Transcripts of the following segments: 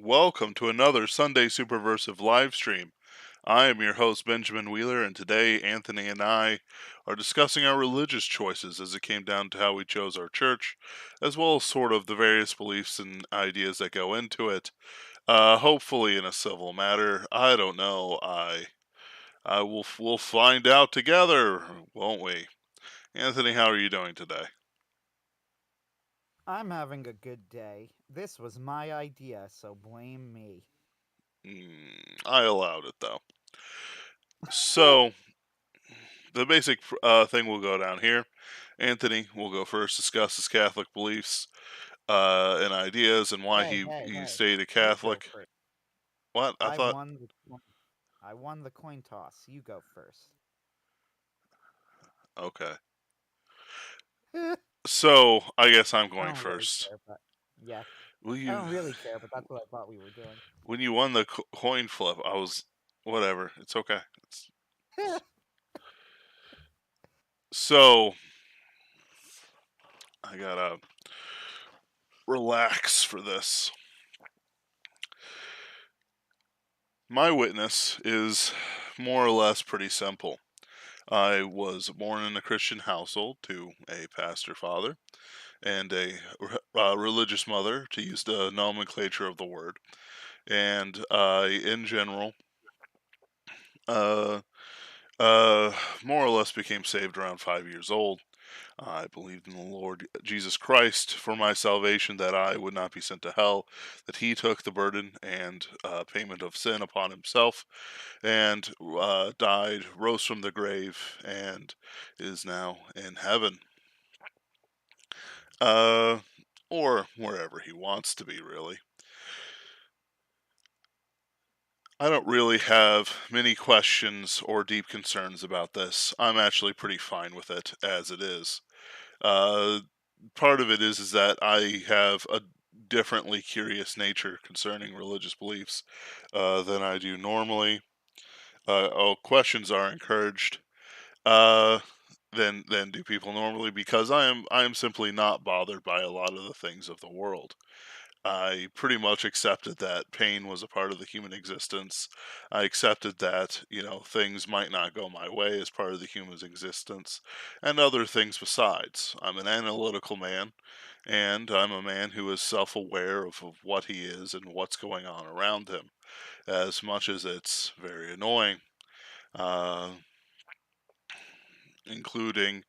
Welcome to another Sunday Superversive Livestream. I am your host, Benjamin Wheeler, and today Anthony and I are discussing our religious choices as it came down to how we chose our church, as well as sort of the various beliefs and ideas that go into it. Hopefully in a civil matter. I don't know. We'll find out together, won't we? Anthony, how are you doing today? I'm having a good day. This was my idea, so blame me. I allowed it though. So the basic thing will go down here. Anthony will go first, discuss his Catholic beliefs and ideas, and why Hey, he hey, he hey. stayed a You go Catholic. first. What I I thought? won the I won the coin toss. You go first. Okay, I so I guess I'm going don't really first. care, but yeah. Will I you? don't really care, but that's what I thought we were doing. When you won the coin flip, I was whatever. It's okay. So I gotta relax for this. My witness is more or less pretty simple. I was born in a Christian household to a pastor father and a religious mother, to use the nomenclature of the word. And in general, uh, uh, more or less became saved around 5 years old. I believed in the Lord Jesus Christ for my salvation, that I would not be sent to hell, that He took the burden and payment of sin upon Himself, and died, rose from the grave, and is now in heaven. Uh, or wherever He wants to be, really. I don't really have many questions or deep concerns about this. I'm actually pretty fine with it as it is. Uh, Part of it is that I have a differently curious nature concerning religious beliefs than I do normally. Questions are encouraged uh, than do people normally, because I am simply not bothered by a lot of the things of the world. I pretty much accepted that pain was a part of the human existence. I accepted that, things might not go my way as part of the human's existence, and other things besides. I'm an analytical man, and I'm a man who is self aware of what he is and what's going on around him, as much as it's very annoying, uh, including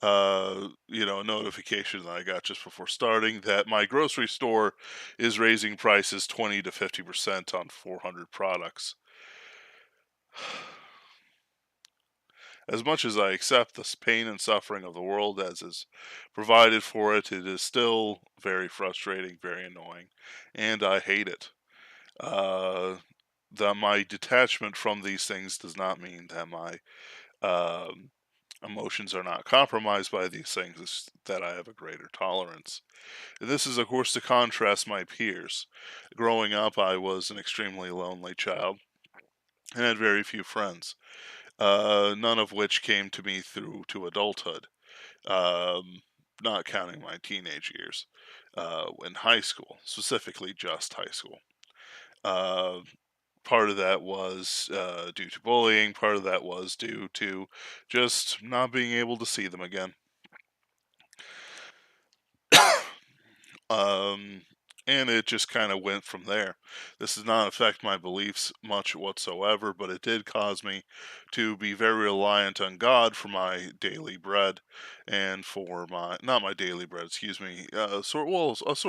a notification that I got just before starting that my grocery store is raising prices 20 to 50% on 400 products. As much as I accept the pain and suffering of the world as is provided for it, it is still very frustrating, very annoying, and I hate it. Uh, my detachment from these things does not mean that my um, emotions are not compromised by these things. It's that I have a greater tolerance. This is, of course, to contrast my peers. Growing up, I was an extremely lonely child and had very few friends, none of which came to me through to adulthood, um, not counting my teenage years. In high school, specifically just high school. Uh, Part of that was due to bullying, part of that was due to just not being able to see them again. Um, and it just kind of went from there. This does not affect my beliefs much whatsoever, but it did cause me to be very reliant on God for my daily bread, and for my not my daily bread, excuse me, a sort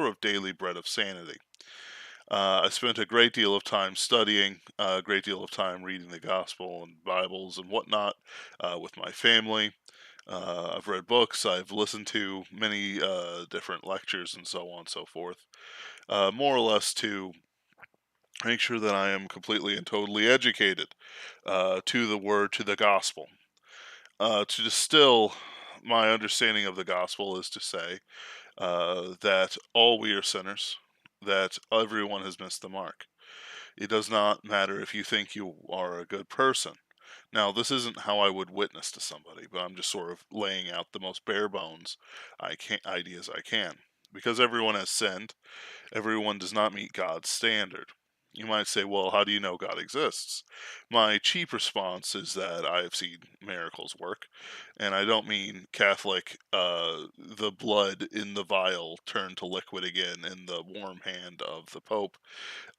of daily bread of sanity. I spent a great deal of time studying, a great deal of time reading the gospel and Bibles and whatnot with my family. I've read books, I've listened to many different lectures, and so on and so forth, more or less to make sure that I am completely and totally educated to the word, to the gospel. To distill my understanding of the gospel is to say that all we are sinners, that everyone has missed the mark. It does not matter if you think you are a good person. Now, this isn't how I would witness to somebody, but I'm just sort of laying out the most bare bones ideas I can. because everyone has sinned. Everyone does not meet God's standard. You might say, well, how do you know God exists? My cheap response is that I have seen miracles work. And I don't mean Catholic, the blood in the vial turned to liquid again in the warm hand of the Pope.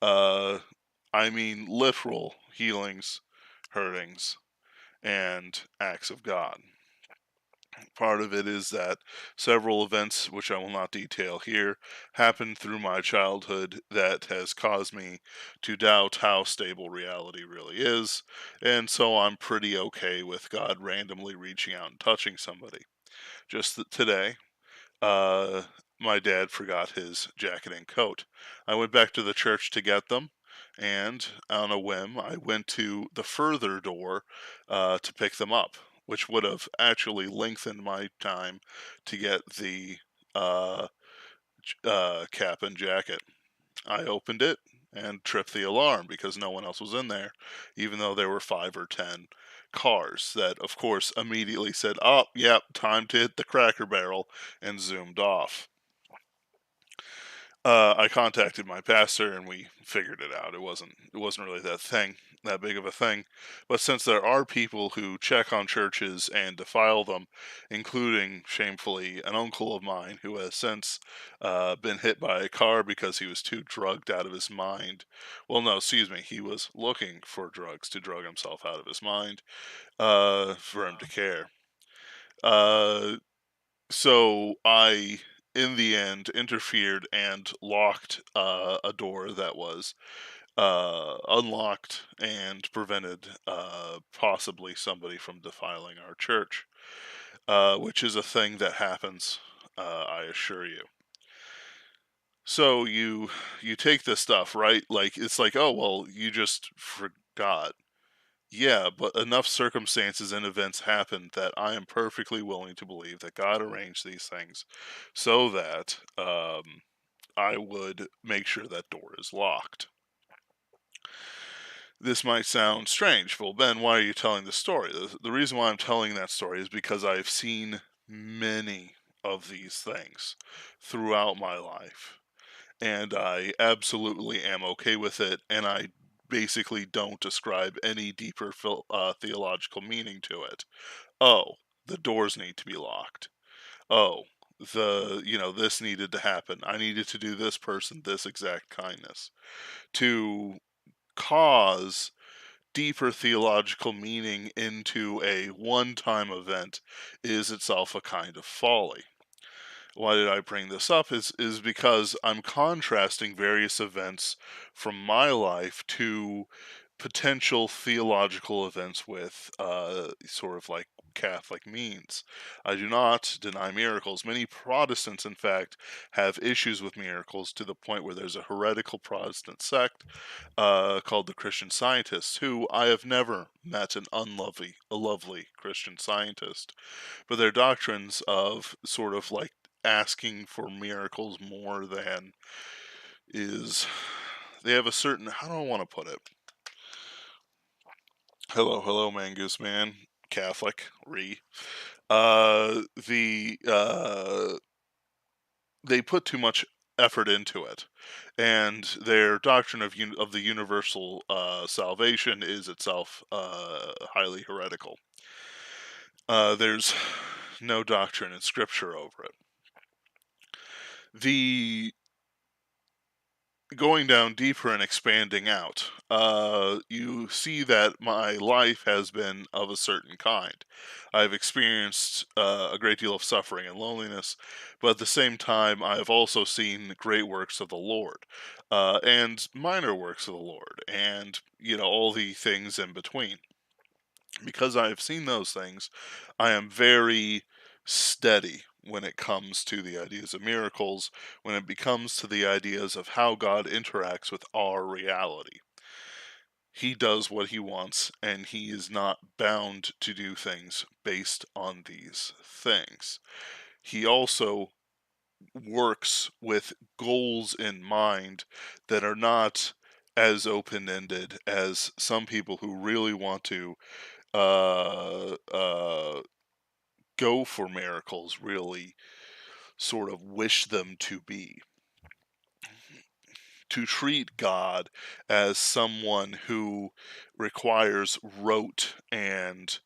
Uh, I mean literal healings, hurtings, and acts of God. Part of it is that several events, which I will not detail here, happened through my childhood that has caused me to doubt how stable reality really is, and so I'm pretty okay with God randomly reaching out and touching somebody. Just that today, uh, my dad forgot his jacket and coat. I went back to the church to get them, and on a whim, I went to the further door to pick them up, which would have actually lengthened my time to get the uh, cap and jacket. I opened it and tripped the alarm because no one else was in there, even though there were 5 or 10 cars that, of course, immediately said, "Oh, yep, time to hit the Cracker Barrel," and zoomed off. I contacted my pastor and we figured it out. It wasn't really that big of a thing. But since there are people who check on churches and defile them, including shamefully an uncle of mine who has since been hit by a car because he was too drugged out of his mind. Well, no, excuse me, he was looking for drugs to drug himself out of his mind for him to Wow. care. Uh, so I, in the end, interfered and locked a door that was unlocked and prevented possibly somebody from defiling our church, which is a thing that happens, I assure you. So you take this stuff, right? Like it's like, oh well, you just forgot. Yeah, but enough circumstances and events happened that I am perfectly willing to believe that God arranged these things so that I would make sure that door is locked. This might sound strange. Well, Ben, why are you telling this story? The reason why I'm telling that story is because I've seen many of these things throughout my life, and I absolutely am okay with it, and I basically don't ascribe any deeper theological meaning to it. Oh, the doors need to be locked. Oh, this needed to happen. I needed to do this person this exact kindness. To cause deeper theological meaning into a one time event is itself a kind of folly. Why did I bring this up is because I'm contrasting various events from my life to potential theological events with sort of like Catholic means. I do not deny miracles. Many Protestants, in fact, have issues with miracles to the point where there's a heretical Protestant sect called the Christian Scientists, who I have never met a lovely Christian Scientist, but their doctrines of sort of like asking for miracles more than is they have a certain how do I want to put it? Hello, Mangoose Man, Catholic, they put too much effort into it, and their doctrine of the universal salvation is itself highly heretical. There's no doctrine in Scripture over it. The going down deeper and expanding out, you see that my life has been of a certain kind. I've experienced a great deal of suffering and loneliness, but at the same time, I've also seen great works of the Lord, and minor works of the Lord, and all the things in between. Because I have seen those things, I am very steady when it comes to the ideas of miracles, when it becomes to the ideas of how God interacts with our reality. He does what he wants, and he is not bound to do things based on these things. He also works with goals in mind that are not as open ended as some people who really want to uh, uh, go for miracles really sort of wish them to be. To treat God as someone who requires rote and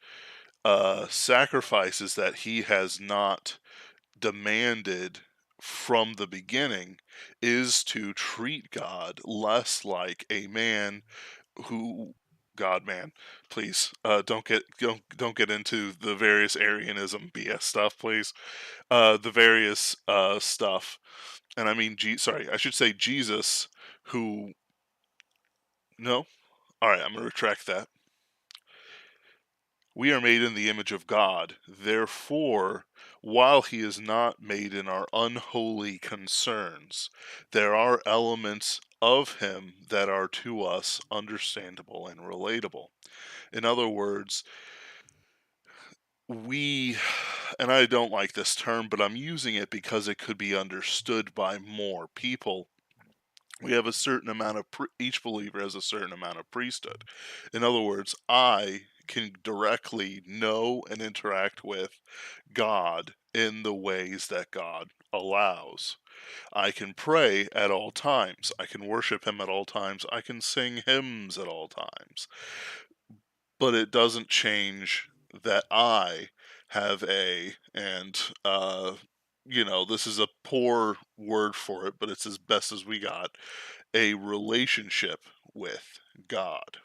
sacrifices that he has not demanded from the beginning is to treat God less like a man who God man, please don't get into the various Arianism BS stuff, please. The various stuff, and I mean, sorry, I should say Jesus, who no, all right, I'm gonna retract that. We are made in the image of God. Therefore, while he is not made in our unholy concerns, there are elements of him that are to us understandable and relatable. In other words, we, and I don't like this term, but I'm using it because it could be understood by more people. We have a certain amount of, each believer has a certain amount of priesthood. In other words, I can directly know and interact with God in the ways that God allows. I can pray at all times. I can worship Him at all times. I can sing hymns at all times. But it doesn't change that I have this is a poor word for it, but it's as best as we got, a relationship with God.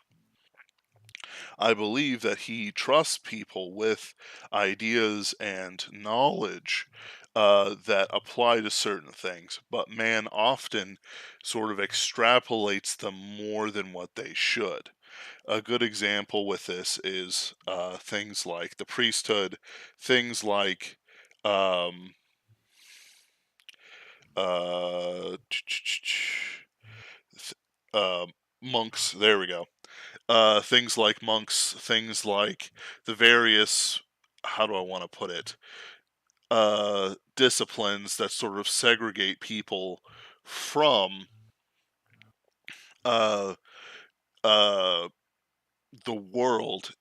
I believe that he trusts people with ideas and knowledge that apply to certain things, but man often sort of extrapolates them more than what they should. A good example with this is things like the priesthood, things like um, uh, uh, monks. There we go. Things like monks, things like the various, how do I want to put it, disciplines that sort of segregate people from uh, uh, the world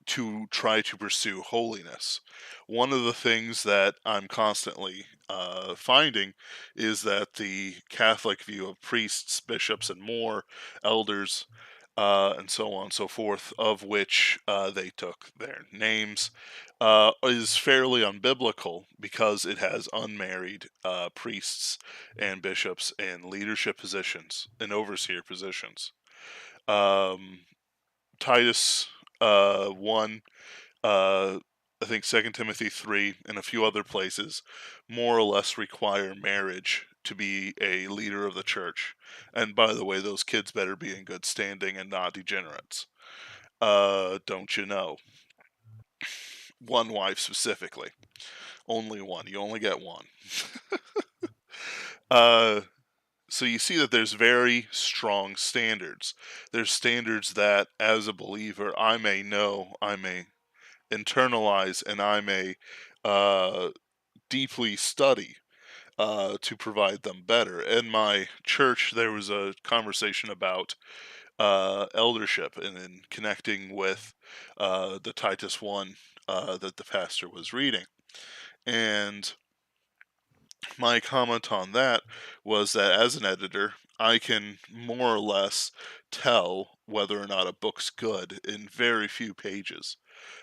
to try to pursue holiness. One of the things that I'm constantly finding is that the Catholic view of priests, bishops, and more elders, and so on and so forth, of which they took their names, is fairly unbiblical because it has unmarried priests and bishops in leadership positions and overseer positions. Um, Titus 1, uh, I think Second Timothy 3, and a few other places more or less require marriage to be a leader of the church. And by the way, those kids better be in good standing and not degenerates. Don't you know? One wife specifically. Only one. You only get one. uh, so you see that there's very strong standards. There's standards that, as a believer, I may know, I may internalize, and I may uh, deeply study to provide them better. In my church, there was a conversation about eldership and in connecting with the Titus 1 that the pastor was reading. And my comment on that was that as an editor, I can more or less tell whether or not a book's good in very few pages.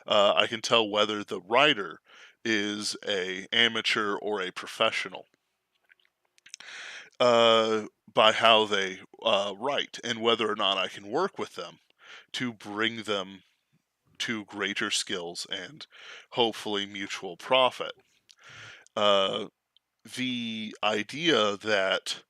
I can tell whether the writer is a amateur or a professional by how they write, and whether or not I can work with them to bring them to greater skills and hopefully mutual profit. Uh, the idea that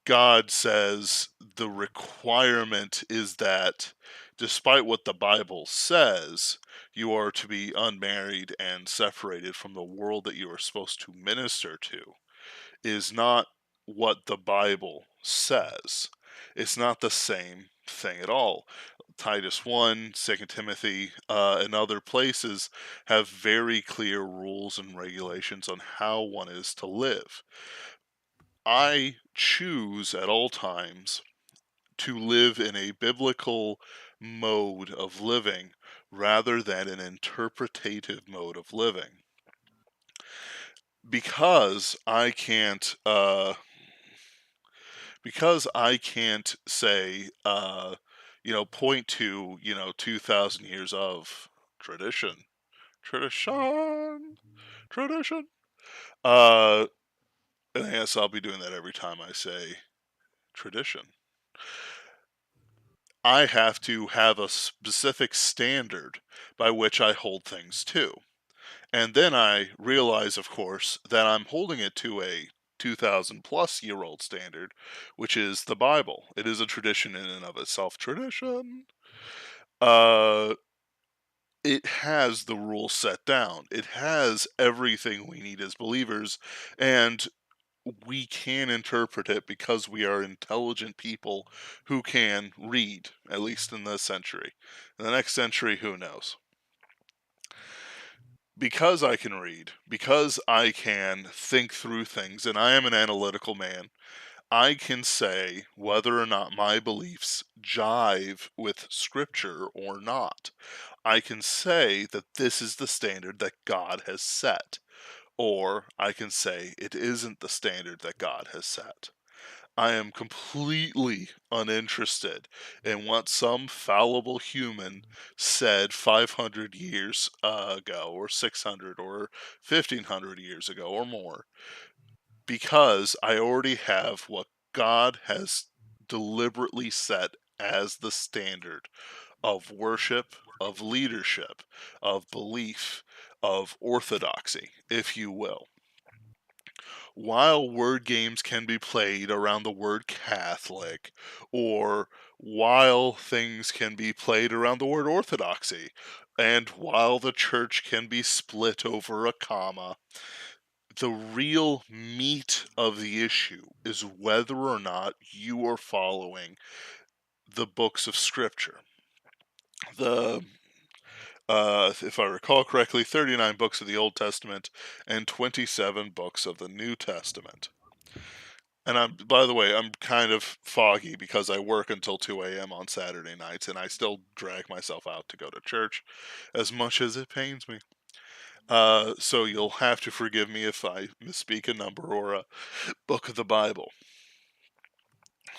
God says the requirement is that despite what the Bible says, you are to be unmarried and separated from the world that you are supposed to minister to is not what the Bible says. It's not the same thing at all. Titus 1, 2 Timothy, and other places have very clear rules and regulations on how one is to live. I choose at all times to live in a biblical mode of living rather than an interpretative mode of living. because I can't say, point to, 2,000 years of tradition, tradition, tradition. Uh, and I guess I'll be doing that every time I say tradition. I have to have a specific standard by which I hold things to. And then I realize, of course, that I'm holding it to a 2,000 plus year old standard, which is the Bible. It is a tradition in and of itself. Tradition. Uh, it has the rules set down. It has everything we need as believers, and we can interpret it because we are intelligent people who can read, at least in this century. In the next century, who knows? Because I can read, because I can think through things, and I am an analytical man, I can say whether or not my beliefs jive with Scripture or not. I can say that this is the standard that God has set, or I can say it isn't the standard that God has set. I am completely uninterested in what some fallible human said 500 years ago, or 600, or 1500 years ago, or more, because I already have what God has deliberately set as the standard of worship, of leadership, of belief, of orthodoxy, if you will. While word games can be played around the word Catholic, or while things can be played around the word orthodoxy, and while the church can be split over a comma, the real meat of the issue is whether or not you are following the books of Scripture. The if I recall correctly, 39 books of the Old Testament and 27 books of the New Testament. And by the way, I'm kind of foggy because I work until 2 a.m. on Saturday nights, and I still drag myself out to go to church, as much as it pains me. So you'll have to forgive me if I misspeak a number or a book of the Bible.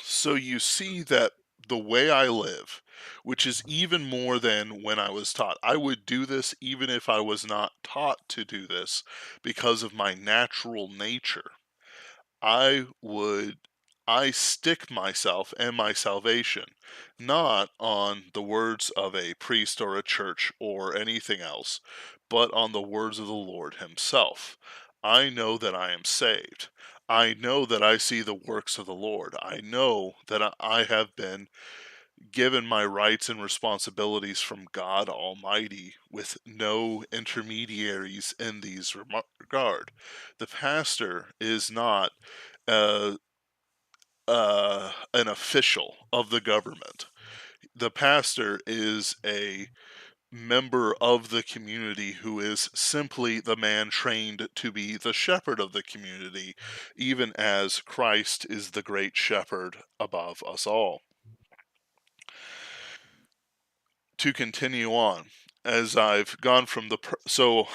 So you see that the way I live, which is even more than when I was taught, I would do this even if I was not taught to do this because of my natural nature. I would I stick myself and my salvation not on the words of a priest or a church or anything else, but on the words of the Lord himself. I know that I am saved. I know that I see the works of the Lord. I know that I have been given my rights and responsibilities from God Almighty with no intermediaries in these regard. The pastor is not uh, an official of the government. The pastor is a member of the community who is simply the man trained to be the shepherd of the community, even as Christ is the great shepherd above us all. To continue on, as I've gone from so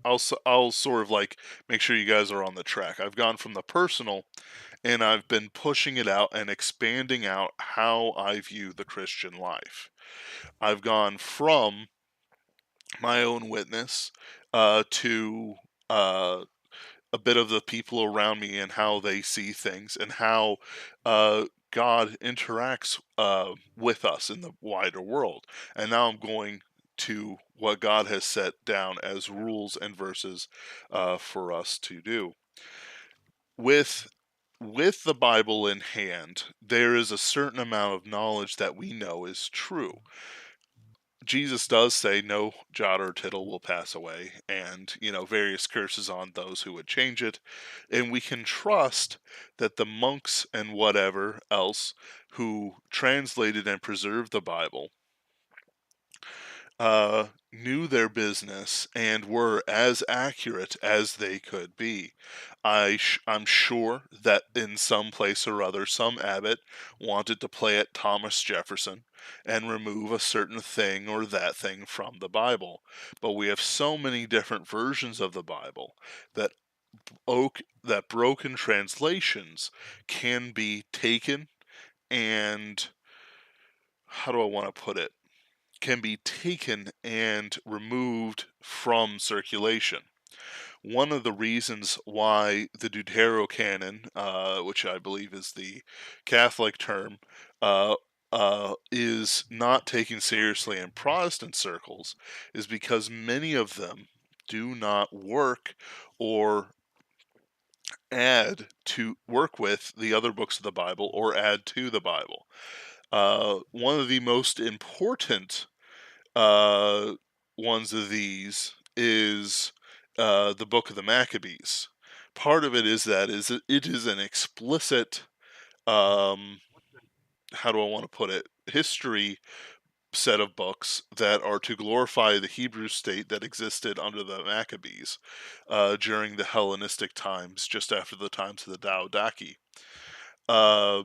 I'll sort of like make sure you guys are on the track. I've gone from the personal, and I've been pushing it out and expanding out how I view the Christian life. I've gone from my own witness to a bit of the people around me and how they see things, and how God interacts with us in the wider world. And now I'm going to what God has set down as rules and verses for us to do. With the Bible in hand, there is a certain amount of knowledge that we know is true. Jesus does say no jot or tittle will pass away, and, various curses on those who would change it. And we can trust that the monks and whatever else who translated and preserved the Bible knew their business and were as accurate as they could be. I'm sure that in some place or other, some abbot wanted to play at Thomas Jefferson and remove a certain thing or that thing from the Bible. But we have so many different versions of the Bible that that broken translations can be taken and, how do I want to put it? Can be taken and removed from circulation. One of the reasons why the Deuterocanon, which I believe is the Catholic term, uh, is not taken seriously in Protestant circles is because many of them do not work or work with the other books of the Bible or add to the Bible. One of the most important uh, ones of these is the Book of the Maccabees. Part of it is it is an explicit, how do I want to put it, history set of books that are to glorify the Hebrew state that existed under the Maccabees during the Hellenistic times, just after the times of the Diadochi. Uh,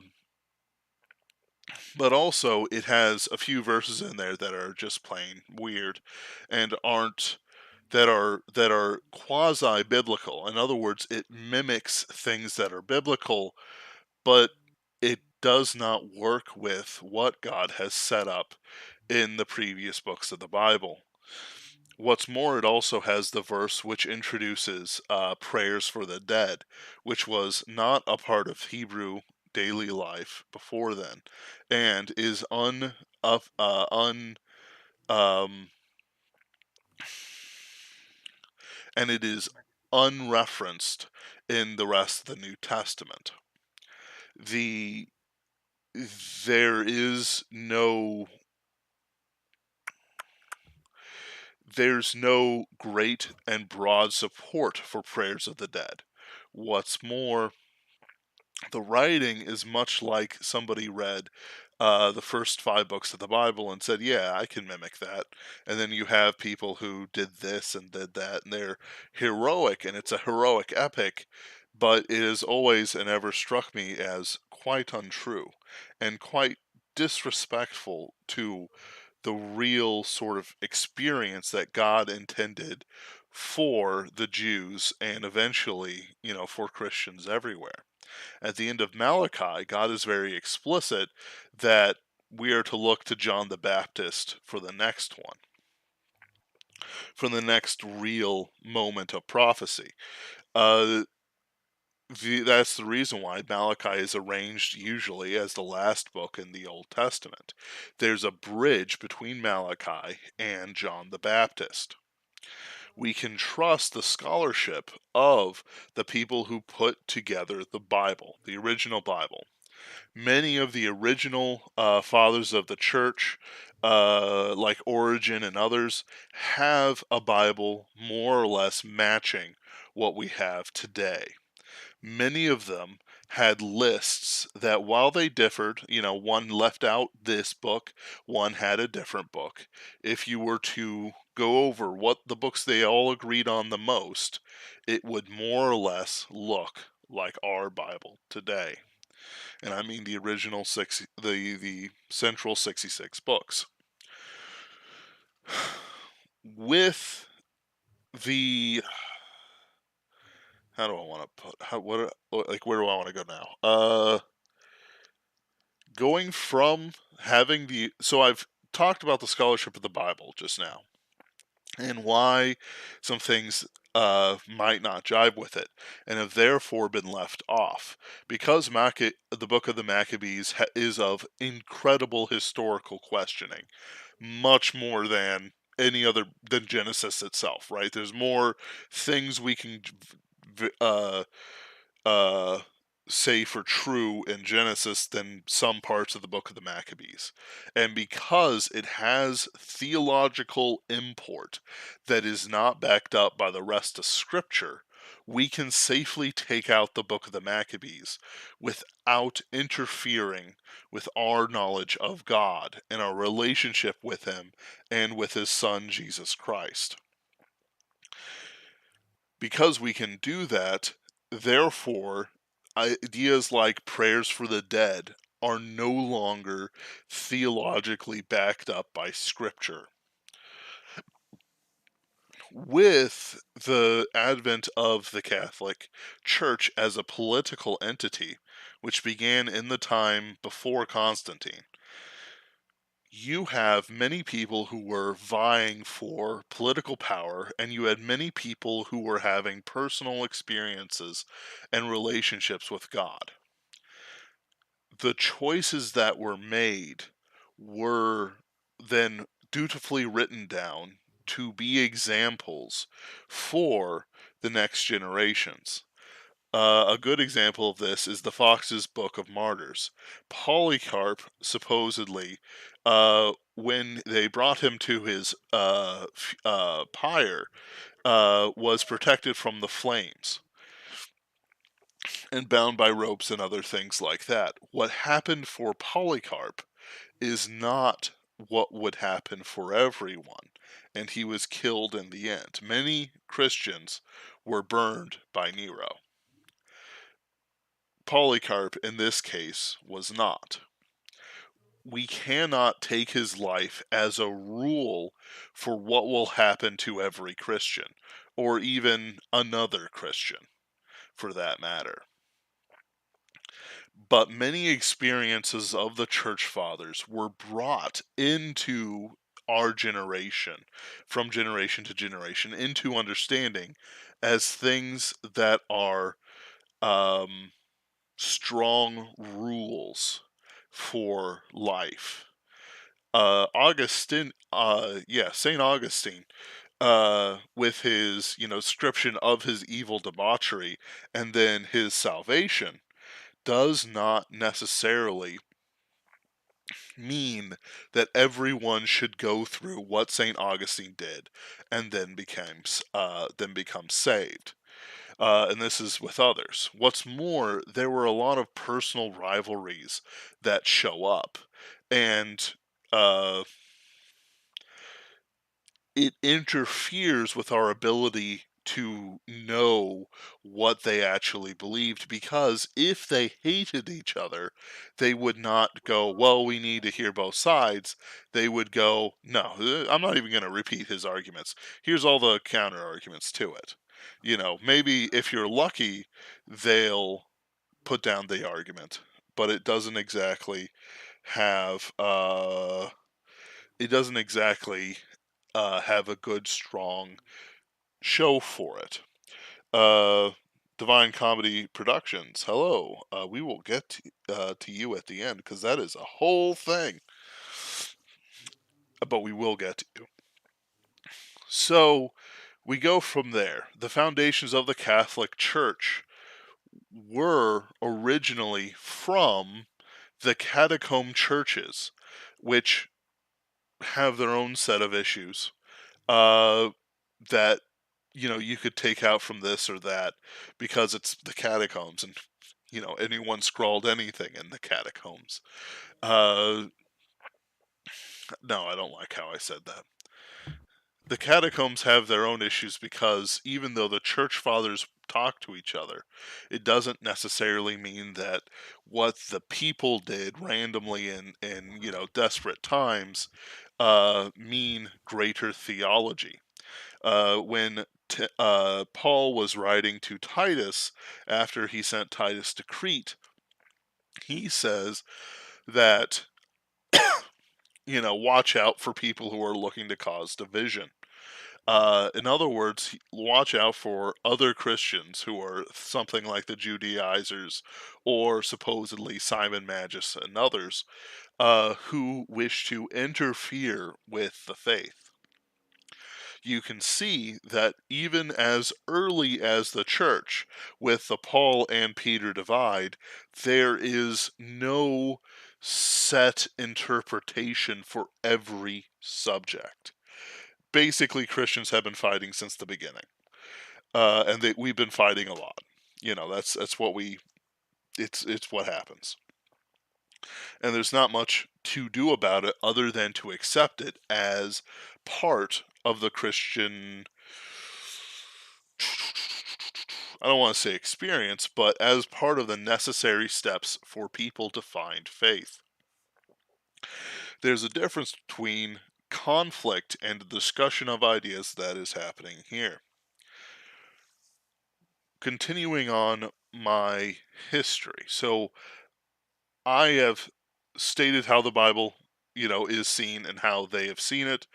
but also, it has a few verses in there that are just plain weird, and aren't that are quasi biblical. In other words, it mimics things that are biblical, but it does not work with what God has set up in the previous books of the Bible. What's more, it also has the verse which introduces prayers for the dead, which was not a part of Hebrew daily life before then, and is um, and it is unreferenced in the rest of the New Testament. The there is no there's no great and broad support for prayers of the dead. What's more, the writing is much like somebody read the first 5 books of the Bible and said, "Yeah, I can mimic that." And then you have people who did this and did that, and they're heroic, and it's a heroic epic, but it has always and ever struck me as quite untrue and quite disrespectful to the real sort of experience that God intended for the Jews and eventually, for Christians everywhere. At the end of Malachi, God is very explicit that we are to look to John the Baptist for the next one, for the next real moment of prophecy. Uh, that's the reason why Malachi is arranged usually as the last book in the Old Testament. There's a bridge between Malachi and John the Baptist. We can trust the scholarship of the people who put together the Bible, the original Bible. Many of the original fathers of the church, like Origen and others, have a Bible more or less matching what we have today. Many of them had lists that, while they differed, one left out this book, one had a different book. If you were to go over what the books they all agreed on the most, it would more or less look like our Bible today. And I mean the original the central 66 books. With the, how do I want to put, how what like where do I want to go now? Going from having the so I've talked about the scholarship of the Bible just now and why some things might not jive with it and have therefore been left off because the book of the Maccabees is of incredible historical questioning, much more than any other than Genesis itself. Right? There's more things we can uh, uh, say for true in Genesis than some parts of the book of the Maccabees. And because it has theological import that is not backed up by the rest of Scripture, we can safely take out the book of the Maccabees without interfering with our knowledge of God and our relationship with Him and with His Son, Jesus Christ. Because we can do that, therefore, ideas like prayers for the dead are no longer theologically backed up by Scripture. With the advent of the Catholic Church as a political entity, which began in the time before Constantine, you have many people who were vying for political power, and you had many people who were having personal experiences and relationships with God. The choices that were made were then dutifully written down to be examples for the next generations. A good example of this is the Fox's Book of Martyrs. Polycarp, supposedly, when they brought him to his pyre, was protected from the flames and bound by ropes and other things like that. What happened for Polycarp is not what would happen for everyone, and he was killed in the end. Many Christians were burned by Nero. Polycarp, in this case, was not. We cannot take his life as a rule for what will happen to every Christian, or even another Christian, for that matter. But many experiences of the church fathers were brought into our generation, from generation to generation, into understanding as things that are strong rules for life. Saint Augustine, with his, description of his evil debauchery and then his salvation, does not necessarily mean that everyone should go through what Saint Augustine did and then becomes saved. And this is with others. What's more, there were a lot of personal rivalries that show up, and uh, it interferes with our ability to know what they actually believed, because if they hated each other, they would not go, well, we need to hear both sides. They would go, no, I'm not even going to repeat his arguments. Here's all the counter arguments to it. Maybe if you're lucky, they'll put down the argument, but have it doesn't exactly have a good, strong show for it. Uh, Divine Comedy Productions, hello. We will get to you at the end, because that is a whole thing. But we will get to you. So we go from there. The foundations of the Catholic Church were originally from the catacomb churches, which have their own set of issues uh, that you could take out from this or that, because it's the catacombs, and anyone scrawled anything in the catacombs. Uh, no, I don't like how I said that. The catacombs have their own issues, because even though the church fathers talk to each other, it doesn't necessarily mean that what the people did randomly in desperate times mean greater theology. When Paul was writing to Titus after he sent Titus to Crete, he says that, watch out for people who are looking to cause division. In other words, watch out for other Christians who are something like the Judaizers, or supposedly Simon Magus and others, who wish to interfere with the faith. You can see that even as early as the church, with the Paul and Peter divide, there is no set interpretation for every subject. Basically, Christians have been fighting since the beginning, and we've been fighting a lot. That's what it's what happens, and there's not much to do about it other than to accept it as part of the Christian, I don't want to say experience, but as part of the necessary steps for people to find faith. There's a difference between conflict and discussion of ideas that is happening here. Continuing on my history. So I have stated how the Bible, is seen and how they have seen it.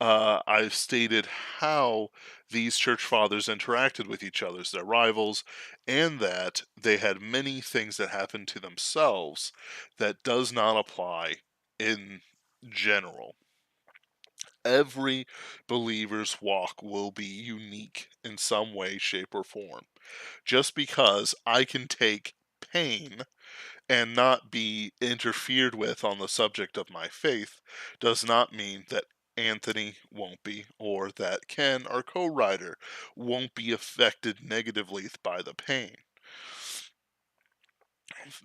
I've stated how these church fathers interacted with each other as their rivals, and that they had many things that happened to themselves that does not apply in general. Every believer's walk will be unique in some way, shape, or form. Just because I can take pain and not be interfered with on the subject of my faith does not mean that Anthony won't be, or that Ken, our co writer, won't be affected negatively by the pain.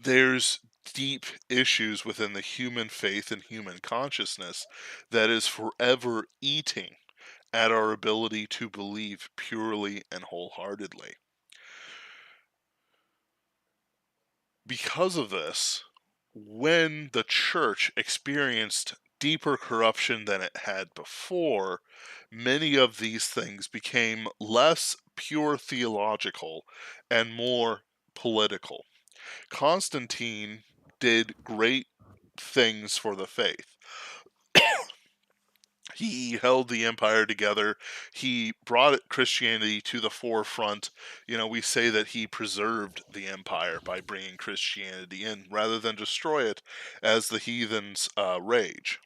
There's deep issues within the human faith and human consciousness that is forever eating at our ability to believe purely and wholeheartedly. Because of this, when the church experienced deeper corruption than it had before, many of these things became less pure theological and more political. Constantine did great things for the faith. He held the empire together. He brought Christianity to the forefront. We say that he preserved the empire by bringing Christianity in rather than destroy it as the heathens rage.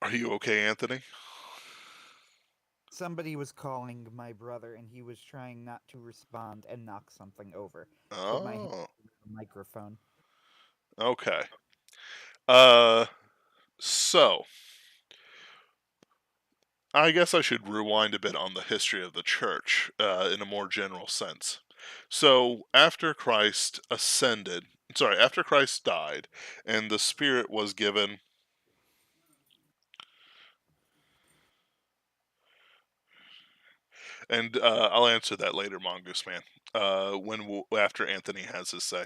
Are you okay, Anthony? Somebody was calling my brother, and he was trying not to respond and knock something over. Put my hand Oh, on the microphone. okay. Uh, so I guess I should rewind a bit on the history of the church in a more general sense. So, after Christ died, and the Spirit was given, and I'll answer that later, Mongoose Man, after Anthony has his say,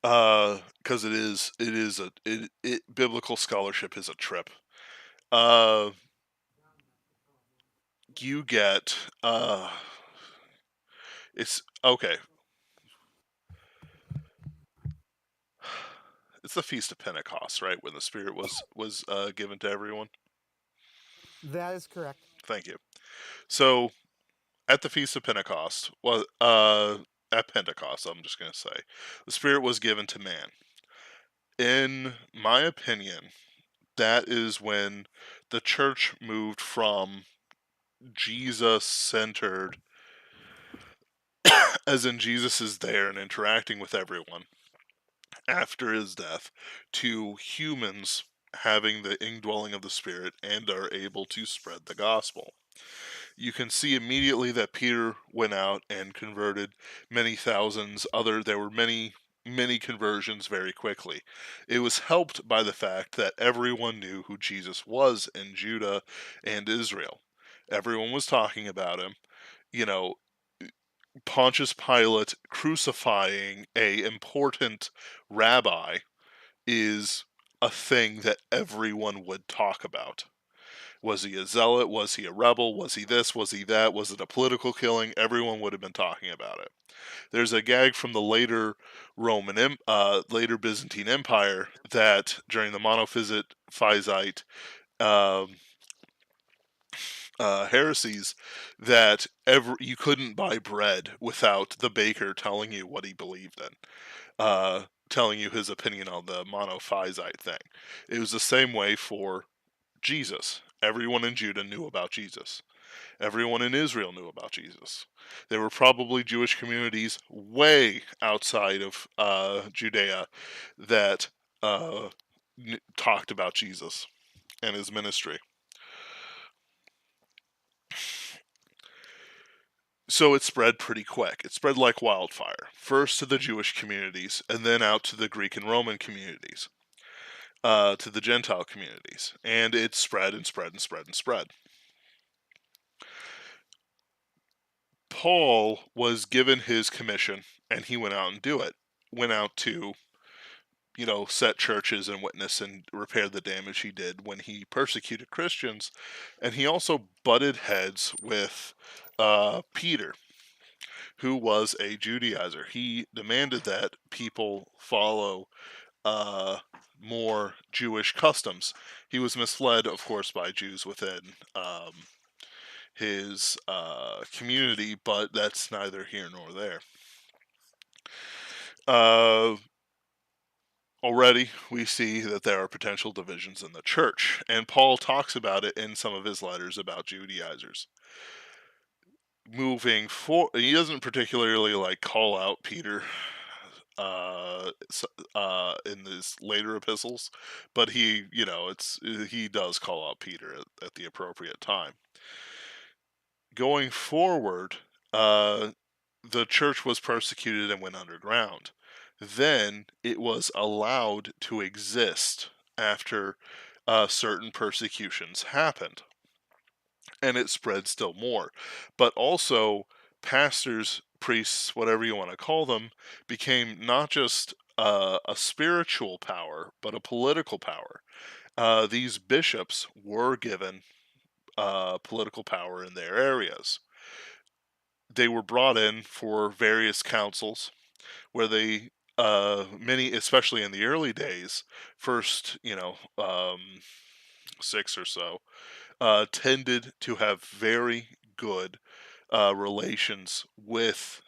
because biblical scholarship is a trip. Uh, you get it's okay. It's the Feast of Pentecost, right? When the Spirit was given to everyone. That is correct. Thank you. So at the Feast of Pentecost, at Pentecost, I'm just gonna say, the Spirit was given to man. In my opinion, that is when the church moved from Jesus centered, as in Jesus is there and interacting with everyone after his death, to humans having the indwelling of the Spirit and are able to spread the gospel. You can see immediately that Peter went out and converted many thousands. There were many conversions very quickly. It was helped by the fact that everyone knew who Jesus was in Judah and Israel. Everyone was talking about him. You know, Pontius Pilate crucifying a important rabbi is a thing that everyone would talk about. Was he a zealot? Was he a rebel? Was he this? Was he that? Was it a political killing? Everyone would have been talking about it. There's a gag from the later Byzantine Empire that during the Monophysite um, heresies that you couldn't buy bread without the baker telling you what he believed in, telling you his opinion on the Monophysite thing. It was the same way for Jesus. Everyone in Judah knew about Jesus. Everyone in Israel knew about Jesus. There were probably Jewish communities way outside of Judea that talked about Jesus and his ministry. So it spread pretty quick. It spread like wildfire. First to the Jewish communities, and then out to the Greek and Roman communities, to the Gentile communities. And it spread and spread and spread and spread. Paul was given his commission, and he went out and do it. went out to, set churches and witness and repair the damage he did when he persecuted Christians. And he also butted heads with Peter, who was a Judaizer. He demanded that people follow uh, more Jewish customs. He was misled, of course, by Jews within his community, but that's neither here nor there. Uh, Already, we see that there are potential divisions in the church, and Paul talks about it in some of his letters about Judaizers. Moving forward, he doesn't particularly call out Peter in his later epistles, but he does call out Peter at the appropriate time. Going forward, the church was persecuted and went underground. Then it was allowed to exist after certain persecutions happened, and it spread still more. But also, pastors, priests, whatever you want to call them, became not just a spiritual power, but a political power. These bishops were given political power in their areas. They were brought in for various councils where they many, especially in the early days, first 6 or so, tended to have very good relations with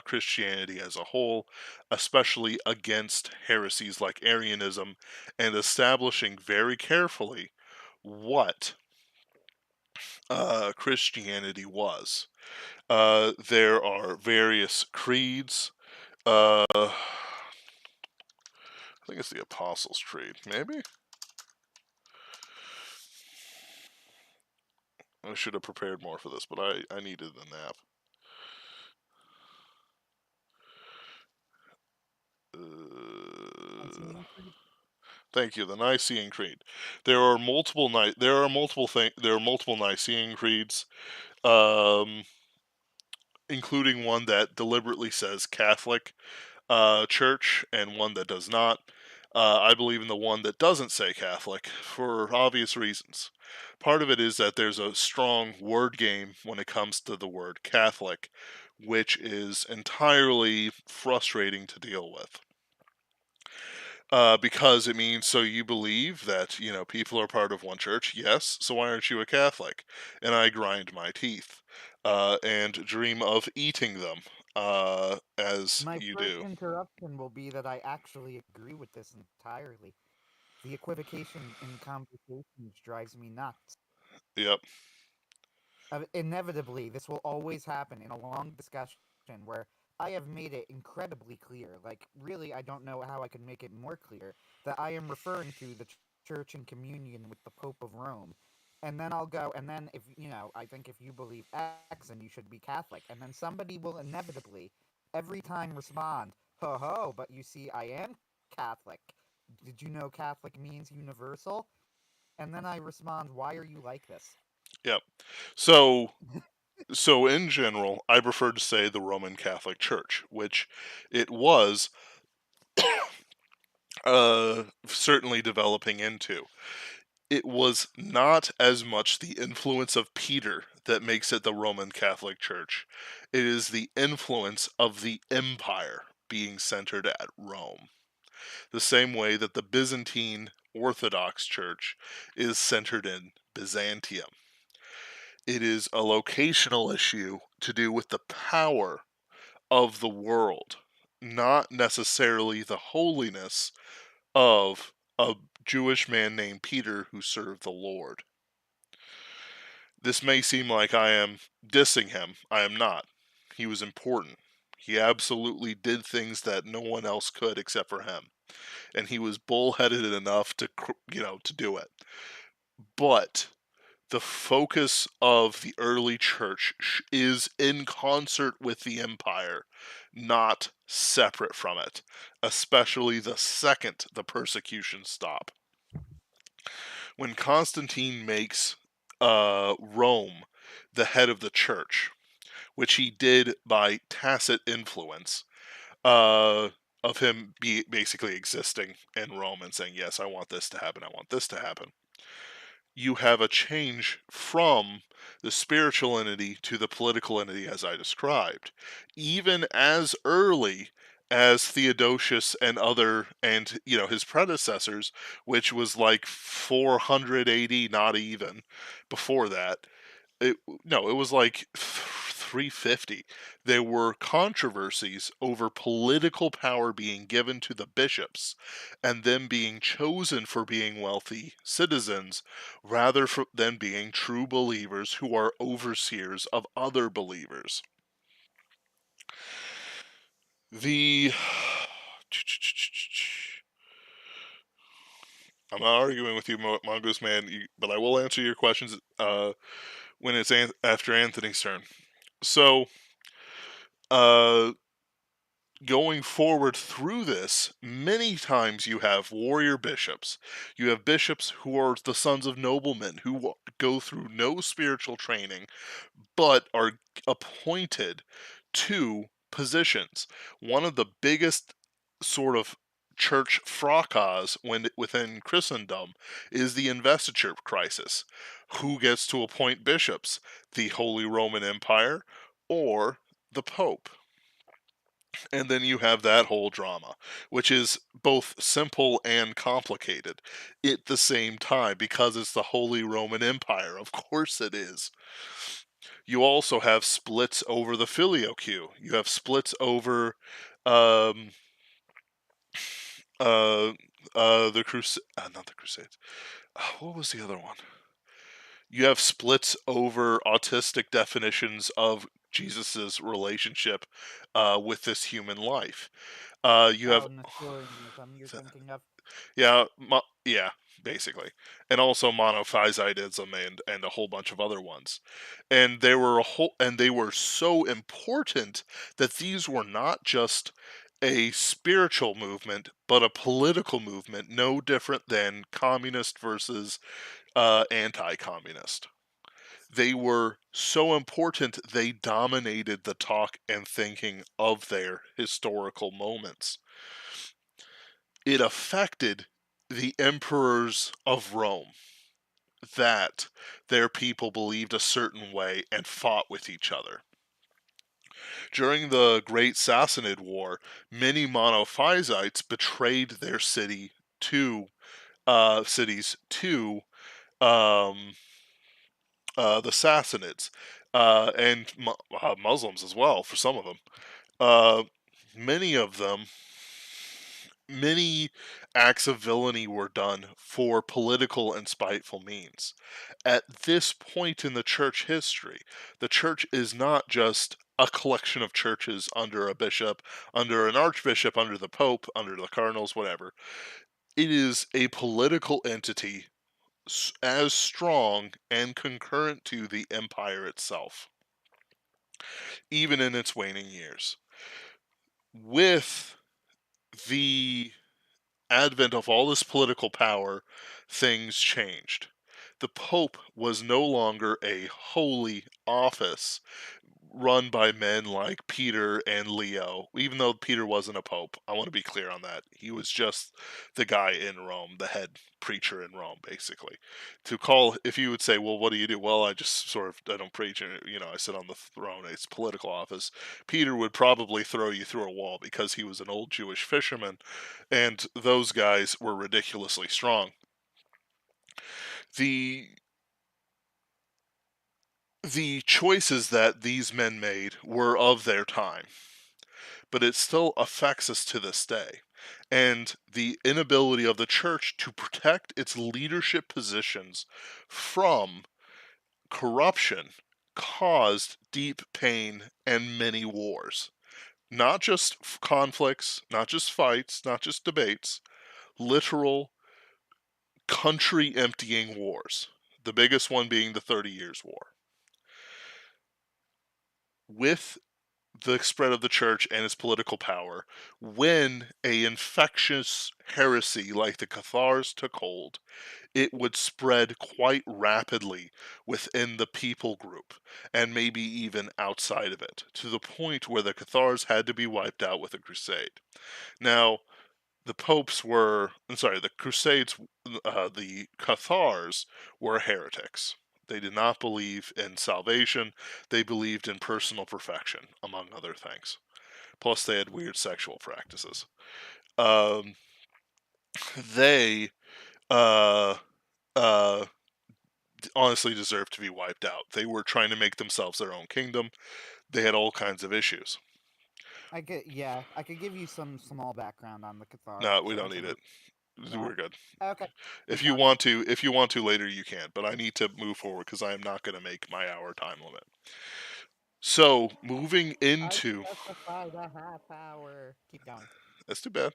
Christianity as a whole, especially against heresies like Arianism, and establishing very carefully what Christianity was. There are various creeds. I think it's the Apostles' Creed, maybe? I should have prepared more for this, but I needed a nap. Thank you. The Nicene Creed. There are multiple Nicene creeds, um, including one that deliberately says Catholic Church and one that does not. I believe in the one that doesn't say Catholic for obvious reasons. Part of it is that there's a strong word game when it comes to the word Catholic, which is entirely frustrating to deal with. Because it means, so you believe that, people are part of one church? Yes. So why aren't you a Catholic? And I grind my teeth and dream of eating them as My you first do. interruption will be that I actually agree with this entirely. The equivocation in conversations drives me nuts. Yep. Inevitably, this will always happen in a long discussion where I have made it incredibly clear, like, really, I don't know how I can make it more clear, that I am referring to the church in communion with the Pope of Rome. And then I'll go, and then if, I think if you believe X, then you should be Catholic. And then somebody will inevitably, every time respond, ho ho, but you see, I am Catholic. Did you know Catholic means universal? And then I respond, why are you like this? Yep. So, so in general, I prefer to say the Roman Catholic Church, which it was certainly developing into. It was not as much the influence of Peter that makes it the Roman Catholic Church. It is the influence of the empire being centered at Rome. The same way that the Byzantine Orthodox Church is centered in Byzantium. It is a locational issue to do with the power of the world, not necessarily the holiness of a Jewish man named Peter who served the Lord. This may seem like I am dissing him. I am not. He was important. He absolutely did things that no one else could except for him. And he was bullheaded enough to do it. But the focus of the early church is in concert with the empire, not separate from it, especially the second the persecutions stop. When Constantine makes Rome the head of the church, which he did by tacit influence, of him basically existing in Rome and saying, yes, I want this to happen, I want this to happen. You have a change from the spiritual entity to the political entity as I described. Even as early as Theodosius and his predecessors, which was like 400 AD, not even before that, it no, it was like 350. There were controversies over political power being given to the bishops and them being chosen for being wealthy citizens rather than being true believers who are overseers of other believers. The I'm not arguing with you, Mongoose Man, but I will answer your questions when it's after Anthony's turn. So, uh, going forward through this, many times you have warrior bishops. You have bishops who are the sons of noblemen who go through no spiritual training but are appointed to positions. One of the biggest sort of church fracas within Christendom is the investiture crisis. Who gets to appoint bishops? The Holy Roman Empire or the Pope? And then you have that whole drama, which is both simple and complicated at the same time because it's the Holy Roman Empire. Of course it is. You also have splits over the filioque. You have splits over um, uh, the crusade. Not the Crusades. What was the other one? You have splits over autistic definitions of Jesus's relationship with this human life. You have Oh, Nestorianism you're thinking of? Yeah, yeah, basically, and also monophysitism and a whole bunch of other ones, and they were so important that these were not just a spiritual movement, but a political movement, no different than communist versus anti-communist. They were so important they dominated the talk and thinking of their historical moments. It affected the emperors of Rome that their people believed a certain way and fought with each other. During the Great Sassanid War, many Monophysites betrayed their cities to um, the Sassanids and Muslims as well for some of them. Uh, many of them Many acts of villainy were done for political and spiteful means. At this point in the church history, the church is not just a collection of churches under a bishop, under an archbishop, under the pope, under the cardinals, whatever. It is a political entity as strong and concurrent to the empire itself, even in its waning years. With the advent of all this political power, things changed. The Pope was no longer a holy office run by men like Peter and Leo, even though Peter wasn't a pope. I want to be clear on that. He was just the guy in Rome, the head preacher in Rome, basically. If you would say, well, what do you do? Well, I don't preach, I sit on the throne. It's political office. Peter would probably throw you through a wall because he was an old Jewish fisherman, and those guys were ridiculously strong. The the choices that these men made were of their time, but it still affects us to this day. And the inability of the church to protect its leadership positions from corruption caused deep pain and many wars. Not just conflicts, not just fights, not just debates, literal country emptying wars. The biggest one being the 30 Years' War. With the spread of the church and its political power when a infectious heresy like the Cathars took hold. It would spread quite rapidly within the people group and maybe even outside of it, to the point where the Cathars had to be wiped out with a crusade. Now, the popes were, I'm sorry, the crusades, the Cathars were heretics. They did not believe in salvation. They believed in personal perfection, among other things. Plus, they had weird sexual practices. Um, they uh, uh, honestly deserved to be wiped out. They were trying to make themselves their own kingdom. They had all kinds of issues. I could give you some small background on the No, Cathars we don't and need some it. of that. We're good. Okay, If keep you going. want to, if you want to later, you can. But I need to move forward because I am not going to make my hour time limit. So moving I into, specified a half hour. Keep going. that's too bad.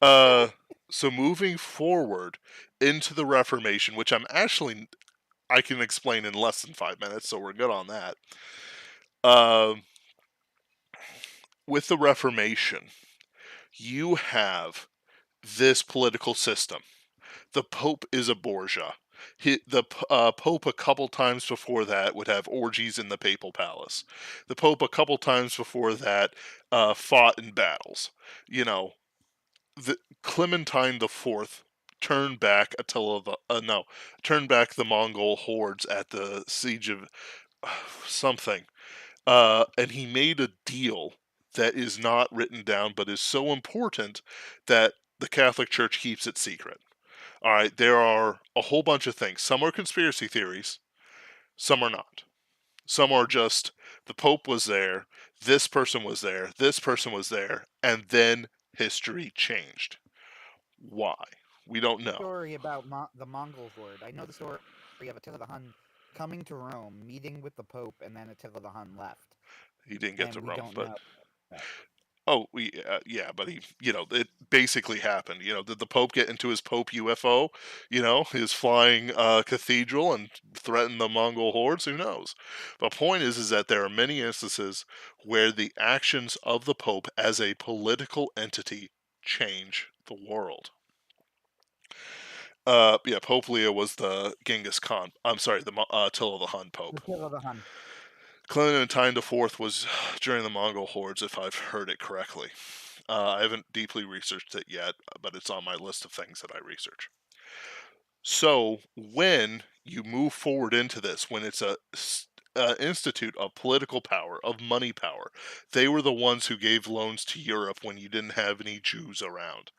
Uh, so moving forward into the Reformation, which I can explain in less than 5 minutes, so we're good on that. Um, with the Reformation, you have this political system. The Pope is a Borgia. The Pope a couple times before that would have orgies in the papal palace. The Pope a couple times before that fought in battles. You know, the Clementine the Fourth turned back Attila the no, turned back the Mongol hordes at the siege of something, and he made a deal that is not written down, but is so important that the Catholic Church keeps it secret. All right, there are a whole bunch of things. Some are conspiracy theories, some are not. Some are just the Pope was there, this person was there, this person was there, and then history changed. Why? We don't know. Story about the Mongol horde. I know the story of Attila the Hun coming to Rome, meeting with the Pope, and then Attila the Hun left, He didn't get to and we Rome, don't but know. yeah, but it basically happened. Did the Pope get into his Pope UFO, his flying cathedral and threaten the Mongol hordes? Who knows? The point is that there are many instances where the actions of the Pope as a political entity change the world. Yeah, Pope Leo was the Genghis Khan. I'm sorry, the Attila the Hun Pope. Attila the Hun. Clementine the Fourth was during the Mongol hordes, if I've heard it correctly. I haven't deeply researched it yet, but it's on my list of things that I research. So when you move forward into this, when it's a institute of political power, of money power, they were the ones who gave loans to Europe when you didn't have any Jews around.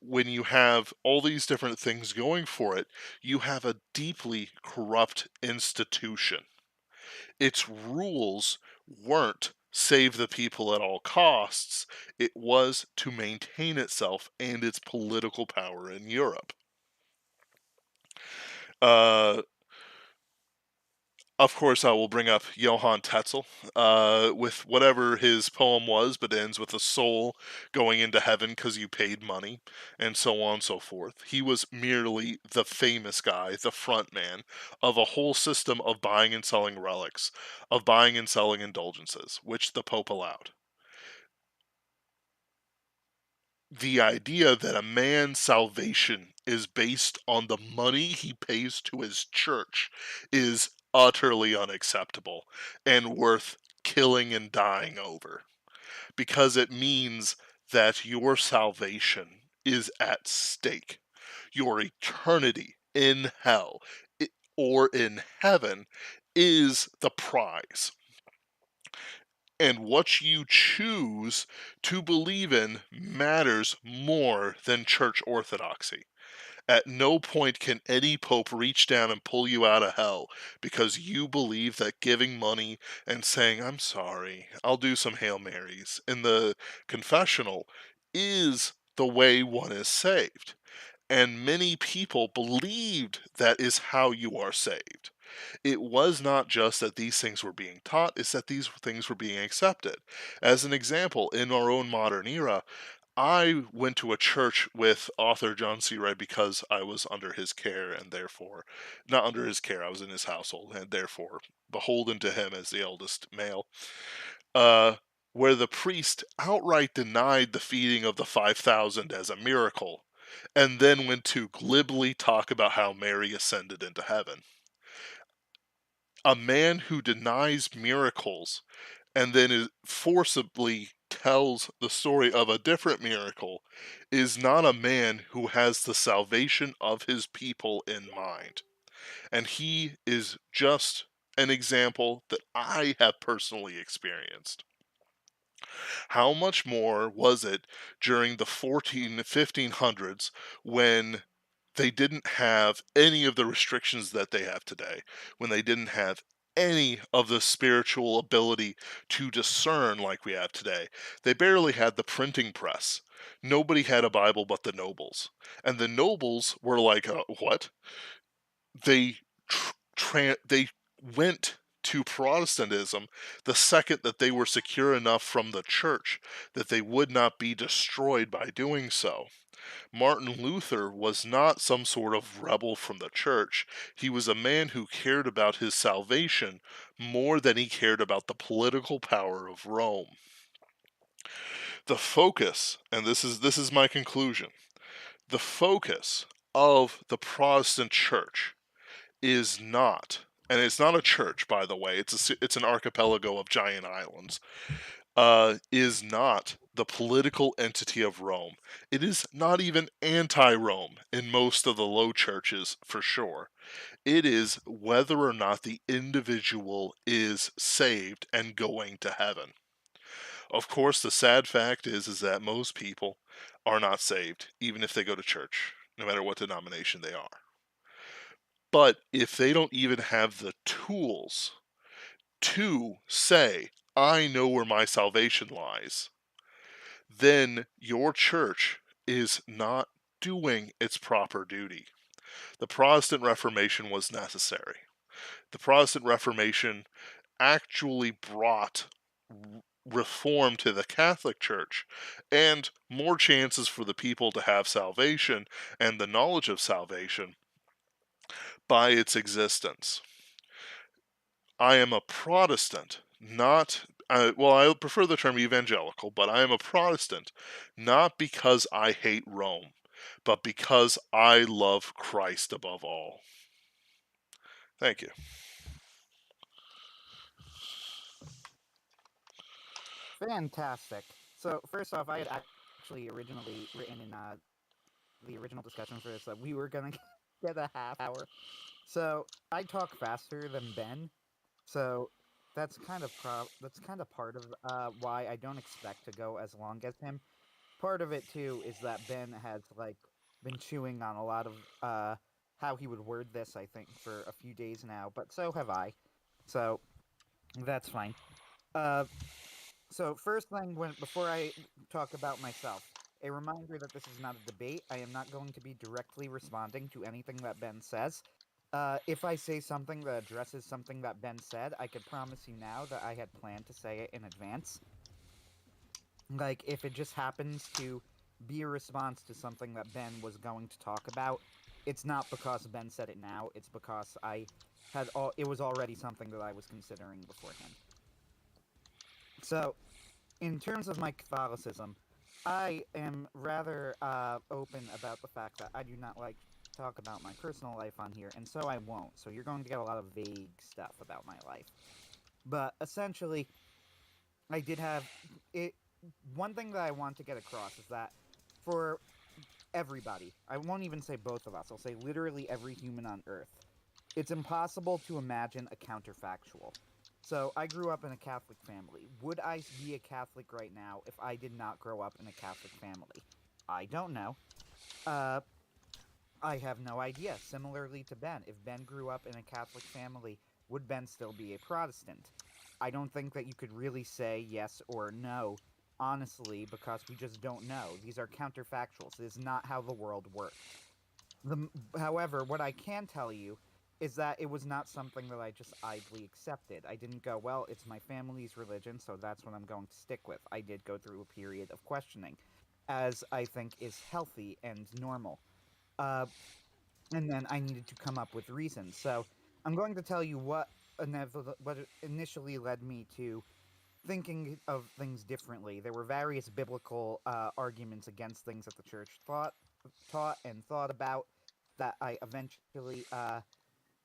When you have all these different things going for it, you have a deeply corrupt institution. Its rules weren't save the people at all costs, it was to maintain itself and its political power in Europe. Uh, of course, I will bring up Johann Tetzel with whatever his poem was, but ends with a soul going into heaven because you paid money, and so on and so forth. He was merely the famous guy, the front man of a whole system of buying and selling relics, of buying and selling indulgences, which the Pope allowed. The idea that a man's salvation is based on the money he pays to his church is utterly unacceptable and worth killing and dying over, because it means that your salvation is at stake. Your eternity in hell or in heaven is the prize. And what you choose to believe in matters more than church orthodoxy. At no point can any pope reach down and pull you out of hell because you believe that giving money and saying, I'm sorry, I'll do some Hail Marys in the confessional is the way one is saved. And many people believed that is how you are saved. It was not just that these things were being taught, it's that these things were being accepted. As an example, in our own modern era, I went to a church with author John C. Wright because I was under his care and therefore, not under his care, I was in his household and therefore beholden to him as the eldest male. Uh, where the priest outright denied the feeding of the 5,000 as a miracle, and then went to glibly talk about how Mary ascended into heaven. A man who denies miracles and then forcibly tells the story of a different miracle is not a man who has the salvation of his people in mind. And he is just an example that I have personally experienced. How much more was it during the 1500s when they didn't have any of the restrictions that they have today, when they didn't have any of the spiritual ability to discern like we have today. They barely had the printing press. Nobody had a Bible but the nobles. And the nobles were like, what? They they went to Protestantism the second that they were secure enough from the church that they would not be destroyed by doing so. Martin Luther was not some sort of rebel from the church. He was a man who cared about his salvation more than he cared about the political power of Rome. The focus, and this is my conclusion, the focus of the Protestant church is not, and it's not a church, by the way, it's an archipelago of giant islands, is not the political entity of Rome. It is not even anti-Rome in most of the low churches, for sure. It is whether or not the individual is saved and going to heaven. Of course, the sad fact is that most people are not saved, even if they go to church, no matter what denomination they are. But if they don't even have the tools to say, I know where my salvation lies, then your church is not doing its proper duty. The Protestant Reformation was necessary. The Protestant Reformation actually brought reform to the Catholic Church and more chances for the people to have salvation and the knowledge of salvation by its existence. I am a Protestant, not, well, I prefer the term evangelical, but I am a Protestant not because I hate Rome, but because I love Christ above all. Thank you. Fantastic. So first off, I had actually originally written in the original discussion for this that we were gonna get a half hour. So I talk faster than Ben. So that's kind of part of why I don't expect to go as long as him. Part of it too is that Ben has like been chewing on a lot of how he would word this, I think, for a few days now, but so have I. So that's fine. Uh so first thing, when before I talk about myself, a reminder that this is not a debate. I am not going to be directly responding to anything that Ben says. If I say something that addresses something that Ben said, I could promise you now that I had planned to say it in advance. Like, if it just happens to be a response to something that Ben was going to talk about, it's not because Ben said it now, it's because it was already something that I was considering beforehand. So, in terms of my Catholicism, I am rather open about the fact that I do not like to talk about my personal life on here, and so I won't. So you're going to get a lot of vague stuff about my life. But essentially, I did have it. One thing that I want to get across is that for everybody, I won't even say both of us, I'll say literally every human on Earth, it's impossible to imagine a counterfactual. So I grew up in a Catholic family. Would I be a Catholic right now if I did not grow up in a Catholic family? I don't know. Uh, I have no idea. Similarly to Ben, if Ben grew up in a Catholic family, would Ben still be a Protestant? I don't think that you could really say yes or no, honestly, because we just don't know. These are counterfactuals. It is not how the world worked. However, what I can tell you is that it was not something that I just idly accepted. I didn't go, well, it's my family's religion, so that's what I'm going to stick with. I did go through a period of questioning, as I think is healthy and normal. Uh, and then I needed to come up with reasons. So I'm going to tell you what initially led me to thinking of things differently. There were various biblical arguments against things that the church taught and thought about that I eventually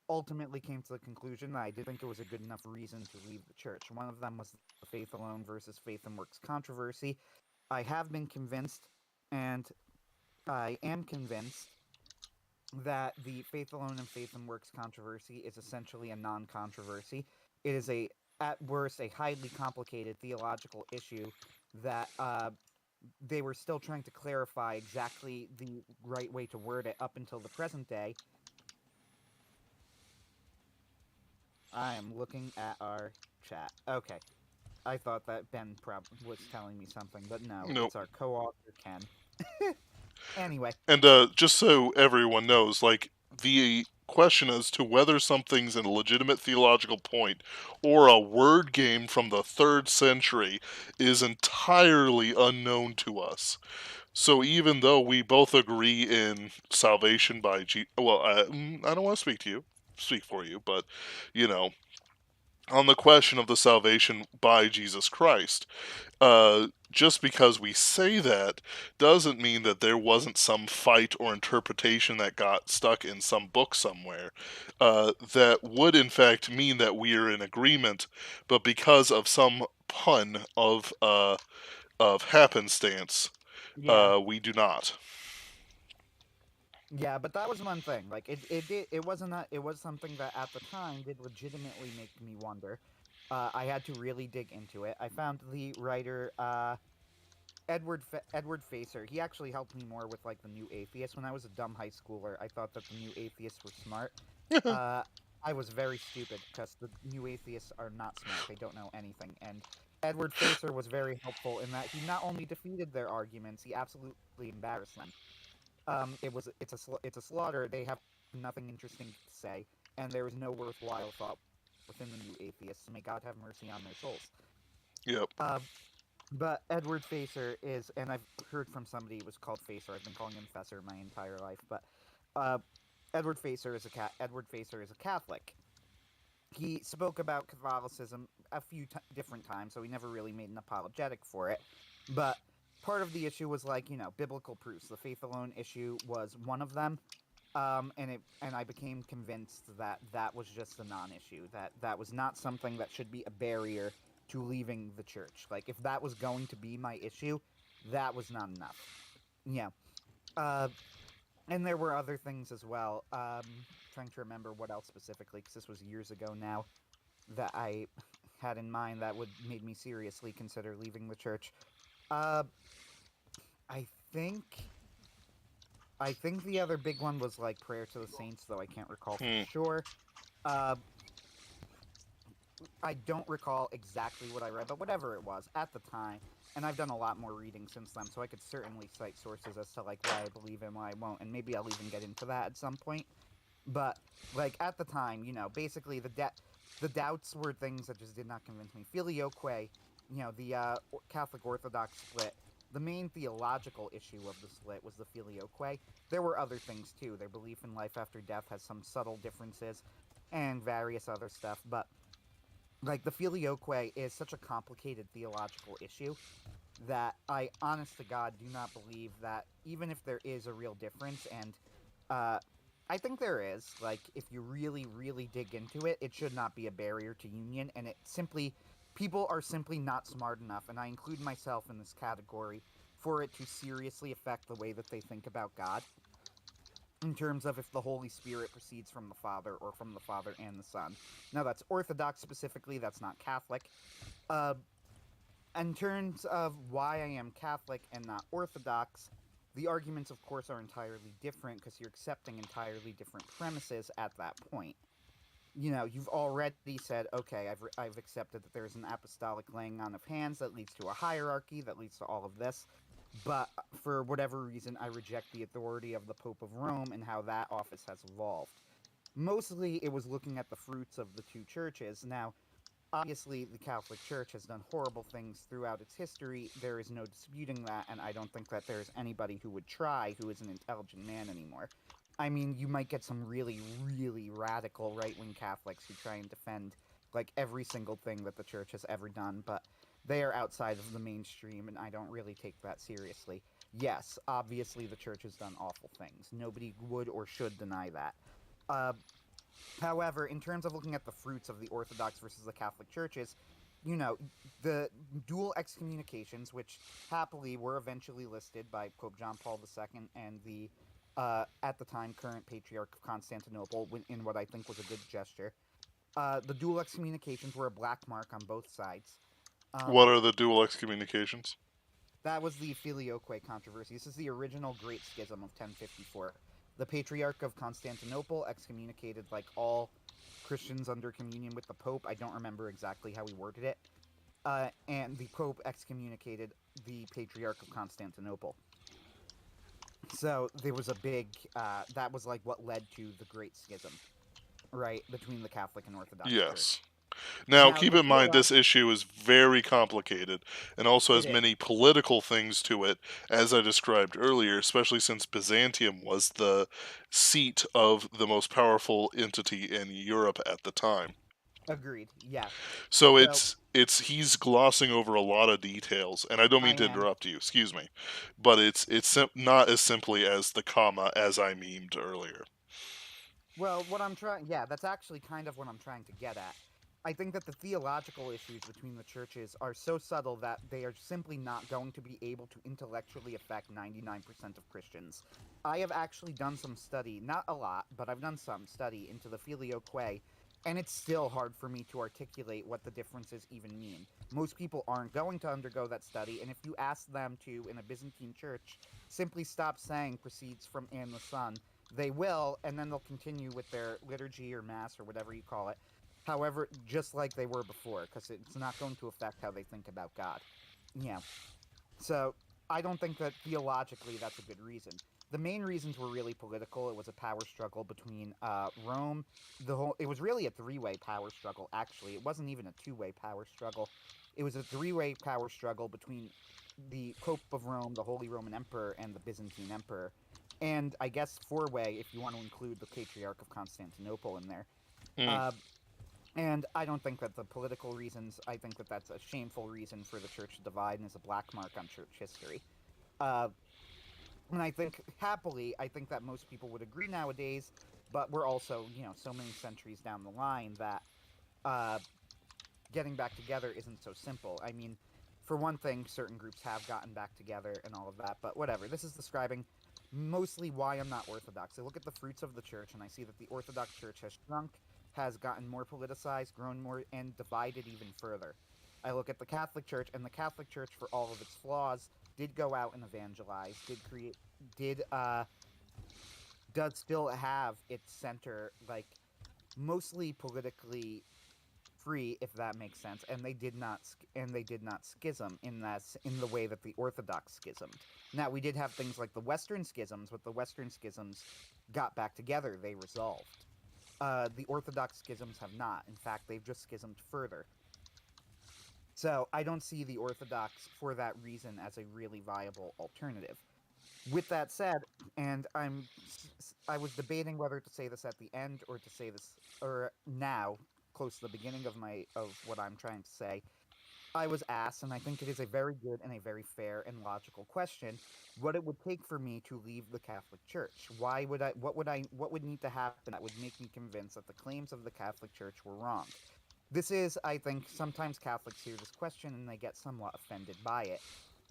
ultimately came to the conclusion that I didn't think it was a good enough reason to leave the church. One of them was the faith alone versus faith and works controversy. I have been convinced, and I am convinced, that the faith alone and faith and works controversy is essentially a non-controversy. It is at worst, a highly complicated theological issue that they were still trying to clarify exactly the right way to word it up until the present day. I am looking at our chat. Okay. I thought that Ben was telling me something, but no, No. it's our co-author Ken. Anyway, And just so everyone knows, like, the question as to whether something's a legitimate theological point or a word game from the 3rd century is entirely unknown to us. So even though we both agree in salvation by well, I don't want to speak for you, but you know, on the question of the salvation by Jesus Christ, just because we say that doesn't mean that there wasn't some fight or interpretation that got stuck in some book somewhere. That would, in fact, mean that we are in agreement, but because of some pun of happenstance, yeah. we do not. Yeah, but that was one thing. Like it wasn't it was something that at the time did legitimately make me wonder. I had to really dig into it. I found the writer Edward Facer. He actually helped me more with like the New Atheists. When I was a dumb high schooler, I thought that the New Atheists were smart. Uh, I was very stupid because the New Atheists are not smart. They don't know anything. And Edward Facer was very helpful in that he not only defeated their arguments, he absolutely embarrassed them. It's a slaughter. They have nothing interesting to say, and there is no worthwhile thought within the New Atheists. May God have mercy on their souls. Yep. Uh, but Edward Facer is, and I've heard from somebody it was called Facer. I've been calling him Fesser my entire life, but uh, Edward Facer is a Catholic. He spoke about Catholicism a few different times, so he never really made an apologetic for it. But part of the issue was like biblical proofs. The faith alone issue was one of them, and I became convinced that that was just a non-issue. That was not something that should be a barrier to leaving the church. Like if that was going to be my issue, that was not enough. Yeah. Uh, and there were other things as well. Trying to remember what else specifically, because this was years ago now, that I had in mind that would made me seriously consider leaving the church. Uh, I think I think the other big one was like prayer to the saints, though I can't recall for Hmm. sure. Uh, I don't recall exactly what I read, but whatever it was at the time, and I've done a lot more reading since then, so I could certainly cite sources as to like why I believe and why I won't, and maybe I'll even get into that at some point. But like at the time, basically the doubts were things that just did not convince me. Filioque, the Catholic Orthodox split. The main theological issue of the split was the filioque. There were other things too. Their belief in life after death has some subtle differences, and various other stuff. But like the filioque is such a complicated theological issue that I, honest to God, do not believe that even if there is a real difference, and uh, I think there is, like, if you really, really dig into it, it should not be a barrier to union, and people are simply not smart enough, and I include myself in this category, for it to seriously affect the way that they think about God, in terms of if the Holy Spirit proceeds from the Father or from the Father and the Son. Now, that's Orthodox specifically, that's not Catholic. Uh, in terms of why I am Catholic and not Orthodox, the arguments, of course, are entirely different because you're accepting entirely different premises at that point. You've already said, okay, I've accepted that there's an apostolic laying on of hands that leads to a hierarchy that leads to all of this, but for whatever reason, I reject the authority of the Pope of Rome and how that office has evolved. Mostly, it was looking at the fruits of the two churches. Now, obviously, the Catholic Church has done horrible things throughout its history. There is no disputing that, and I don't think that there's anybody who would try who is an intelligent man anymore. I mean, you might get some really, really radical right wing Catholics who try and defend, like, every single thing that the church has ever done, but They are outside of the mainstream, and I don't really take that seriously. Yes, obviously the church has done awful things. Nobody would or should deny that. Uh, However, in terms of looking at the fruits of the Orthodox versus the Catholic churches, you know, the dual excommunications, which happily were eventually listed by Pope John Paul II and the, at the time, current Patriarch of Constantinople, in what I think was a good gesture. The dual excommunications were a black mark on both sides. What Um, are the dual excommunications? that was the Filioque controversy. This is the original Great Schism of 1054. The Patriarch of Constantinople excommunicated like all Christians under communion with the Pope. I don't remember exactly how he worded it. And the Pope excommunicated the Patriarch of Constantinople. So there was a big. That was like what led to the Great Schism, right, between the Catholic and Orthodox Church. Yes. Now, Now keep the in mind theological. this issue is very complicated and also It has is many political things to it, as I described earlier, especially since Byzantium was the seat of the most powerful entity in Europe at the time. agreed. Yes. So So it's he's glossing over a lot of details, and I don't I mean to am. interrupt you, excuse me, but not as simply as the comma as I memed earlier. Well, what I'm trying, yeah, that's actually kind of what I'm trying to get at. I think that the theological issues between the churches are so subtle that they are simply not going to be able to intellectually affect 99% of Christians. I have actually done some study, not a lot, but I've done some study into the Filioque, and it's still hard for me to articulate what the differences even mean. Most people aren't going to undergo that study, and if you ask them to, in a Byzantine church, simply stop saying proceeds from and the Son, they will, and then they'll continue with their liturgy or mass or whatever you call it. However, just like they were before, because it's not going to affect how they think about God. Yeah. So I don't think that theologically that's a good reason. The main reasons were really political. It was a power struggle between Rome. It was really a three-way power struggle. Actually, it wasn't even a two-way power struggle. It was a three-way power struggle between the Pope of Rome, the Holy Roman Emperor, and the Byzantine Emperor, and I guess four-way if you want to include the Patriarch of Constantinople in there. Mm. Uh, and I don't think that the political reasons. I think that that's a shameful reason for the church to divide and is a black mark on church history. Uh, and I think happily, I think that most people would agree nowadays. But we're also, so many centuries down the line that uh, getting back together isn't so simple. I mean, for one thing, certain groups have gotten back together and all of that, but whatever. This is describing mostly why I'm not Orthodox. I look at the fruits of the church and I see that the Orthodox Church has shrunk, has gotten more politicized, grown more, and divided even further. I look at the Catholic Church, and the Catholic Church, for all of its flaws, did go out and evangelize, did does still have its center like mostly politically free, if that makes sense, and they did not schism in the way that the Orthodox schismed. Now we did have things like the Western schisms, but the Western schisms got back together; they resolved. The Orthodox schisms have not. In fact, they've just schismed further. So I don't see the Orthodox for that reason as a really viable alternative. With that said, and I was debating whether to say this at the end or to say this or now, close to the beginning of what I'm trying to say. I was asked, and I think it is a very good and a very fair and logical question, what it would take for me to leave the Catholic Church. What would need to happen that would make me convinced that the claims of the Catholic Church were wrong? This is, I think, sometimes Catholics hear this question and they get somewhat offended by it.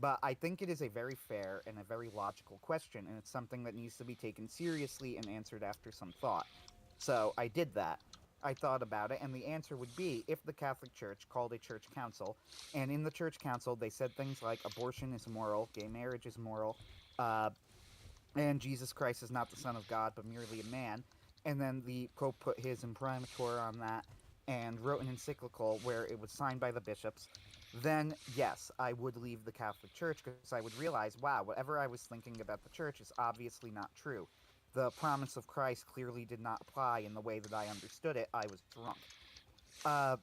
But I think it is a very fair and a very logical question, and it's something that needs to be taken seriously and answered after some thought. So I did that. I thought about it, and the answer would be if the Catholic Church called a church council, and in the church council they said things like abortion is moral, gay marriage is moral, uh, and Jesus Christ is not the Son of God but merely a man, and then the Pope put his imprimatur on that and wrote an encyclical where it was signed by the bishops, then yes, I would leave the Catholic Church because I would realize, wow, whatever I was thinking about the Church is obviously not true. The promise of Christ clearly did not apply in the way that I understood it. I was wrong. Uh,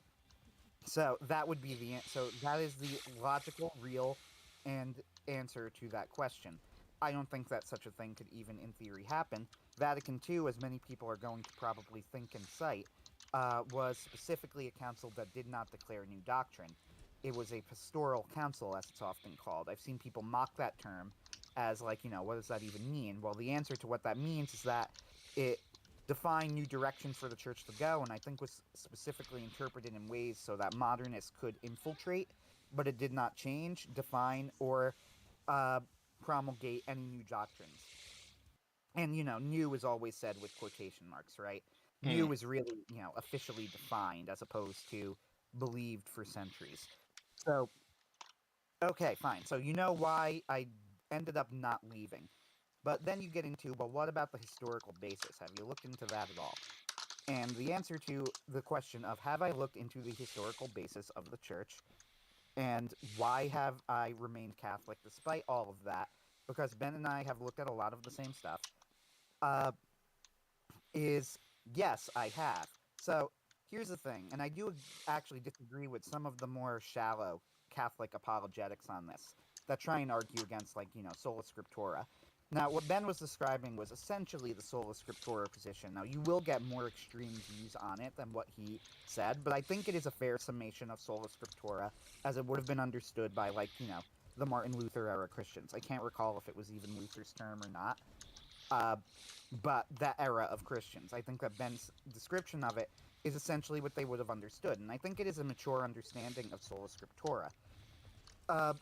so that would be so that is the logical, real, and answer to that question. I don't think that such a thing could even, in theory, happen. Vatican II, as many people are going to probably think and cite, was specifically a council that did not declare new doctrine. it was a pastoral council, as it's often called. I've seen people mock that term as, like, what does that even mean? Well, the answer to what that means is that it defined new directions for the church to go, and I think was specifically interpreted in ways so that modernists could infiltrate, but it did not change, define, or uh, promulgate any new doctrines. And new is always said with quotation marks, right? Mm. New is really officially defined as opposed to believed for centuries. So okay, fine. So you know why I ended up not leaving. But then you get into, well, what about the historical basis? Have you looked into that at all? And the answer to the question of have I looked into the historical basis of the church and why have I remained Catholic despite all of that, because Ben and I have looked at a lot of the same stuff, uh, is yes, I have. So here's the thing, and I do actually disagree with some of the more shallow Catholic apologetics on this that try and argue against, like, sola scriptura. Now, what Ben was describing was essentially the sola scriptura position. Now, you will get more extreme views on it than what he said, but I think it is a fair summation of sola scriptura as it would have been understood by, like, the Martin Luther era Christians. I can't recall if it was even Luther's term or not, uh, but that era of Christians. I think that Ben's description of it is essentially what they would have understood, and I think it is a mature understanding of sola scriptura. Uh,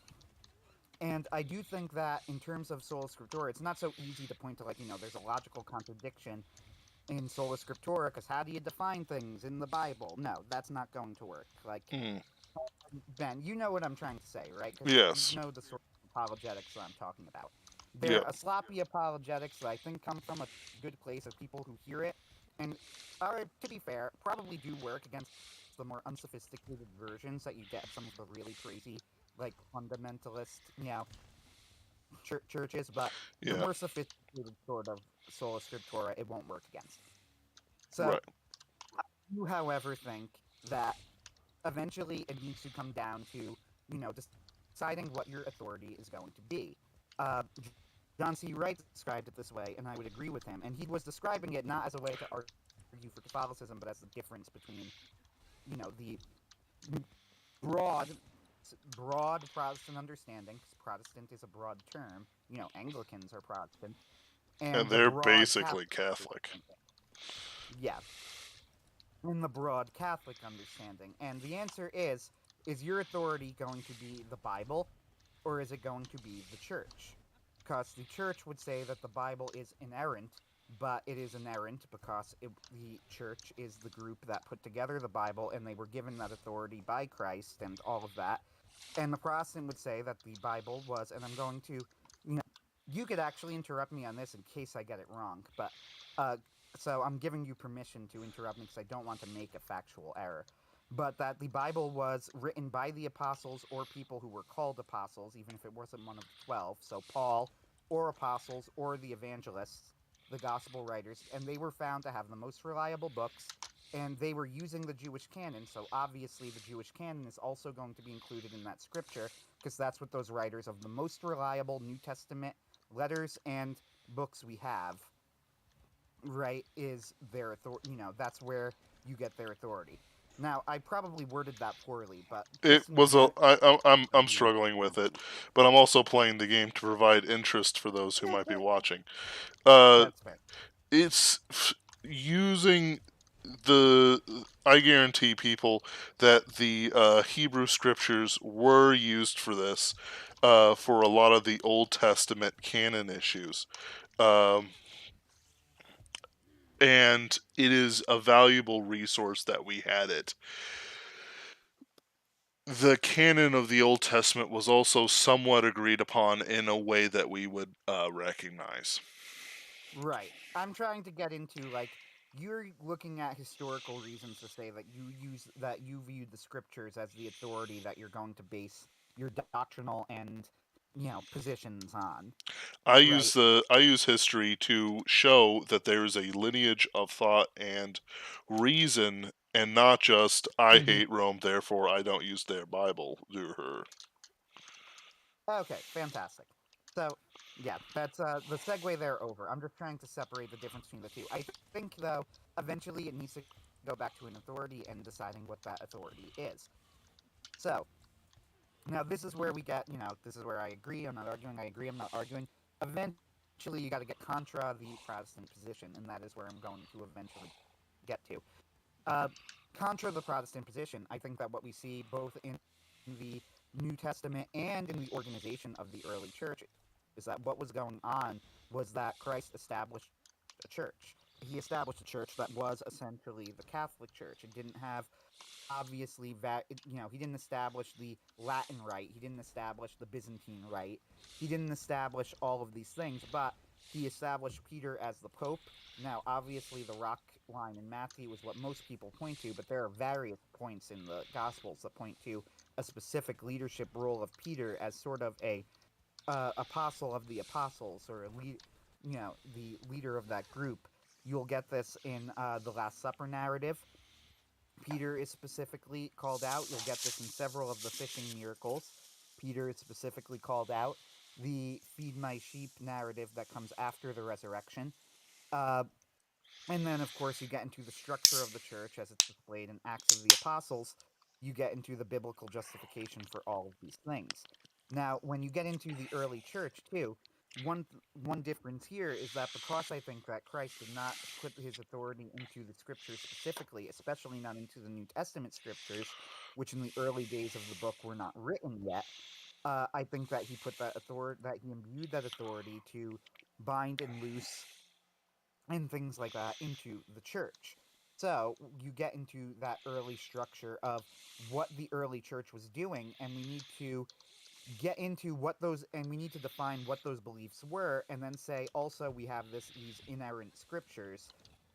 and I do think that in terms of sola scriptura, it's not so easy to point to, like, there's a logical contradiction in sola scriptura, because how do you define things in the Bible? No, that's not going to work. Like, Mm. Ben, you know what I'm trying to say, right? Because you Yes. know the sort of apologetics that I'm talking about. Yeah. They're a sloppy apologetics that I think come from a good place of people who hear it, and are, to be fair, probably do work against the more unsophisticated versions that you get some of the really crazy, like, fundamentalist, churches, but the Yeah. more sophisticated sort of sola scriptura, it won't work against. So, Right. you, however, think that eventually it needs to come down to, deciding what your authority is going to be. Uh, John C. Wright described it this way, and I would agree with him. And he was describing it not as a way to argue for Catholicism, but as the difference between, the broad, broad Protestant understanding, because Protestant is a broad term. Anglicans are Protestant, And and the they're broad basically Catholic Catholic. understanding. Yeah, in the broad Catholic understanding. And the answer is your authority going to be the Bible, or is it going to be the church? Because the church would say that the Bible is inerrant, but it is inerrant because the church is the group that put together the Bible, and they were given that authority by Christ and all of that. And the Protestant would say that the Bible was, and I'm going to, you know, you could actually interrupt me on this in case I get it wrong, but uh, so I'm giving you permission to interrupt me because I don't want to make a factual error. But that the Bible was written by the apostles or people who were called apostles, even if it wasn't one of the 12. So Paul, or apostles, or the evangelists, the gospel writers, and they were found to have the most reliable books, and they were using the Jewish canon. So obviously, the Jewish canon is also going to be included in that scripture, because that's what those writers of the most reliable New Testament letters and books we have, right, is their authority. That's where you get their authority. Now, I probably worded that poorly, but It just was a. let I'm me struggling with know. it, but I'm also playing the game to provide interest for those who might be watching. That's fair. It's using the. I guarantee people that the Hebrew scriptures were used for this, for a lot of the Old Testament canon issues. Um, and it is a valuable resource that we had it. The canon of the Old Testament was also somewhat agreed upon in a way that we would recognize. Right. I'm trying to get into, like, you're looking at historical reasons to say that you view the scriptures as the authority that you're going to base your doctrinal and positions on, right? I use history to show that there is a lineage of thought and reason, and not just I Hmm. hate Rome, therefore I don't use their Bible. Okay, fantastic. So, yeah, that's the segue there over. I'm just trying to separate the difference between the two. I think, though, eventually it needs to go back to an authority and deciding what that authority is. So, Now, this is where we get, this is where I agree, I'm not arguing, I agree, I'm not arguing. Eventually, you got to get contra the Protestant position, and that is where I'm going to eventually get to. Uh, Contra the Protestant position, I think that what we see both in the New Testament and in the organization of the early church is that what was going on was that Christ established a church. He established a church that was essentially the Catholic Church. It didn't have obviously he didn't establish the Latin rite, he didn't establish the Byzantine rite, he didn't establish all of these things, but he established Peter as the Pope. Now, obviously, the rock line in Matthew is what most people point to, but there are various points in the Gospels that point to a specific leadership role of Peter as sort of a apostle of the apostles, or the leader of that group. You'll get this in the Last Supper narrative. Peter is specifically called out. You'll get this in several of the fishing miracles. Peter is specifically called out. The feed my sheep narrative that comes after the resurrection. Uh, and then, of course, you get into the structure of the church as it's displayed in Acts of the Apostles. You get into the biblical justification for all of these things. Now, when you get into the early church, too, one difference here is that because I think that Christ did not put his authority into the scriptures specifically, especially not into the New Testament scriptures, which in the early days of the book were not written yet, I think that he put that authority, that he imbued that authority to bind and loose and things like that into the church. So you get into that early structure of what the early church was doing, and we need to get into what those, and we need to define what those beliefs were, and then say also we have these inerrant scriptures,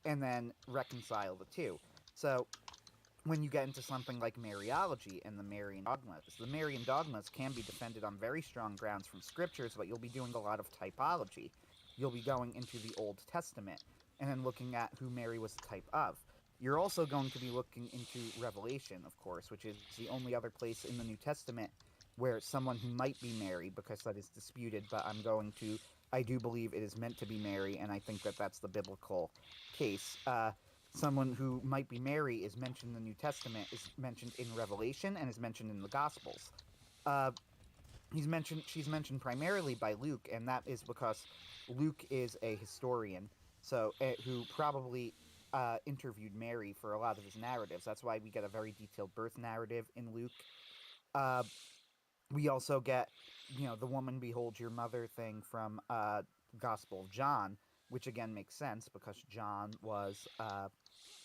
and then reconcile the two. So when you get into something like Mariology and the Marian dogmas can be defended on very strong grounds from scriptures, but you'll be doing a lot of typology. You'll be going into the Old Testament and then looking at who Mary was the type of. You're also going to be looking into Revelation, of course, which is the only other place in the New Testament where someone who might be Mary, because that is disputed, but I do believe it is meant to be Mary, and I think that that's the biblical case. Someone who might be Mary is mentioned in the New Testament, is mentioned in Revelation, and is mentioned in the Gospels. Uh, she's mentioned primarily by Luke, and that is because Luke is a historian, so who probably interviewed Mary for a lot of his narratives. That's why we get a very detailed birth narrative in Luke. Uh, we also get, the woman behold your mother thing from Gospel of John, which again makes sense because John was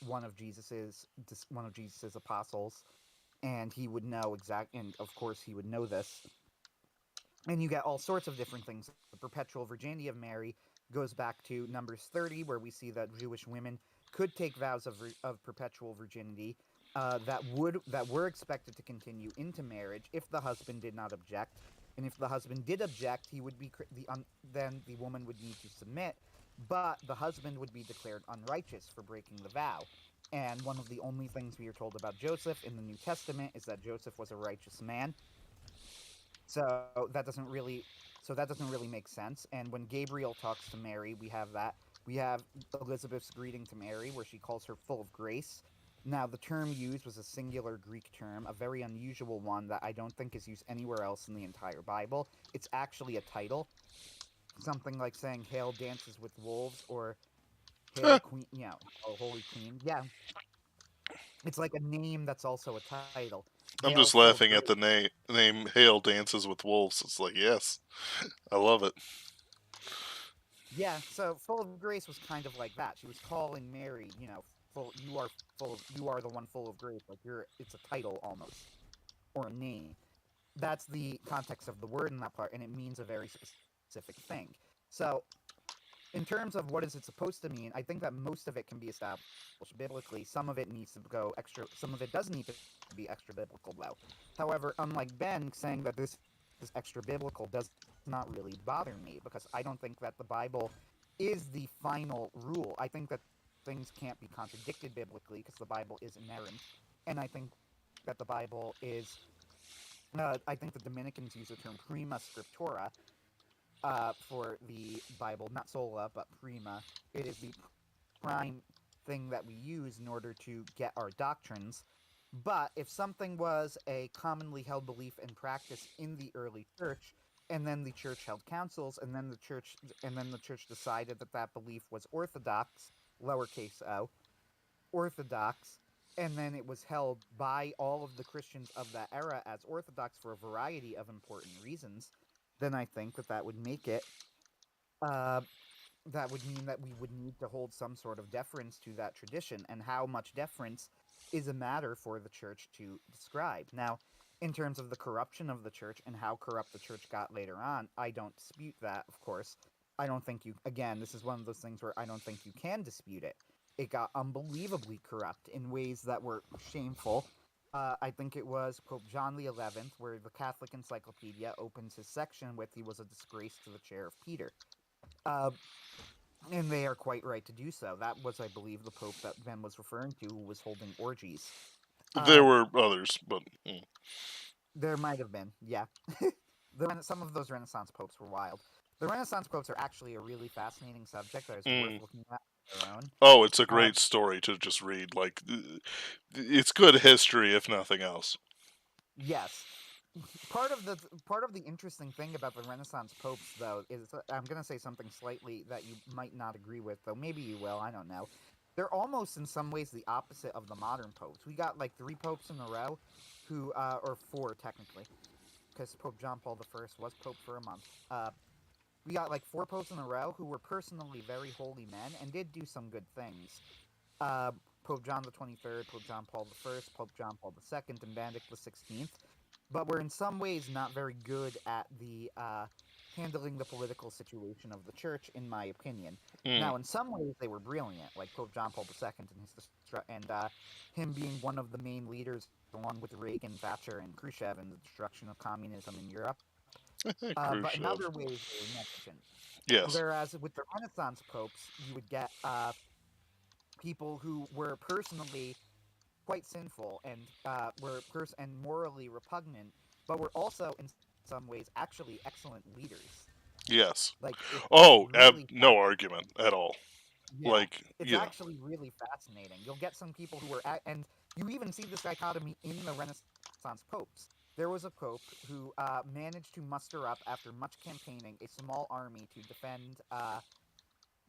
one of Jesus's apostles, and he would know and of course he would know this. And you get all sorts of different things. The perpetual virginity of Mary goes back to Numbers 30, where we see that Jewish women could take vows of perpetual virginity that were expected to continue into marriage if the husband did not object. And if the husband did object, he would be then the woman would need to submit, but the husband would be declared unrighteous for breaking the vow. And one of the only things we are told about Joseph in the New Testament is that Joseph was a righteous man. So that doesn't really make sense. And when Gabriel talks to Mary, we have Elizabeth's greeting to Mary, where she calls her full of grace. Now, the term used was a singular Greek term, a very unusual one that I don't think is used anywhere else in the entire Bible. It's actually a title, something like saying "Hail dances with wolves" or "Hail Queen," "Hail Holy Queen." Yeah, it's like a name that's also a title. I'm Hail just full of laughing grace. at the name Hale Dances with Wolves. It's like, yes, I love it. Yeah, so full of grace was kind of like that. She was calling Mary, you are the one full of grace. Like it's a title almost, or a name. That's the context of the word in that part, and it means a very specific thing. So, in terms of what is it supposed to mean, I think that most of it can be established biblically. Some of it needs to go extra. Some of it does need to be extra biblical, though. However, unlike Ben saying that this is extra biblical does not really bother me, because I don't think that the Bible is the final rule. I think that things can't be contradicted biblically because the Bible is inerrant, and I think that the Bible is. I think the Dominicans use the term prima scriptura for the Bible, not sola, but prima. It is the prime thing that we use in order to get our doctrines. But if something was a commonly held belief and practice in the early church, and then the church held councils, and then the church decided that that belief was orthodox, lowercase o, orthodox, and then it was held by all of the Christians of that era as orthodox for a variety of important reasons, then I think that that would make it uh, that would mean that we would need to hold some sort of deference to that tradition, and how much deference is a matter for the church to describe. Now, in terms of the corruption of the church and how corrupt the church got later on, I don't dispute that, of course. I don't think you, again, this is one of those things where I don't think you can dispute it. It got unbelievably corrupt in ways that were shameful. I think it was Pope John the XI, where the Catholic Encyclopedia opens his section with "He was a disgrace to the chair of Peter." Uh, and they are quite right to do so. That was, I believe, the Pope that Ben was referring to, who was holding orgies. There Uh, were others, but there might have been, yeah. Some of those Renaissance popes were wild. The Renaissance popes are actually a really fascinating subject that is worth mm. looking at on their own. Oh, it's a Uh, great story to just read. Like, it's good history, if nothing else. yes, part of the interesting thing about the Renaissance popes, though, is I'm going to say something slightly that you might not agree with, though maybe you will. I don't know. They're almost in some ways the opposite of the modern popes. We got like three popes in a row, who or four technically, because Pope John Paul I was pope for a month. We got like four popes in a row who were personally very holy men and did do some good things. Uh, Pope John the 23rd, Pope John Paul I, Pope John Paul II, and Benedict the 16th, but were in some ways not very good at the handling the political situation of the church, in my opinion. Mm. Now, in some ways, they were brilliant, like Pope John Paul II and him being one of the main leaders, along with Reagan, Thatcher, and Khrushchev, in the destruction of communism in Europe. But in Khrushchev. other ways, they were negligent. Yes. Whereas with the Renaissance popes, you would get people who were personally quite sinful and and morally repugnant, but were also in some ways actually excellent leaders. Yes. Like it's Oh, really no argument at all. yeah, Like, it's actually really fascinating. You'll get some people who were and you even see this dichotomy in the Renaissance popes. There was a pope who managed to muster up, after much campaigning, a small army to defend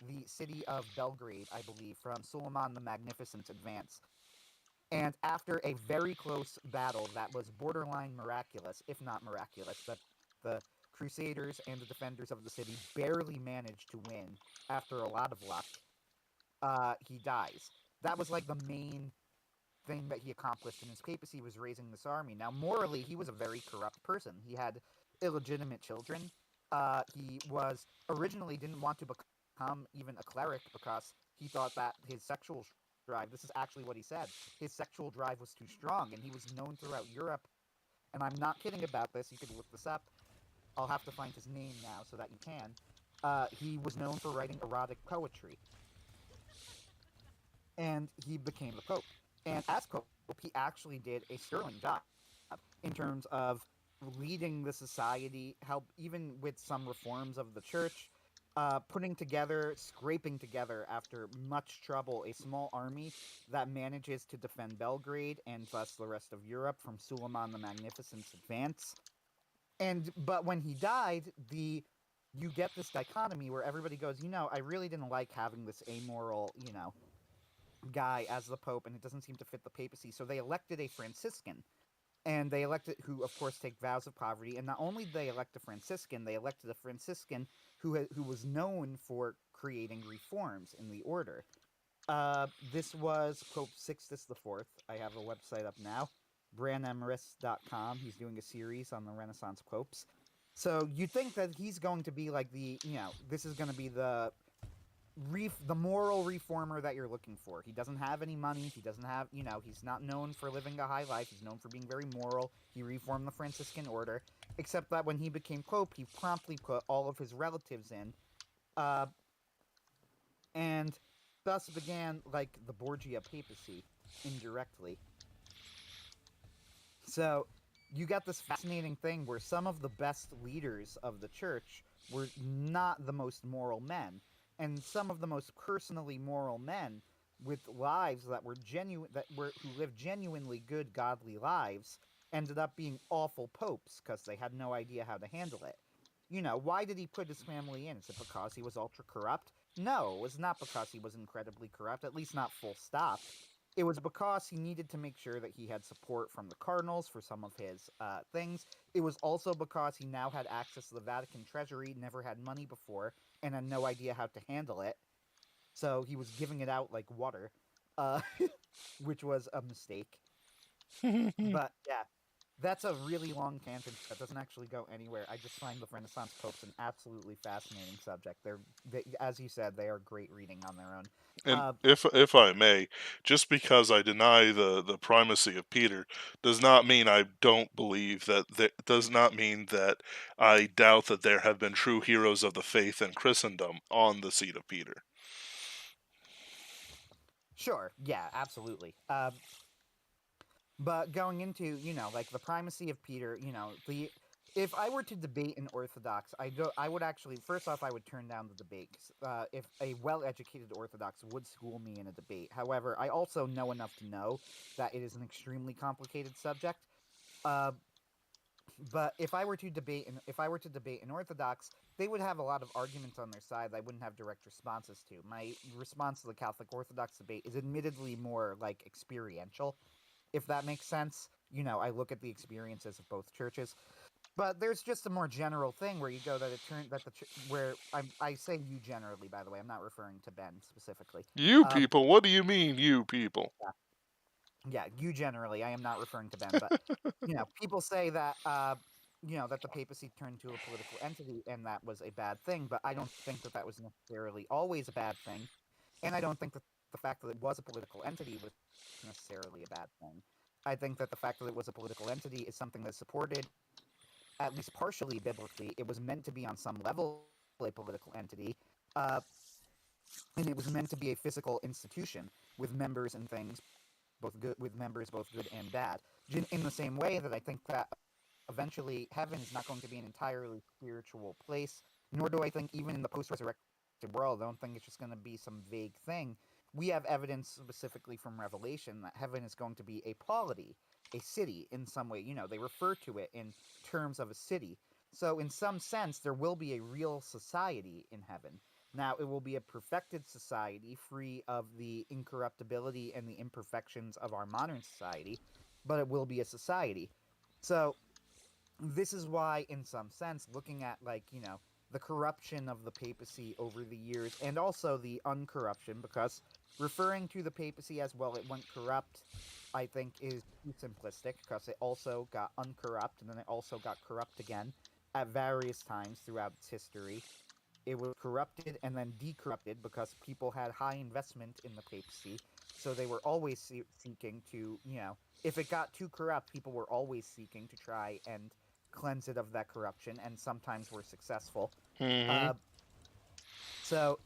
the city of Belgrade, I believe, from Suleiman the Magnificent's advance. And after a very close battle that was borderline miraculous, if not miraculous, that the Crusaders and the defenders of the city barely managed to win after a lot of luck, he dies. That was like the main thing that he accomplished in his papacy, was raising this army. Now, morally, he was a very corrupt person. He had illegitimate children. He was originally didn't want to become even a cleric because he thought that his sexual drive, this is actually what he said, his sexual drive was too strong, and he was known throughout Europe. And I'm not kidding about this. You could look this up. I'll have to find his name now so that you can. He was known for writing erotic poetry, and he became the Pope. And as Pope, he actually did a sterling job in terms of leading the society, help even with some reforms of the church, putting together, scraping together after much trouble, a small army that manages to defend Belgrade and thus the rest of Europe from Suleiman the Magnificent's advance. But when he died, the you get this dichotomy where everybody goes, I really didn't like having this amoral, guy as the pope, and it doesn't seem to fit the papacy. So they elected a Franciscan, and they elected who, of course, take vows of poverty. And not only did they elect a Franciscan, they elected a Franciscan who was known for creating reforms in the order. This was Pope Sixtus IV. I have a website up now, branemeris.com. He's doing a series on the Renaissance popes. So you'd think that he's going to be like this is going to be the moral reformer that you're looking for. He doesn't have any money. He doesn't have, he's not known for living a high life. He's known for being very moral. He reformed the Franciscan order, except that when he became pope, he promptly put all of his relatives in, uh, and thus began like the Borgia papacy indirectly. So you got this fascinating thing where some of the best leaders of the church were not the most moral men, and some of the most personally moral men with lives that were genuine, who lived genuinely good, godly lives, ended up being awful popes because they had no idea how to handle it. Why did he put his family in? Is it because he was ultra corrupt? No, it was not because he was incredibly corrupt, at least not full stop. It was because he needed to make sure that he had support from the cardinals for some of his things. It was also because he now had access to the Vatican treasury, never had money before, and had no idea how to handle it. So he was giving it out like water, uh, which was a mistake. But yeah, that's a really long tangent that doesn't actually go anywhere. I just find the Renaissance popes an absolutely fascinating subject. As you said, they are great reading on their own. And Uh, if I may, just because I deny the primacy of Peter does not mean I don't believe does not mean that I doubt that there have been true heroes of the faith in Christendom on the seat of Peter. sure, yeah, absolutely. But going into, like the primacy of Peter, the if I were to debate an Orthodox, I would actually first off I would turn down the debate. If a well-educated Orthodox would school me in a debate. However, I also know enough to know that it is an extremely complicated subject. Uh, but if I were to debate an Orthodox, they would have a lot of arguments on their side that I wouldn't have direct responses to. My response to the Catholic Orthodox debate is admittedly more like experiential, if that makes sense. I look at the experiences of both churches, but there's just a more general thing where you go that it turned that where I say you generally, by the way, I'm not referring to Ben specifically. You Um, people, what do you mean, you people? yeah, yeah, you generally. I am not referring to Ben, but people say that that the papacy turned to a political entity and that was a bad thing, but I don't think that that was necessarily always a bad thing, and I don't think that the fact that it was a political entity was necessarily a bad thing. I think that the fact that it was a political entity is something that's supported, at least partially biblically. It was meant to be on some level a political entity, uh, and it was meant to be a physical institution with members and things, both good and bad. In the same way that I think that eventually heaven is not going to be an entirely spiritual place, nor do I think even in the post-resurrected world, I don't think it's just going to be some vague thing. We have evidence specifically from Revelation that heaven is going to be a polity, a city in some way. They refer to it in terms of a city. So, in some sense, there will be a real society in heaven. Now, it will be a perfected society free of the incorruptibility and the imperfections of our modern society, but it will be a society. So, this is why, in some sense, looking at, like, the corruption of the papacy over the years and also the uncorruption, because referring to the papacy as, well, it went corrupt, I think is too simplistic, because it also got uncorrupt and then it also got corrupt again at various times throughout its history. It was corrupted and then decorrupted because people had high investment in the papacy, so they were always seeking to, if it got too corrupt, people were always seeking to try and cleanse it of that corruption, and sometimes were successful. Mm-hmm. Uh, so,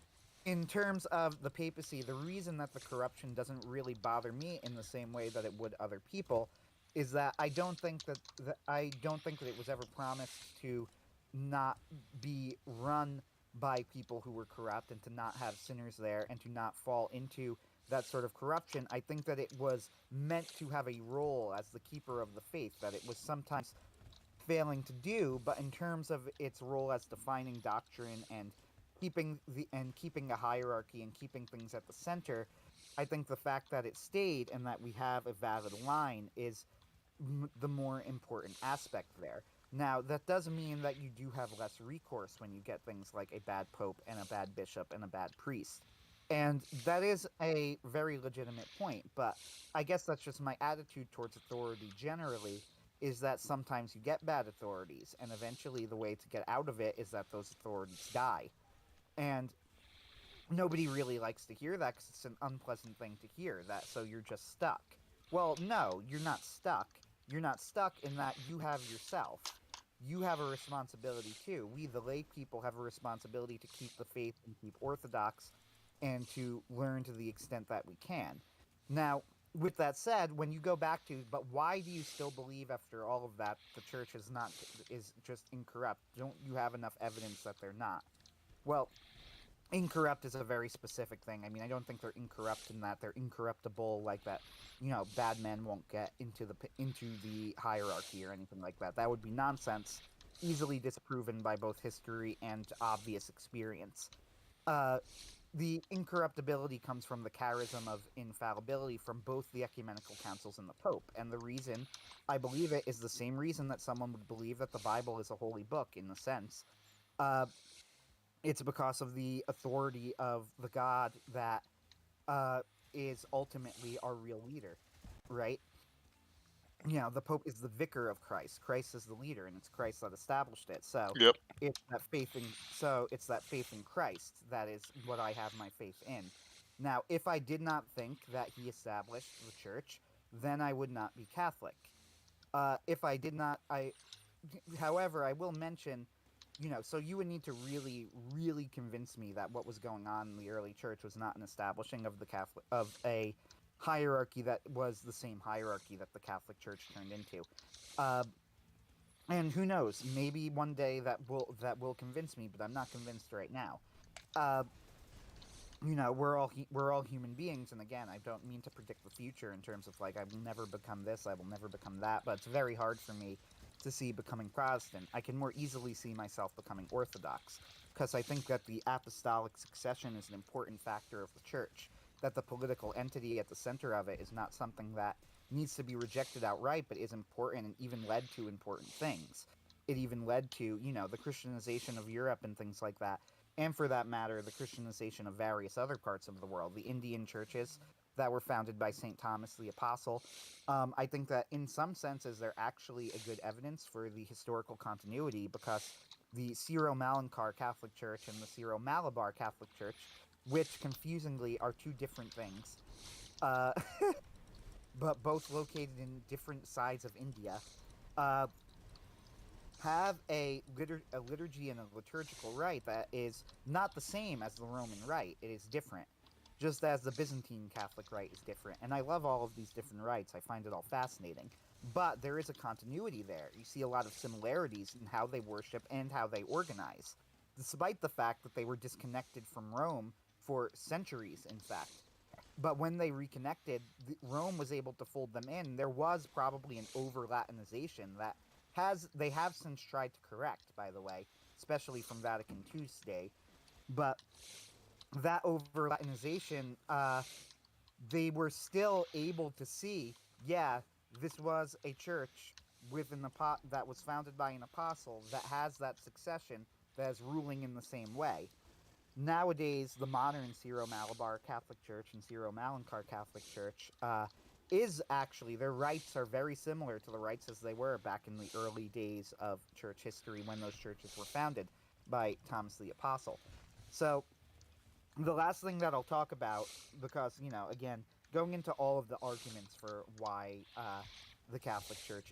in terms of the papacy, the reason that the corruption doesn't really bother me in the same way that it would other people is that I don't think that it was ever promised to not be run by people who were corrupt and to not have sinners there and to not fall into that sort of corruption. I think that it was meant to have a role as the keeper of the faith that it was sometimes failing to do, but in terms of its role as defining doctrine and keeping a hierarchy and keeping things at the center, I think the fact that it stayed and that we have a valid line is the more important aspect there. Now, that does mean that you do have less recourse when you get things like a bad pope and a bad bishop and a bad priest. And that is a very legitimate point, but I guess that's just my attitude towards authority generally, is that sometimes you get bad authorities, and eventually the way to get out of it is that those authorities die. And nobody really likes to hear that because it's an unpleasant thing to hear, that so you're just stuck. Well, no, you're not stuck. You're not stuck in that you have yourself. You have a responsibility too. We, the lay people, have a responsibility to keep the faith and keep orthodox and to learn to the extent that we can. Now, with that said, when you go back to, but why do you still believe after all of that the church is just incorrupt? Don't you have enough evidence that they're not? Well, Incorrupt is a very specific thing. I mean, I don't think they're incorrupt in that they're incorruptible, like that. Bad men won't get into the hierarchy or anything like that. That would be nonsense, easily disproven by both history and obvious experience. Uh, the incorruptibility comes from the charism of infallibility from both the ecumenical councils and the Pope. And the reason I believe it is the same reason that someone would believe that the Bible is a holy book, in a sense. Uh, it's because of the authority of the God that uh, is ultimately our real leader, right? The Pope is the vicar of Christ. Christ is the leader, and it's Christ that established it. So Yep. it's that faith in Christ that is what I have my faith in. Now, if I did not think that he established the church, then I would not be Catholic. If I did not, however, I will mention, so you would need to really, really convince me that what was going on in the early church was not an establishing of a hierarchy that was the same hierarchy that the Catholic Church turned into. Uh, and who knows? Maybe one day that will convince me, but I'm not convinced right now. Uh, we're all human beings, and again, I don't mean to predict the future in terms of like I will never become this, I will never become that, but it's very hard for me to see becoming Protestant. I can more easily see myself becoming Orthodox because I think that the apostolic succession is an important factor of the church. That the political entity at the center of it is not something that needs to be rejected outright, but is important and even led to important things. It even led to, the Christianization of Europe and things like that, and for that matter, the Christianization of various other parts of the world, the Indian churches that were founded by St. Thomas the Apostle. I think that in some senses, they're actually a good evidence for the historical continuity because the Syro-Malankar Catholic Church and the Syro-Malabar Catholic Church, which confusingly are two different things, uh, but both located in different sides of India, uh, have a liturgy and a liturgical rite that is not the same as the Roman rite. It is different, just as the Byzantine Catholic rite is different. And I love all of these different rites. I find it all fascinating. But there is a continuity there. You see a lot of similarities in how they worship and how they organize, despite the fact that they were disconnected from Rome for centuries, in fact. But when they reconnected, Rome was able to fold them in. There was probably an over Latinization that they have since tried to correct, by the way, especially from Vatican II's day. But that over Latinization, they were still able to see, yeah, this was a church with that was founded by an apostle that has that succession that is ruling in the same way. Nowadays, the modern Syro-Malabar Catholic Church and Syro-Malankar Catholic Church is actually, their rites are very similar to the rites as they were back in the early days of church history when those churches were founded by Thomas the Apostle. So, the last thing that I'll talk about, because, again, going into all of the arguments for why the Catholic Church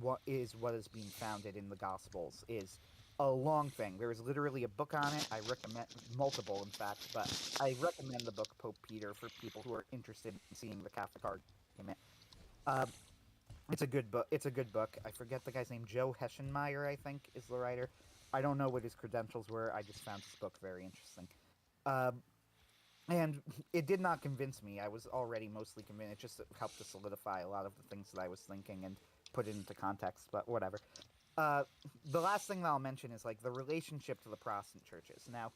what is being founded in the Gospels is a long thing. There is literally a book on it. I recommend multiple, in fact, but I recommend the book Pope Peter for people who are interested in seeing the Catholic argument. Uh, it's a good book. It's a good book. I forget the guy's name. Joe Heschenmeyer, I think, is the writer. I don't know what his credentials were. I just found this book very interesting. Um, and it did not convince me. I was already mostly convinced. It just helped to solidify a lot of the things that I was thinking and put it into context, but whatever. Uh, the last thing that I'll mention is, like, the relationship to the Protestant churches. Now,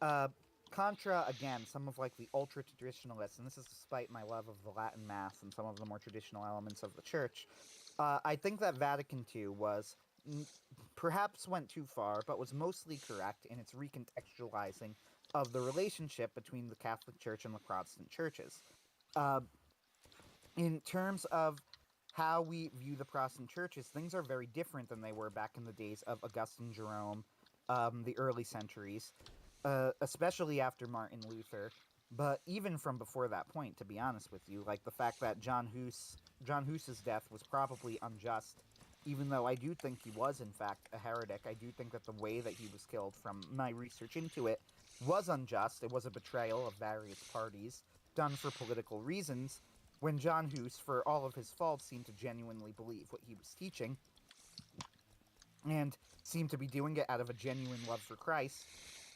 uh, contra, again, some of, like, the ultra-traditionalists, and this is despite my love of the Latin Mass and some of the more traditional elements of the church, I think that Vatican II perhaps went too far, but was mostly correct in its recontextualizing of the relationship between the Catholic Church and the Protestant churches. Uh, in terms of how we view the Protestant churches, things are very different than they were back in the days of Augustine Jerome, the early centuries, especially after Martin Luther. But even from before that point, to be honest with you, like the fact that John Hus's death was probably unjust, even though I do think he was in fact a heretic. I do think that the way that he was killed, from my research into it, was unjust. It was a betrayal of various parties done for political reasons, when John Hus, for all of his faults, seemed to genuinely believe what he was teaching, and seemed to be doing it out of a genuine love for Christ.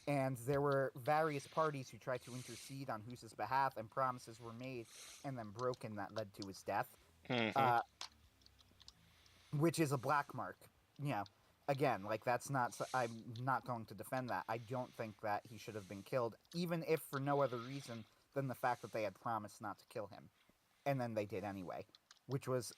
And there were various parties who tried to intercede on Hus's behalf, and promises were made and then broken that led to his death, Mm-hmm. uh, which is a black mark. You know, again, like that's not. I'm not going to defend that. I don't think that he should have been killed, even if for no other reason than the fact that they had promised not to kill him, and then they did anyway, which was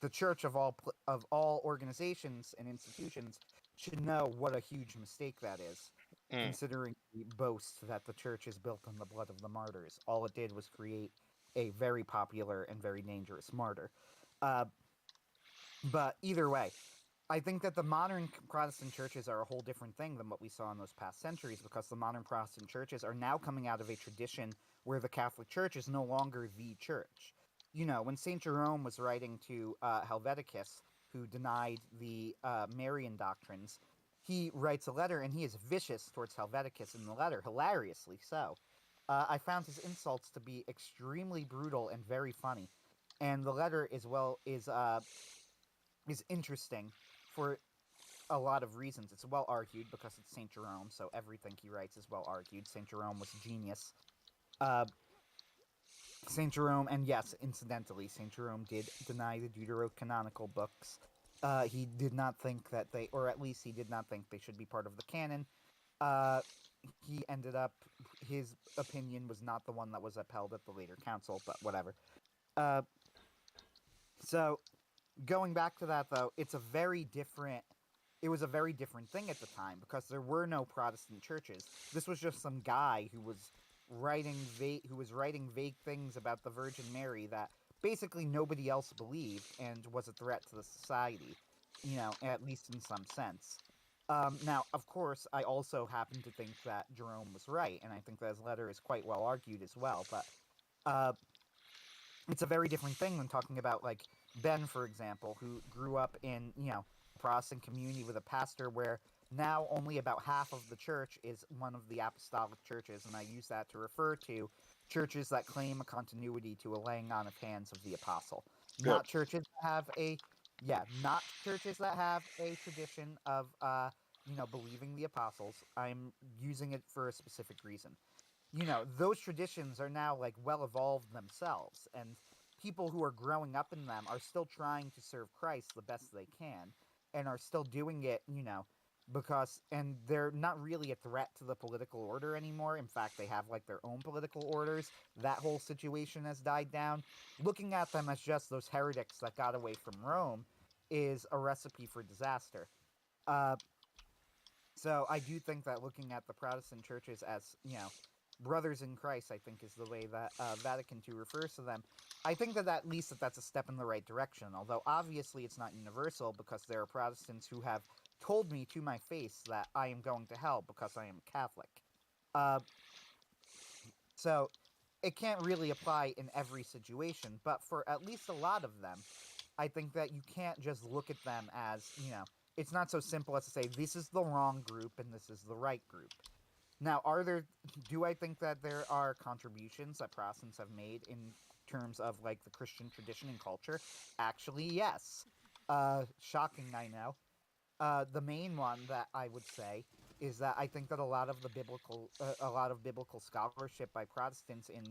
the church of all organizations and institutions should know what a huge mistake that is, Mm. considering the boast that the church is built on the blood of the martyrs. All it did was create a very popular and very dangerous martyr. Uh, but either way, I think that the modern Protestant churches are a whole different thing than what we saw in those past centuries, because the modern Protestant churches are now coming out of a tradition where the Catholic Church is no longer the church. You know, when St. Jerome was writing to Helveticus, who denied the Marian doctrines, he writes a letter and he is vicious towards Helveticus in the letter, hilariously so. I found his insults to be extremely brutal and very funny. And the letter is interesting for a lot of reasons. It's well argued because it's St. Jerome, so everything he writes is well argued. St. Jerome was a genius. Uh, St. Jerome, and yes, incidentally, St. Jerome did deny the deuterocanonical books. He did not think that they, or at least he did not think they should be part of the canon. Uh, he ended up, his opinion was not the one that was upheld at the later council, but whatever. Uh, so, going back to that, though, it was a very different thing at the time because there were no Protestant churches. This was just some guy who was writing vague things about the Virgin Mary that basically nobody else believed and was a threat to the society, you know, at least in some sense. Now, of course, I also happen to think that Jerome was right, and I think that his letter is quite well argued as well. But uh, it's a very different thing than talking about like Ben, for example, who grew up in, you know, a Protestant community with a pastor where now only about half of the church is one of the apostolic churches, and I use that to refer to churches that claim a continuity to a laying on of hands of the apostle. Yep. Not churches that have a not churches that have a tradition of you know, believing the apostles. I'm using it for a specific reason. You know, those traditions are now like well evolved themselves, and people who are growing up in them are still trying to serve Christ the best they can, and are still doing it, you know, because, and they're not really a threat to the political order anymore. In fact, they have like their own political orders. That whole situation has died down. Looking at them as just those heretics that got away from Rome is a recipe for disaster. Uh, so I do think that looking at the Protestant churches as, you know, brothers in Christ, I think is the way that Vatican II refers to them. I think that at least that's a step in the right direction, although obviously it's not universal, because there are Protestants who have told me to my face that I am going to hell because I am Catholic. Uh, so it can't really apply in every situation, but for at least a lot of them, I think that you can't just look at them as, you know, it's not so simple as to say this is the wrong group and this is the right group. Now, do I think that there are contributions that Protestants have made in terms of like the Christian tradition and culture? Actually, yes. Shocking, I know. The main one that I would say is that I think that a lot of biblical scholarship by Protestants in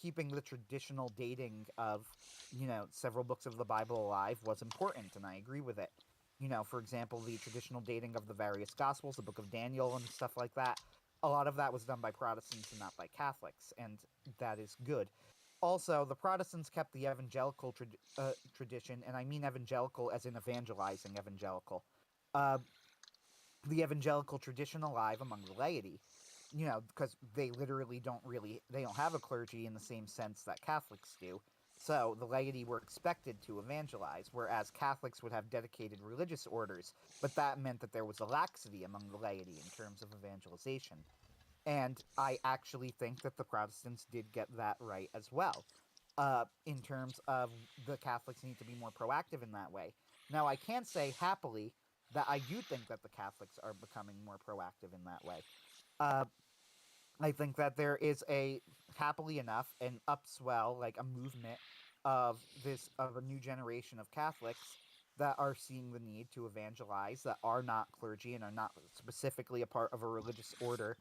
keeping the traditional dating of, you know, several books of the Bible alive was important, and I agree with it. You know, for example, the traditional dating of the various Gospels, the Book of Daniel, and stuff like that. A lot of that was done by Protestants and not by Catholics, and that is good. Also, the Protestants kept the evangelical tradition, and I mean evangelical as in evangelizing evangelical, uh, the evangelical tradition alive among the laity. You know, because they don't have a clergy in the same sense that Catholics do. So the laity were expected to evangelize, whereas Catholics would have dedicated religious orders, but that meant that there was a laxity among the laity in terms of evangelization. And I actually think that the Protestants did get that right as well, in terms of the Catholics need to be more proactive in that way. Now, I can say happily that I do think that the Catholics are becoming more proactive in that way. Uh, I think that there is happily enough, an upswell, like a movement of a new generation of Catholics that are seeing the need to evangelize, that are not clergy and are not specifically a part of a religious order,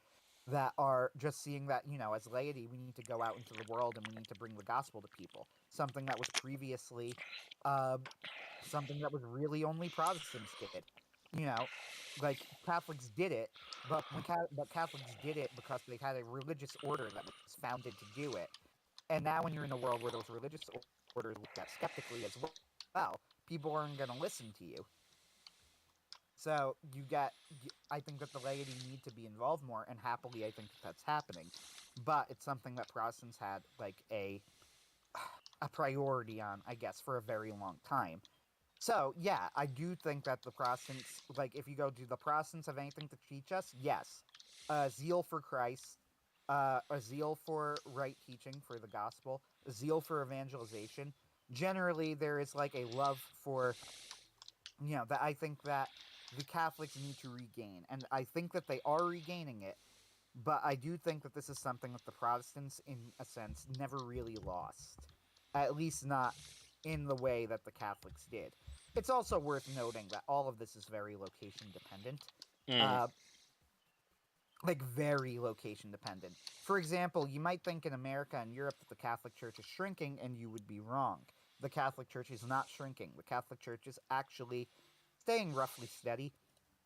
that are just seeing that, as laity, we need to go out into the world and we need to bring the gospel to people. Something that was previously uh, something that was really only Protestants did. You know, like Catholics did it, but Catholics did it because they had a religious order that was founded to do it. And now, when you're in a world where those religious orders looked at skeptically as well, people aren't going to listen to you. So I think that the laity need to be involved more, and happily, I think that that's happening. But it's something that Protestants had like a priority on, I guess, for a very long time. So yeah, I do think that the Protestants, like, if you go, do the Protestants have anything to teach us? Yes, zeal for Christ, a zeal for right teaching for the gospel, a zeal for evangelization. Generally, there is like a love for, that I think that the Catholics need to regain, and I think that they are regaining it. But I do think that this is something that the Protestants, in a sense, never really lost. At least not in the way that the Catholics did. It's also worth noting that all of this is very location dependent. Mm. Uh, like, very location dependent. For example, you might think in America and Europe that the Catholic Church is shrinking, and you would be wrong. The Catholic Church is not shrinking. The Catholic Church is actually staying roughly steady,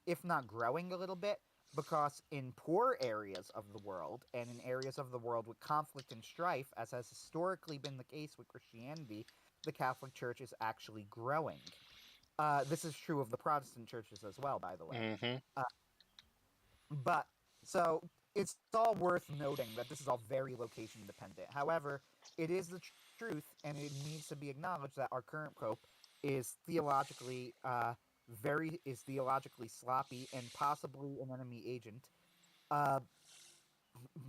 if not growing a little bit, because in poor areas of the world and in areas of the world with conflict and strife, as has historically been the case with Christianity, the Catholic Church is actually growing. This is true of the Protestant churches as well, by the way. Mm-hmm. Uh, but so it's all worth noting that this is all very location dependent. However, it is the truth, and it needs to be acknowledged that our current pope is theologically sloppy and possibly an enemy agent. Uh,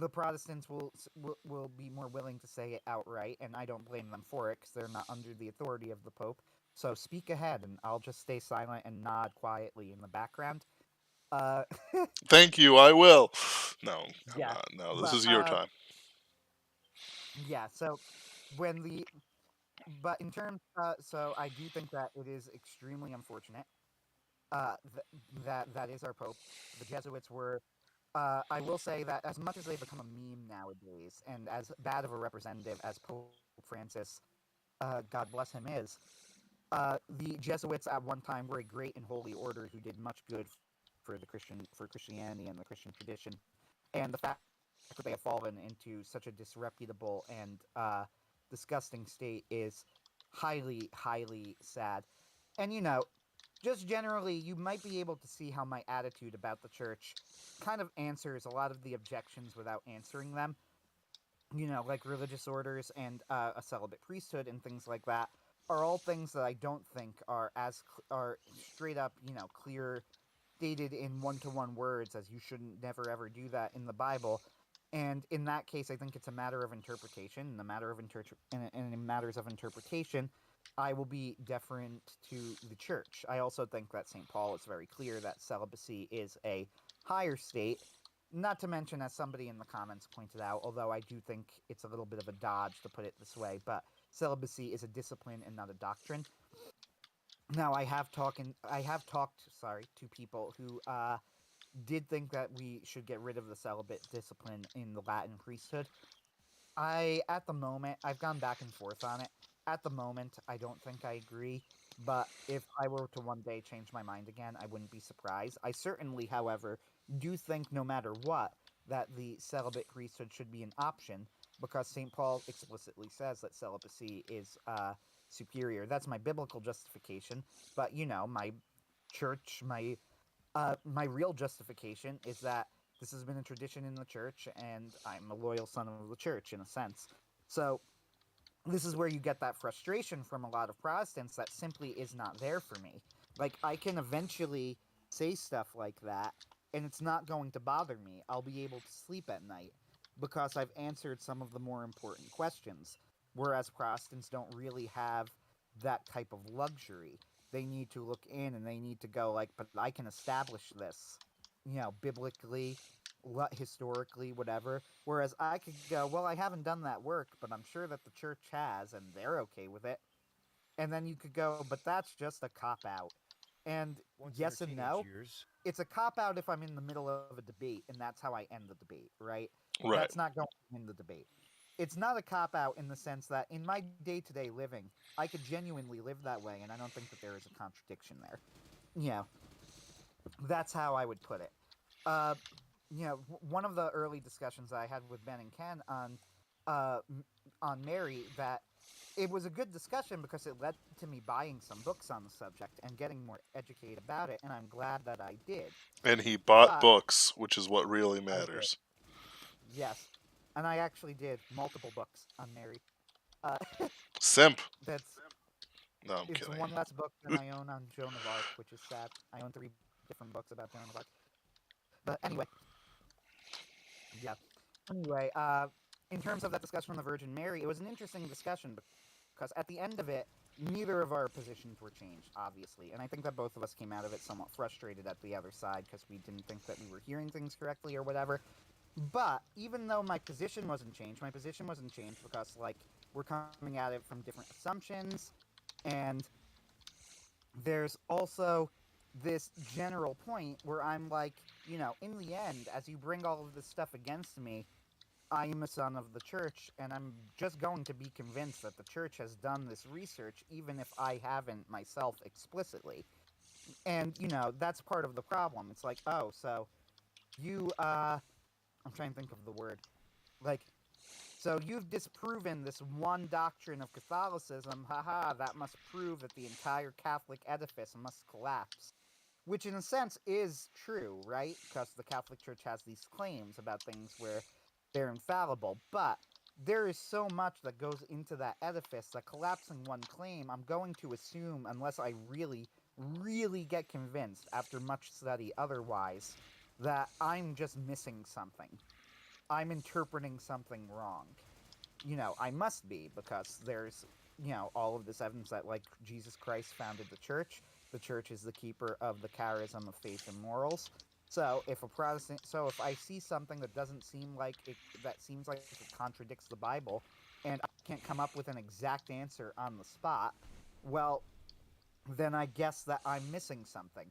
the Protestants will be more willing to say it outright, and I don't blame them for it because they're not under the authority of the Pope. So speak ahead, and I'll just stay silent and nod quietly in the background. Uh, Thank you. I will. No, I'm yeah, not. No, this but is your time. yeah. So when the but in terms, so I do think that it is extremely unfortunate. That is our Pope. The Jesuits were. I will say that as much as they've become a meme nowadays, and as bad of a representative as Pope Francis, God bless him, is, the Jesuits at one time were a great and holy order who did much good for Christianity and the Christian tradition, and the fact that they have fallen into such a disreputable and disgusting state is highly, highly sad. And just generally, you might be able to see how my attitude about the church kind of answers a lot of the objections without answering them. Like religious orders and a celibate priesthood and things like that are all things that I don't think are straight up, clear, stated in one-to-one words as you shouldn't never ever do that in the Bible. And in that case, I think it's a matter of interpretation. In matters of interpretation, I will be deferent to the church. I also think that St. Paul is very clear that celibacy is a higher state. Not to mention, as somebody in the comments pointed out, although I do think it's a little bit of a dodge to put it this way, but celibacy is a discipline and not a doctrine. Now, I have talked to people who did think that we should get rid of the celibate discipline in the Latin priesthood. At the moment, I've gone back and forth on it. At the moment, I don't think I agree, but if I were to one day change my mind again, I wouldn't be surprised. I certainly, however, do think no matter what, that the celibate priesthood should be an option because St. Paul explicitly says that celibacy is superior. That's my biblical justification, but my church, my real justification is that this has been a tradition in the church, and I'm a loyal son of the church in a sense. So this is where you get that frustration from a lot of Protestants that simply is not there for me. Like, I can eventually say stuff like that, and it's not going to bother me. I'll be able to sleep at night because I've answered some of the more important questions. Whereas Protestants don't really have that type of luxury. They need to look in and they need to go, like, but I can establish this, biblically, historically, whatever. Whereas I could go, well, I haven't done that work, but I'm sure that the church has, and they're okay with it. And then you could go, but that's just a cop out. And yes and no. It's a cop out if I'm in the middle of a debate and that's how I end the debate, right? Right. That's not going to win the debate. It's not a cop out in the sense that in my day to day living, I could genuinely live that way, and I don't think that there is a contradiction there. You know, that's how I would put it. Uh, one of the early discussions I had with Ben and Ken uh, on Mary, that it was a good discussion because it led to me buying some books on the subject and getting more educated about it, and I'm glad that I did. And he bought But books, which is what really I did, matters. yes, and I actually did multiple books on Mary. Uh, Simp. that's No, I'm it's kidding. one less book than I own on Joan of Arc, which is sad. I own three different books about Joan of Arc. But anyway, yeah. Anyway, in terms of that discussion on the Virgin Mary, it was an interesting discussion because at the end of it, neither of our positions were changed, obviously. And I think that both of us came out of it somewhat frustrated at the other side because we didn't think that we were hearing things correctly or whatever. But even though my position wasn't changed, because, like, we're coming at it from different assumptions, and there's also this general point where I'm like, in the end, as you bring all of this stuff against me, I am a son of the church, and I'm just going to be convinced that the church has done this research, even if I haven't myself explicitly. And, that's part of the problem. It's like, oh, so you, I'm trying to think of the word. Like, so you've disproven this one doctrine of Catholicism, haha, that must prove that the entire Catholic edifice must collapse. Which, in a sense, is true, right? Because the Catholic Church has these claims about things where they're infallible, but there is so much that goes into that edifice that collapsing one claim, I'm going to assume, unless I really, really get convinced after much study otherwise, that I'm just missing something. I'm interpreting something wrong. I must be, because there's, all of this evidence that, like, Jesus Christ founded the church. The church is the keeper of the charism of faith and morals. So if I see something that doesn't seem like it, that seems like it contradicts the Bible, and I can't come up with an exact answer on the spot, well, then I guess that I'm missing something.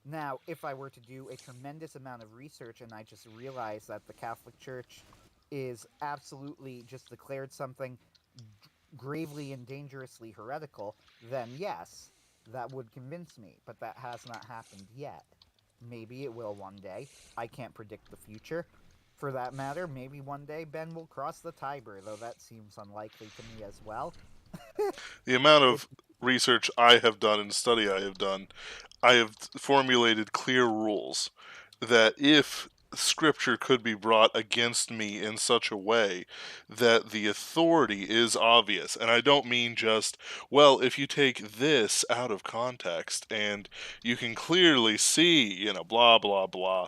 Now, if I were to do a tremendous amount of research and I just realize that the Catholic Church is absolutely just declared something gravely and dangerously heretical, then yes, that would convince me. But that has not happened yet. Maybe it will one day. I can't predict the future. For that matter, maybe one day Ben will cross the Tiber, though that seems unlikely to me as well. The amount It of research I have done and study I have done, I have formulated clear rules that if scripture could be brought against me in such a way that the authority is obvious, and I don't mean just, well, if you take this out of context and you can clearly see, blah blah blah.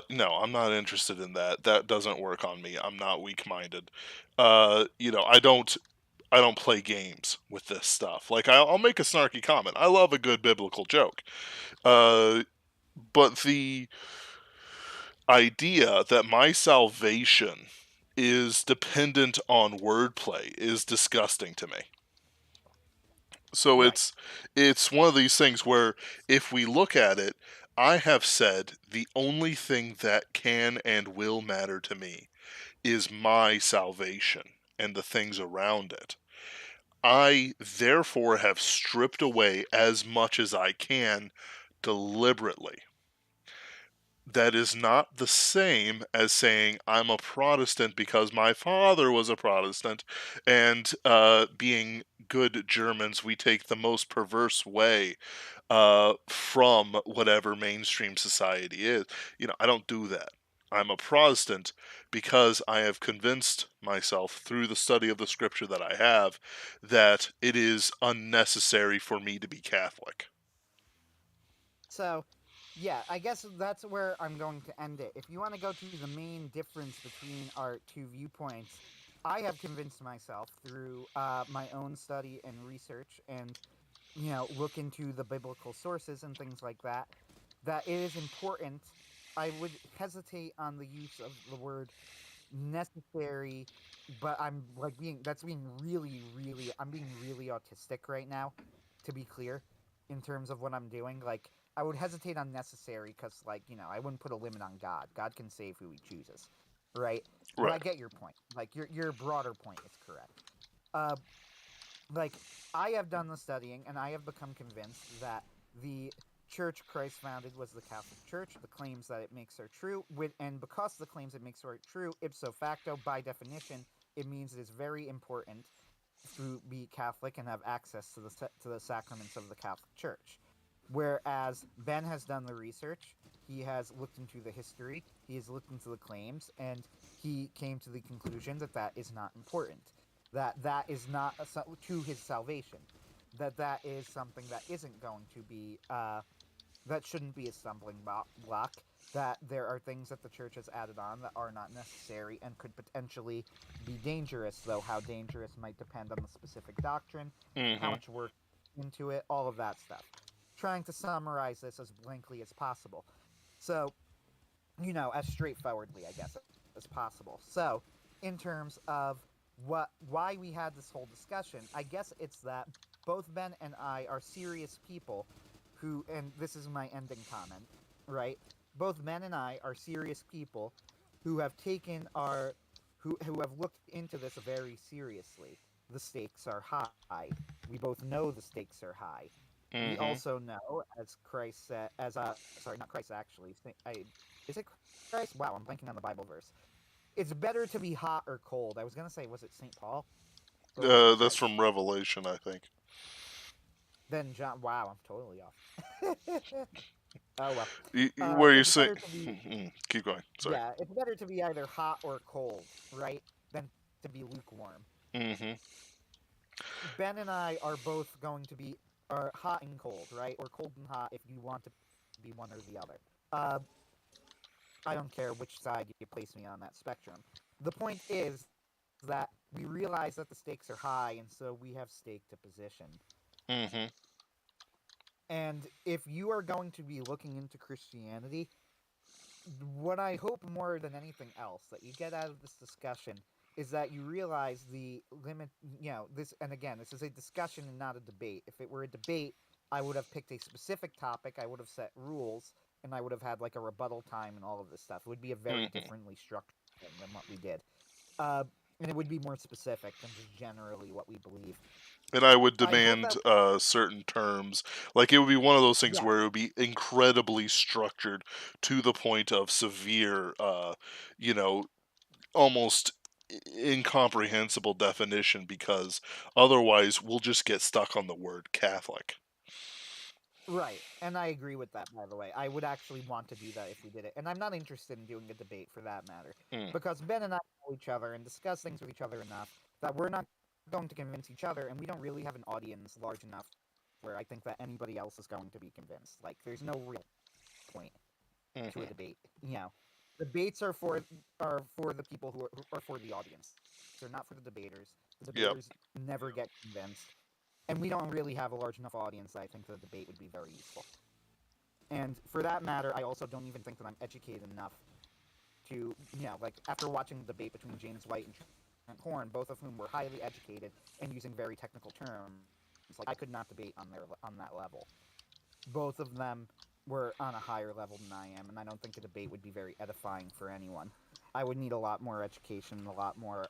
No, I'm not interested in that. That doesn't work on me. I'm not weak-minded. I don't play games with this stuff. Like, I'll make a snarky comment. I love a good biblical joke. Uh, but the idea that my salvation is dependent on wordplay is disgusting to me. So right. it's one of these things where if we look at it, I have said the only thing that can and will matter to me is my salvation and the things around it. I therefore have stripped away as much as I can deliberately. That is not the same as saying I'm a Protestant because my father was a Protestant, and being good Germans, we take the most perverse way from whatever mainstream society is. I don't do that. I'm a Protestant because I have convinced myself through the study of the scripture that I have that it is unnecessary for me to be Catholic. So, yeah, I guess that's where I'm going to end it. If you want to go to the main difference between our two viewpoints, I have convinced myself through my own study and research and, look into the biblical sources and things like that, that it is important. I would hesitate on the use of the word necessary, but I'm like being really, really, I'm being really autistic right now, to be clear, in terms of what I'm doing. Like, I would hesitate on necessary because, like, I wouldn't put a limit on God. God can save who he chooses, right? But I Right. get your point. Like, your broader point is correct. Uh, like, I have done the studying and I have become convinced that the church Christ founded was the Catholic Church. The claims that it makes are true, and because the claims it makes are true, ipso facto, by definition, it means it is very important to be Catholic and have access to the sacraments of the Catholic Church. Whereas Ben has done the research, he has looked into the history, he has looked into the claims, and he came to the conclusion that that is not important. That is not to his salvation. That is something that isn't going to be that shouldn't be a stumbling block. That there are things that the church has added on that are not necessary and could potentially be dangerous, though how dangerous might depend on the specific doctrine, how Mm-hmm. much work into it, all of that stuff. Trying to summarize this as blankly as possible. So, as straightforwardly, I guess, as possible. So, in terms of why we had this whole discussion, I guess it's that both Ben and I are serious people who, and this is my ending comment, right? Both Ben and I are serious people who have taken our who have looked into this very seriously. The stakes are high. We both know the stakes are high. We Mm-hmm. also know, as Christ said, sorry, not Christ actually. Is it Christ? Wow, I'm blanking on the Bible verse. It's better to be hot or cold. I was gonna say, was it Saint Paul or was it That's Christ? from Revelation, I think. Then John. Wow, I'm totally off. Oh well. Where you It's say? better to be Keep going. Sorry. Yeah, it's better to be either hot or cold, right? Than to be lukewarm. Mm-hmm. Ben and I are both going to be are hot and cold, right? Or cold and hot if you want to be one or the other. Uh, I don't care which side you place me on that spectrum. The point is that we realize that the stakes are high, and so we have staked a position. Mm-hmm. And if you are going to be looking into Christianity, what I hope more than anything else that you get out of this discussion is that you realize the limit. This, and again, this is a discussion and not a debate. If it were a debate, I would have picked a specific topic, I would have set rules, and I would have had like a rebuttal time and all of this stuff. It would be a very Mm-hmm. differently structured thing than what we did. Uh, and it would be more specific than just generally what we believe. And I would I hope demand that, certain terms. Like it would be one of those things yeah, where it would be incredibly structured to the point of severe, you know, almost incomprehensible definition because otherwise we'll just get stuck on the word Catholic. right. And I agree with that, by the way. I would actually want to do that if we did it. And I'm not interested in doing a debate for that matter. Mm. Because Ben and I know each other and discuss things with each other enough that we're not going to convince each other, and we don't really have an audience large enough where I think that anybody else is going to be convinced. Like, there's no real point to a Hmm. debate. Debates are for the people who are for the audience. They're not for the debaters. The debaters Yep. never get convinced, and we don't really have a large enough audience that I think the debate would be very useful. And for that matter, I also don't even think that I'm educated enough to, like after watching the debate between James White and Trent Horn, both of whom were highly educated and using very technical terms, like I could not debate on that level. Both of them were on a higher level than I am, and I don't think a debate would be very edifying for anyone. I would need a lot more education and a lot more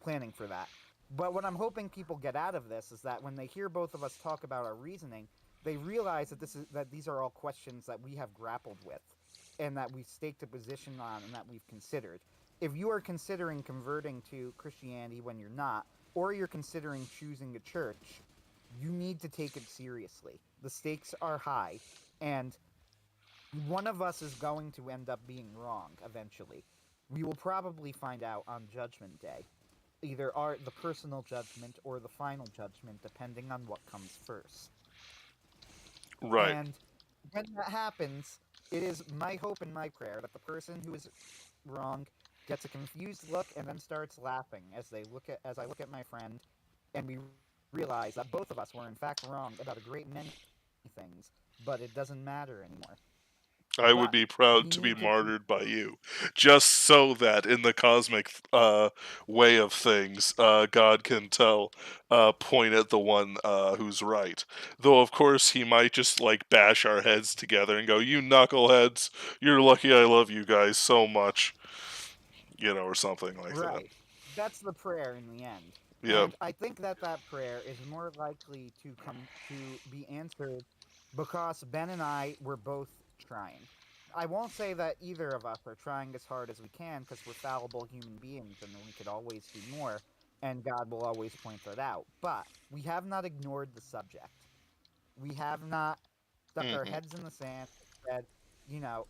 planning for that. But what I'm hoping people get out of this is that when they hear both of us talk about our reasoning, they realize that these are all questions that we have grappled with and that we've staked a position on and that we've considered. If you are considering converting to Christianity when you're not, or you're considering choosing a church, you need to take it seriously. The stakes are high, and one of us is going to end up being wrong eventually. We will probably find out on Judgment Day, either the personal judgment or the final judgment, depending on what comes first. Right. And when that happens, it is my hope and my prayer that the person who is wrong gets a confused look and then starts laughing as I look at my friend, and we realize that both of us were in fact wrong about a great many things, but it doesn't matter anymore. I would but be proud we to be need to. martyred by you, just so that in the cosmic way of things, God can point at the one who's right. Though, of course, he might just like bash our heads together and go, "You knuckleheads, you're lucky I love you guys so much," or something like that. Right. That's the prayer in the end. Yep. And I think that that prayer is more likely to come to be answered because Ben and I were both trying. I won't say that either of us are trying as hard as we can because we're fallible human beings and we could always do more, and God will always point that out. But we have not ignored the subject. We have not stuck our Hmm. heads in the sand and said,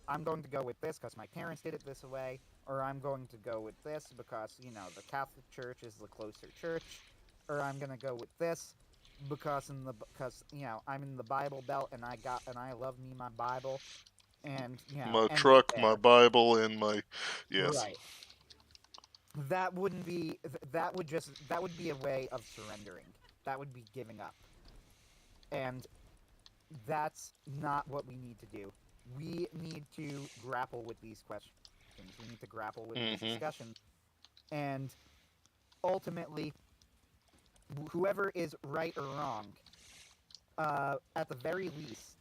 I'm going to go with this because my parents did it this way, or I'm going to go with this because, the Catholic Church is the closer church, or I'm going to go with this because I'm in the Bible Belt and I love me my Bible and, My end it truck, my there. Bible, and my yes. Right. That wouldn't be that would be a way of surrendering. That would be giving up. And that's not what we need to do. We need to grapple with these questions. We need to grapple with these Hmm. discussions. And ultimately, whoever is right or wrong, at the very least,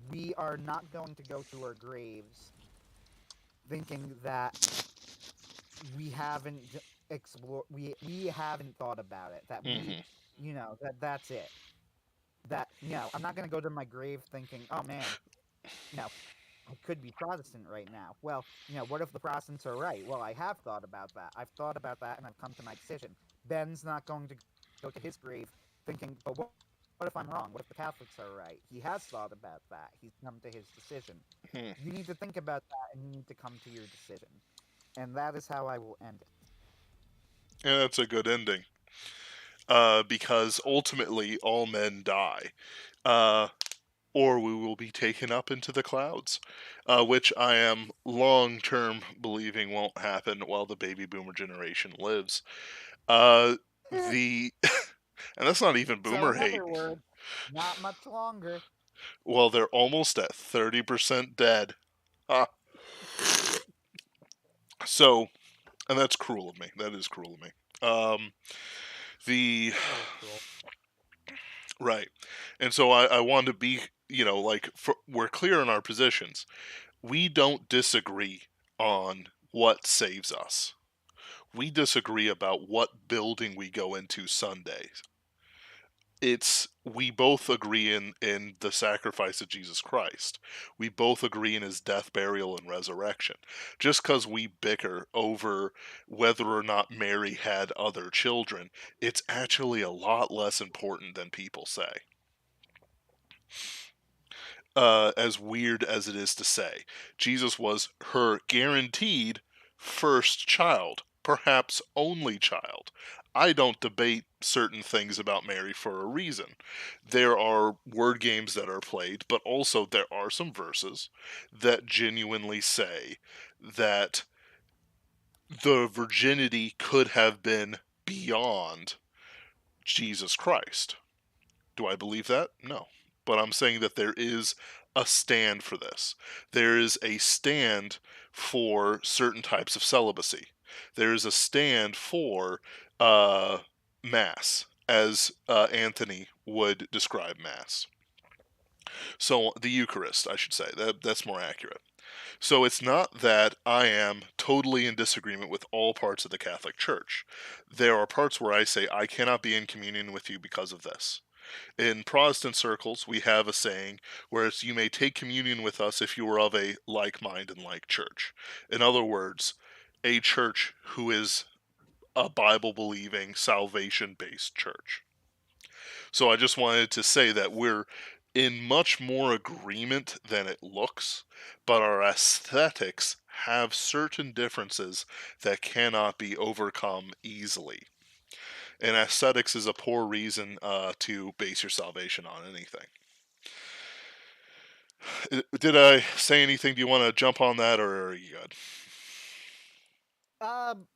we are not going to go to our graves thinking that we haven't explored, we haven't thought about it. That we, Hmm. that's it. That I'm not going to go to my grave thinking, oh man, you know, I could be Protestant right now. Well, what if the Protestants are right? Well, I have thought about that. I've thought about that and I've come to my decision. Ben's not going to go to his grave thinking, but what if I'm wrong? What if the Catholics are right? He has thought about that. He's come to his decision. Hmm. You need to think about that and you need to come to your decision. And that is how I will end it. And that's a good ending. Because ultimately all men die. Uh, or we will be taken up into the clouds, which I am long term believing won't happen while the baby boomer generation lives. Uh, the and that's not even So, boomer in hate. other words, not much longer. Well, they're almost at 30% dead. Ah, so, and that's cruel of me. That is cruel of me. The That is cruel. right, and so I want to be, we're clear in our positions. We don't disagree on what saves us. We disagree about what building we go into Sunday. It's we both agree in the sacrifice of Jesus Christ. We both agree in his death, burial, and resurrection. Just because we bicker over whether or not Mary had other children, it's actually a lot less important than people say. As weird as it is to say, Jesus was her guaranteed first child, perhaps only child. I don't debate certain things about Mary for a reason. There are word games that are played, but also there are some verses that genuinely say that the virginity could have been beyond Jesus Christ. Do I believe that? No. But I'm saying that there is a stand for this. There is a stand for certain types of celibacy. There is a stand for uh, Mass, as Anthony would describe Mass. So the Eucharist, I should say. That's more accurate. So it's not that I am totally in disagreement with all parts of the Catholic Church. There are parts where I say I cannot be in communion with you because of this. In Protestant circles, we have a saying where it's you may take communion with us if you are of a like mind and like church. In other words, a church who is a Bible believing, salvation based church. So I just wanted to say that we're in much more agreement than it looks, but our aesthetics have certain differences that cannot be overcome easily. And aesthetics is a poor reason to base your salvation on anything. Did I say anything? Do you want to jump on that, or are you good? Um,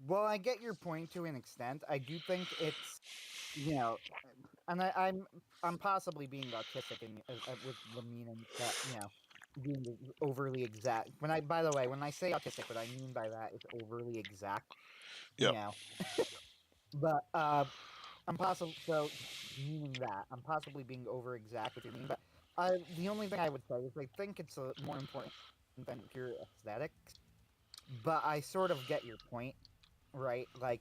well, I get your point to an extent. I do think it's, you know, and I'm possibly being autistic with the meaning that being overly exact. By the way, when I say autistic, what I mean by that is overly exact. Yeah. You know, but I'm possibly so meaning that I'm possibly being over exact with your meaning. But the only thing I would say is I think it's more important than pure aesthetics. But I sort of get your point, right? Like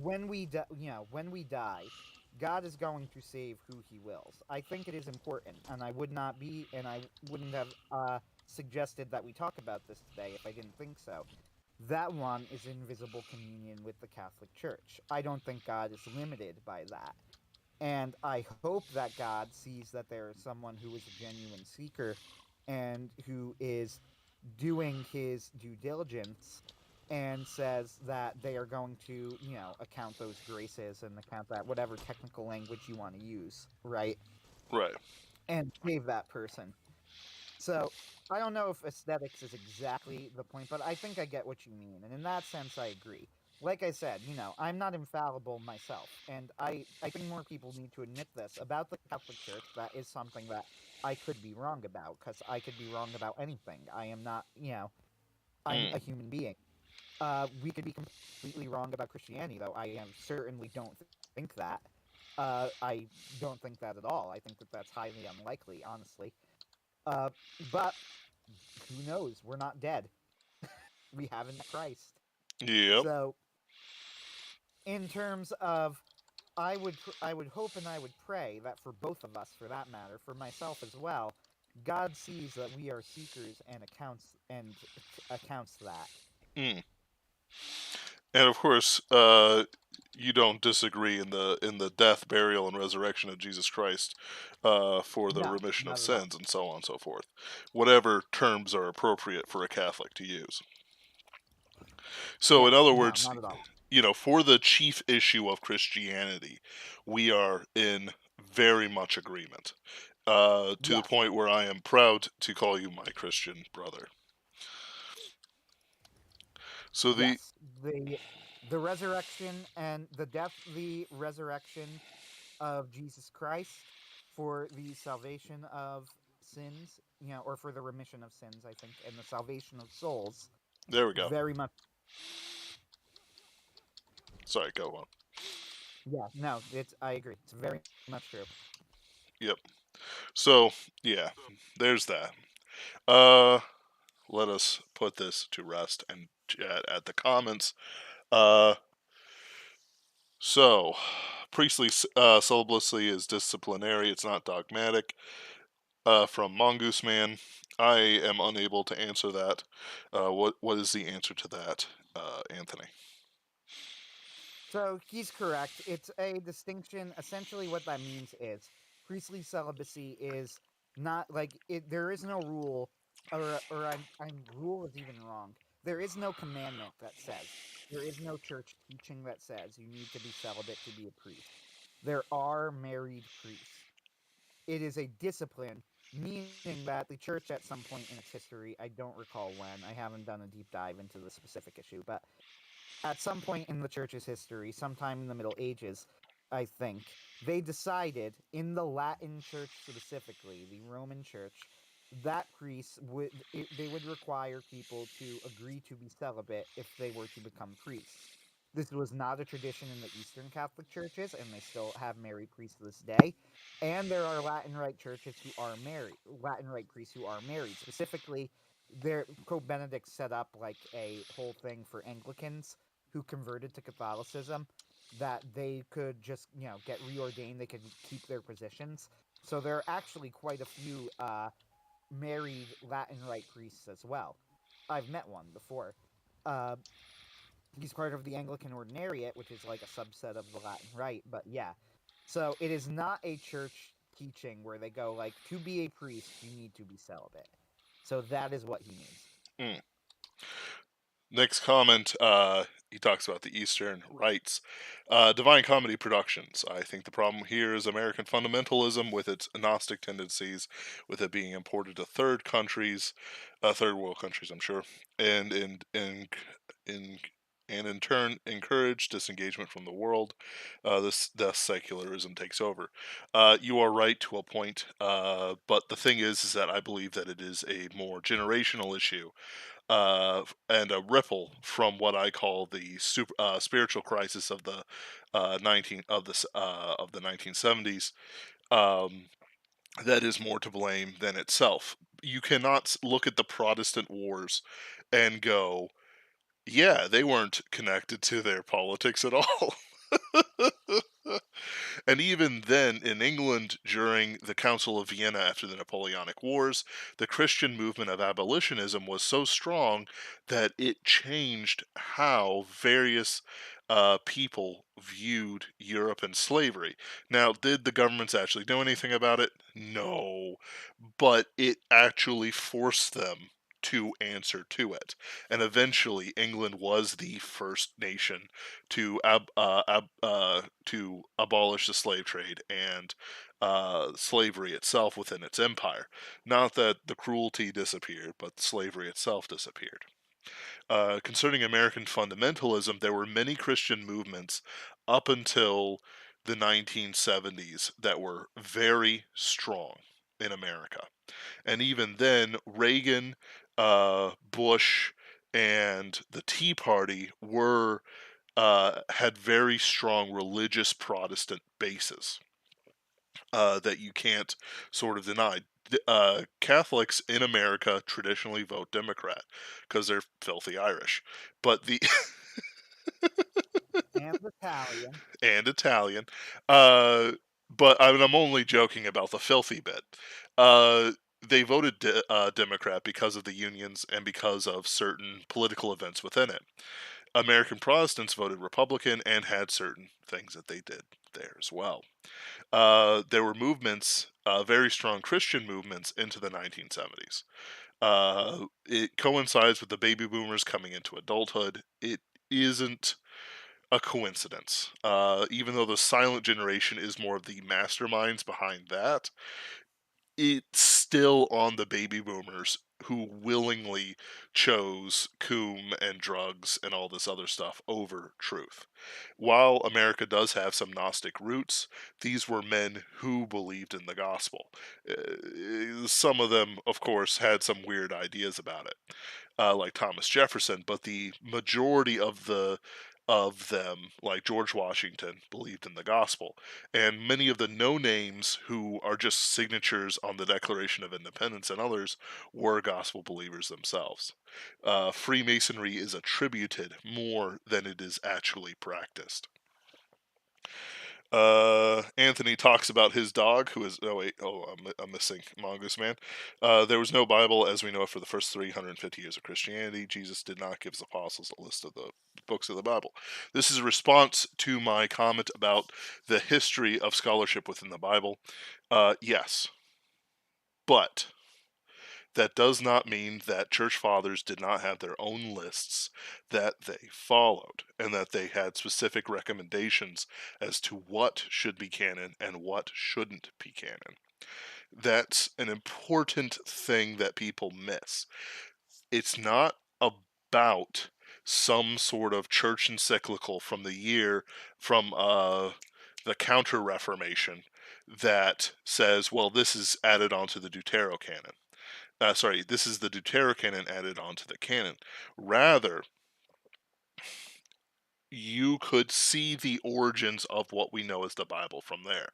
when we die, God is going to save who He wills. I think it is important, and I wouldn't have suggested that we talk about this today if I didn't think so. That one is invisible communion with the Catholic Church. I don't think God is limited by that. And I hope that God sees that there is someone who is a genuine seeker and who is doing his due diligence and says that they are going to, account those graces and account that whatever technical language you want to use, right? Right. And save that person. So I don't know if aesthetics is exactly the point, but I think I get what you mean. And in that sense, I agree. Like I said, I'm not infallible myself. And I think more people need to admit this about the Catholic Church. That is something that I could be wrong about, because I could be wrong about anything. I am not, I'm a Mm. human being. We could be completely wrong about Christianity, though. Certainly don't think that. I don't think that at all. I think that that's highly unlikely, honestly. Uh, but who knows? We're not dead. We haven't met Christ. Yep. So, in terms of, I would hope and I would pray that for both of us, for that matter, for myself as well, God sees that we are seekers and accounts that. Mm. And of course, you don't disagree in the death, burial, and resurrection of Jesus Christ for the No, remission of not at all. sins and so on and so forth. Whatever terms are appropriate for a Catholic to use. So, Yeah, in other no, words, not at all. for the chief issue of Christianity, we are in very much agreement. To the Yes, point where I am proud to call you my Christian brother. So the yes. The resurrection and the death, the resurrection of Jesus Christ for the salvation of sins, or for the remission of sins, I think, and the salvation of souls. there we go. Very much. Sorry, go on. Yeah, no, I agree. It's very much true. Yep. So yeah, there's that. Uh, Let us put this to rest and chat at the comments. Uh, so priestly celibacy is disciplinary. It's not dogmatic. From Mongoose Man, I am unable to answer that. What is the answer to that, Anthony? So he's correct. It's a distinction. Essentially, what that means is priestly celibacy is not like it. There is no rule, I'm rule is even wrong. There is no commandment that says. There is no church teaching that says you need to be celibate to be a priest. There are married priests. It is a discipline, meaning that the church at some point in its history, I don't recall when, I haven't done a deep dive into the specific issue, but at some point in the church's history, sometime in the Middle Ages, I think, they decided in the Latin church specifically, the Roman church, that they would require people to agree to be celibate if they were to become priests. This was not a tradition in the Eastern Catholic churches, and they still have married priests to this day. And there are Latin Rite churches who are married, Latin Rite priests who are married. Specifically, Pope Benedict set up like a whole thing for Anglicans who converted to Catholicism, that they could just get reordained, they could keep their positions. So there are actually quite a few married Latin Rite priests as well. I've met one before. Uh, he's part of the Anglican Ordinariate, which is like a subset of the Latin Rite. But yeah, so it is not a church teaching where they go like, to be a priest you need to be celibate. So that is what he means. Mm. Next comment, he talks about the Eastern rites. Divine Comedy Productions. I think the problem here is American fundamentalism with its Gnostic tendencies, with it being imported to third world countries, I'm sure, and in and in turn encourage disengagement from the world. Thus secularism takes over. You are right to a point, but the thing is that I believe that it is a more generational issue, and a ripple from what I call the spiritual crisis of the 1970s. Um, that is more to blame than itself. You cannot look at the Protestant wars and go, yeah, they weren't connected to their politics at all. And even then, in England, during the Council of Vienna after the Napoleonic Wars, the Christian movement of abolitionism was so strong that it changed how various people viewed Europe and slavery. Now, did the governments actually do anything about it? No, but it actually forced them to answer to it. And eventually, England was the first nation to to abolish the slave trade and slavery itself within its empire. Not that the cruelty disappeared, but slavery itself disappeared. Concerning American fundamentalism, there were many Christian movements up until the 1970s that were very strong in America. And even then, Reagan, Bush, and the Tea Party were had very strong religious Protestant bases that you can't sort of deny. Catholics in America traditionally vote Democrat because they're filthy Irish, but the And Italian. and Italian. Uh, but I mean, I'm only joking about the filthy bit. Uh, they voted Democrat because of the unions and because of certain political events within it. American Protestants voted Republican and had certain things that they did there as well. There were movements, very strong Christian movements into the 1970s. It coincides with the baby boomers coming into adulthood. It isn't a coincidence. Even though the silent generation is more of the masterminds behind that, it's still on the baby boomers who willingly chose coom and drugs and all this other stuff over truth. While America does have some Gnostic roots, these were men who believed in the gospel. Some of them, of course, had some weird ideas about it, like Thomas Jefferson, but the majority of them, like George Washington, believed in the gospel. And many of the no names who are just signatures on the Declaration of Independence and others were gospel believers themselves. Freemasonry is attributed more than it is actually practiced. Anthony talks about his dog, who is. Oh wait, I'm missing Mongoose Man. There was no Bible as we know it for the first 350 years of Christianity. Jesus did not give his apostles a list of the books of the Bible. This is a response to my comment about the history of scholarship within the Bible. Yes, but that does not mean that church fathers did not have their own lists that they followed and that they had specific recommendations as to what should be canon and what shouldn't be canon. That's an important thing that people miss. It's not about some sort of church encyclical from the Counter Reformation that says, well, this is added onto the Deuterocanon. This is the Deuterocanon added onto the canon. Rather, you could see the origins of what we know as the Bible from there.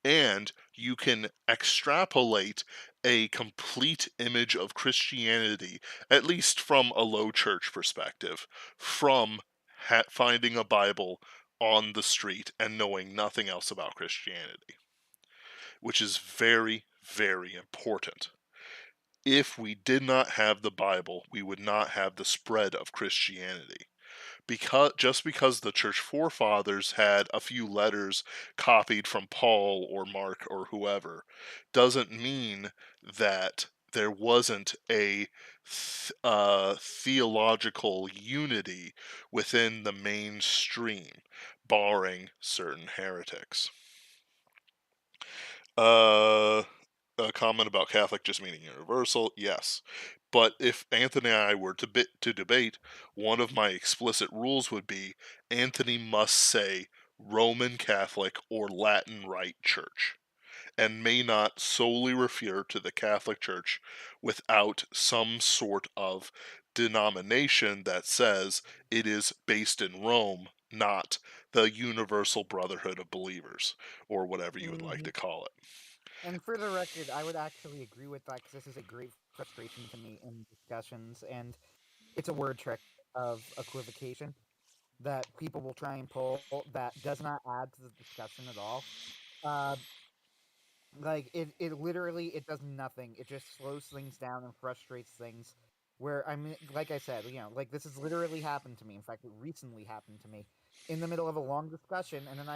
And you can extrapolate a complete image of Christianity, at least from a low church perspective, from finding a Bible on the street and knowing nothing else about Christianity, which is very, very important. If we did not have the Bible, we would not have the spread of Christianity. Because the church forefathers had a few letters copied from Paul or Mark or whoever, doesn't mean that there wasn't a theological unity within the mainstream, barring certain heretics. Uh, a comment about Catholic just meaning universal. Yes. But if Anthony and I were to debate, one of my explicit rules would be Anthony must say Roman Catholic or Latin Rite Church, and may not solely refer to the Catholic Church without some sort of denomination that says it is based in Rome, not the Universal Brotherhood of Believers, or whatever you would like Hmm. to call it. And for the record, I would actually agree with that because this is a great frustration to me in discussions, and it's a word trick of equivocation that people will try and pull that does not add to the discussion at all. Uh, like it literally it does nothing. It just slows things down and frustrates things. Where I mean, like I said, like this has literally happened to me. In fact, it recently happened to me in the middle of a long discussion, and then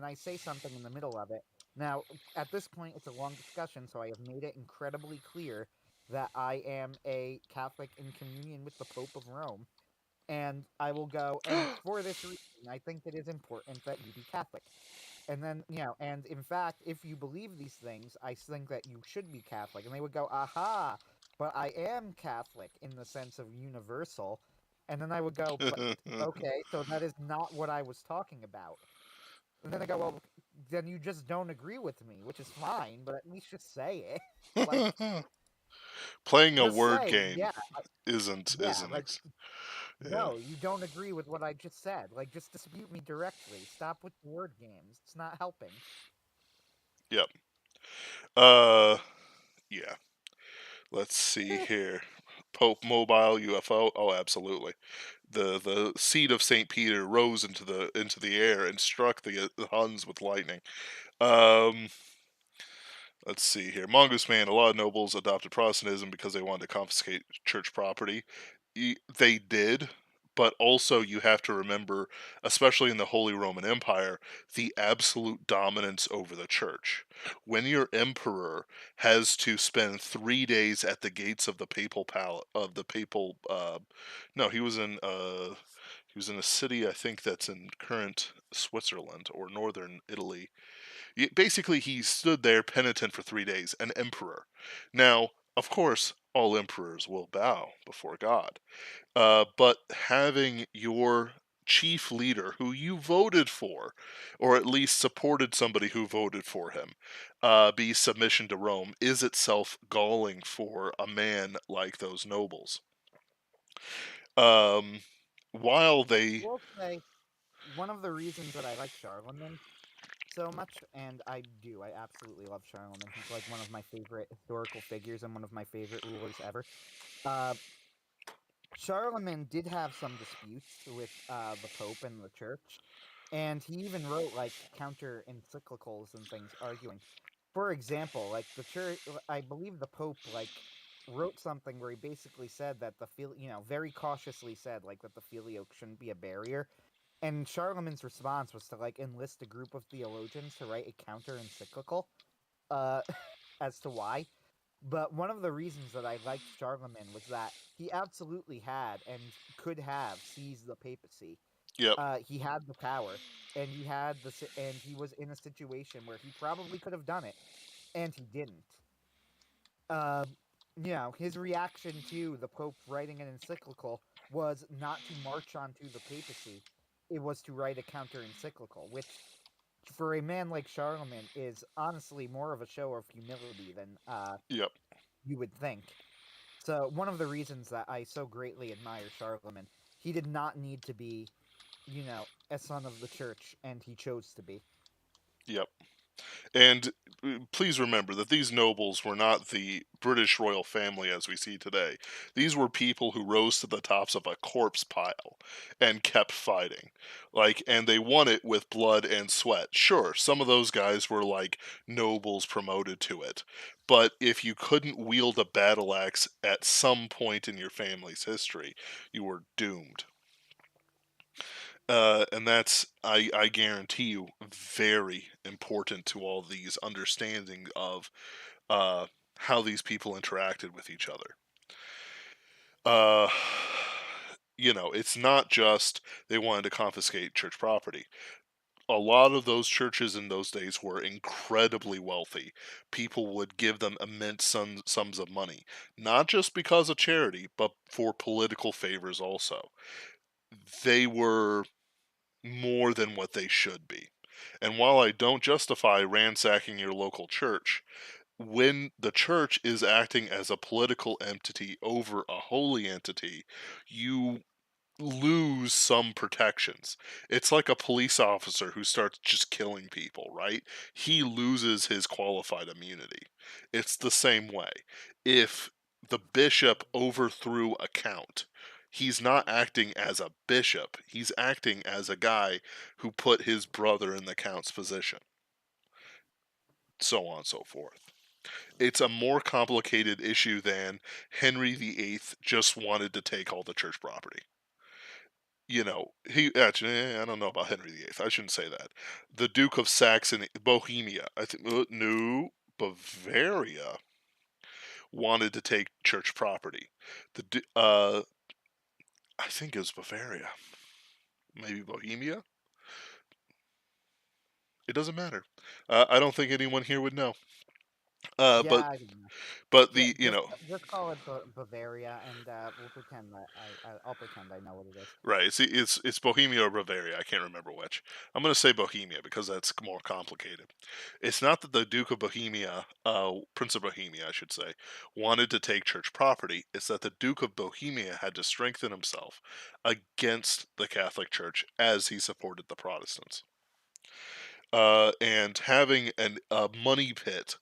I say something in the middle of it. Now, at this point, it's a long discussion, so I have made it incredibly clear that I am a Catholic in communion with the Pope of Rome, and I will go. And for this reason, I think it is important that you be Catholic. And then, and in fact, if you believe these things, I think that you should be Catholic. And they would go, aha, but I am Catholic in the sense of universal. And then I would go, but okay, so that is not what I was talking about. And then I go, well, then you just don't agree with me, which is fine, but at least just say it. Like, Playing a just word say, game isn't yeah, isn't like, ex- yeah. no, you don't agree with what I just said. Like, just dispute me directly. Stop with the word games. It's not helping. Yep. Uh yeah. Let's see here. Pope Mobile UFO. Oh, absolutely. The seat of Saint Peter rose into the air and struck the Huns with lightning. Um, let's see here. Mongoose Man. A lot of nobles adopted Protestantism because they wanted to confiscate church property. They did, but also you have to remember, especially in the Holy Roman Empire, the absolute dominance over the church. When your emperor has to spend 3 days at the gates of the papal palace of the papal, no, he was in a city I think that's in current Switzerland or northern Italy. Basically, he stood there penitent for 3 days, an emperor. Now, of course, all emperors will bow before God, but having your chief leader who you voted for, or at least supported somebody who voted for him, be submission to Rome is itself galling for a man like those nobles. Um, while I they, will say one of the reasons that I like Charlemagne so much, and I absolutely love Charlemagne. He's like one of my favorite historical figures and one of my favorite rulers ever. Uh, Charlemagne did have some disputes with the Pope and the Church, and he even wrote like counter encyclicals and things arguing. For example, like the church, I believe the Pope like wrote something where he basically said that very cautiously said like that the filioque shouldn't be a barrier, and Charlemagne's response was to like enlist a group of theologians to write a counter encyclical, uh, as to why. But one of the reasons that I liked Charlemagne was that he absolutely had and could have seized the papacy. yep, He had the power, and and he was in a situation where he probably could have done it, and he didn't. Uh, his reaction to the Pope writing an encyclical was not to march onto the papacy; it was to write a counter encyclical, which, for a man like Charlemagne, is honestly more of a show of humility than yep, you would think. So one of the reasons that I so greatly admire Charlemagne, he did not need to be, a son of the church, and he chose to be. yep. And please remember that these nobles were not the British royal family as we see today. These were people who rose to the tops of a corpse pile and kept fighting. And they won it with blood and sweat. Sure, some of those guys were like nobles promoted to it. But if you couldn't wield a battle axe at some point in your family's history, you were doomed. And that's, I guarantee you, very important to all these understanding of uh, how these people interacted with each other. Uh, it's not just they wanted to confiscate church property. a lot of those churches in those days were incredibly wealthy. People would give them immense sums of money, not just because of charity, but for political favors also. They were more than what they should be. And while I don't justify ransacking your local church, when the church is acting as a political entity over a holy entity, you lose some protections. It's like a police officer who starts just killing people, right? He loses his qualified immunity. It's the same way. If the bishop overthrew a count, he's not acting as a bishop, he's acting as a guy who put his brother in the count's position. So on and so forth. It's a more complicated issue than Henry VIII just wanted to take all the church property. He actually, I don't know about Henry VIII. I shouldn't say that. The Duke of Saxony, Bohemia, I think, no, Bavaria wanted to take church property. I think it was Bavaria, maybe Bohemia. It doesn't matter. I don't think anyone here would know. Uh, Yeah, but I don't know. but Yeah, the just call it Bavaria, and we'll pretend that I'll pretend I know what it is. right. It's Bohemia or Bavaria. I can't remember which. I'm going to say Bohemia because that's more complicated. It's not that the Duke of Bohemia, Prince of Bohemia, I should say, wanted to take church property. It's that the Duke of Bohemia had to strengthen himself against the Catholic Church as he supported the Protestants. And having a money pit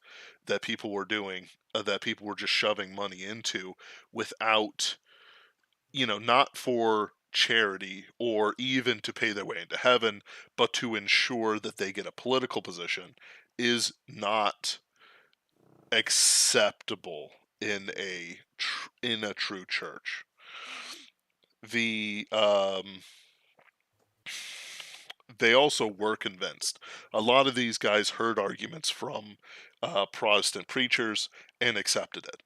that people were doing, that people were just shoving money into without, not for charity or even to pay their way into heaven, but to ensure that they get a political position, is not acceptable in a true church. The They also were convinced. A lot of these guys heard arguments from Protestant preachers and accepted it.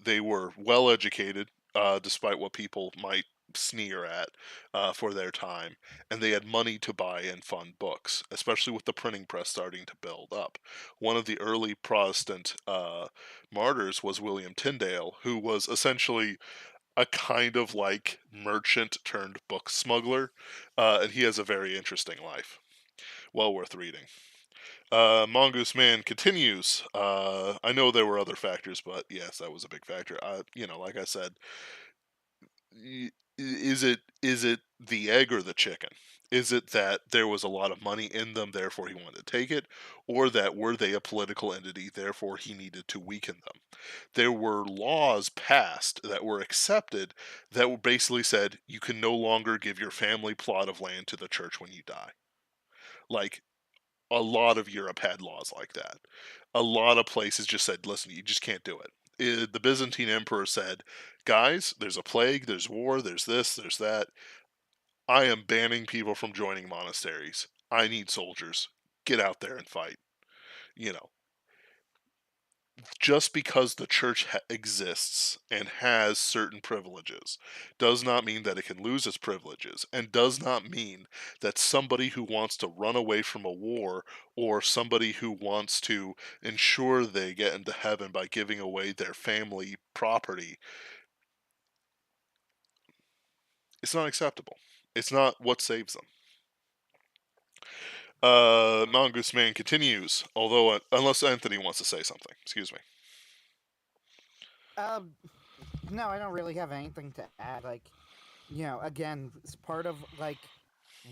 They were well educated, despite what people might sneer at for their time, and they had money to buy and fund books, especially with the printing press starting to build up. One of the early Protestant martyrs was William Tyndale, who was essentially a kind of like merchant turned book smuggler, and he has a very interesting life. Well worth reading. Mongoose Man continues. I know there were other factors, but yes, that was a big factor. Like I said, is it the egg or the chicken? Is it that there was a lot of money in them, therefore he wanted to take it, or that were they a political entity, therefore he needed to weaken them? There were laws passed that were accepted that were basically said you can no longer give your family plot of land to the church when you die. Like, a lot of Europe had laws like that. A lot of places just said, listen, you just can't do it. The Byzantine emperor said, guys, there's a plague, there's war, there's this, there's that. I am banning people from joining monasteries. I need soldiers. Get out there and fight. You know, just because the church exists and has certain privileges does not mean that it can lose its privileges, and does not mean that somebody who wants to run away from a war, or somebody who wants to ensure they get into heaven by giving away their family property, it's not acceptable. It's not what saves them. Mongoose Man continues, although unless Anthony wants to say something. Excuse me. Um, no, I don't really have anything to add. Like, again, it's part of like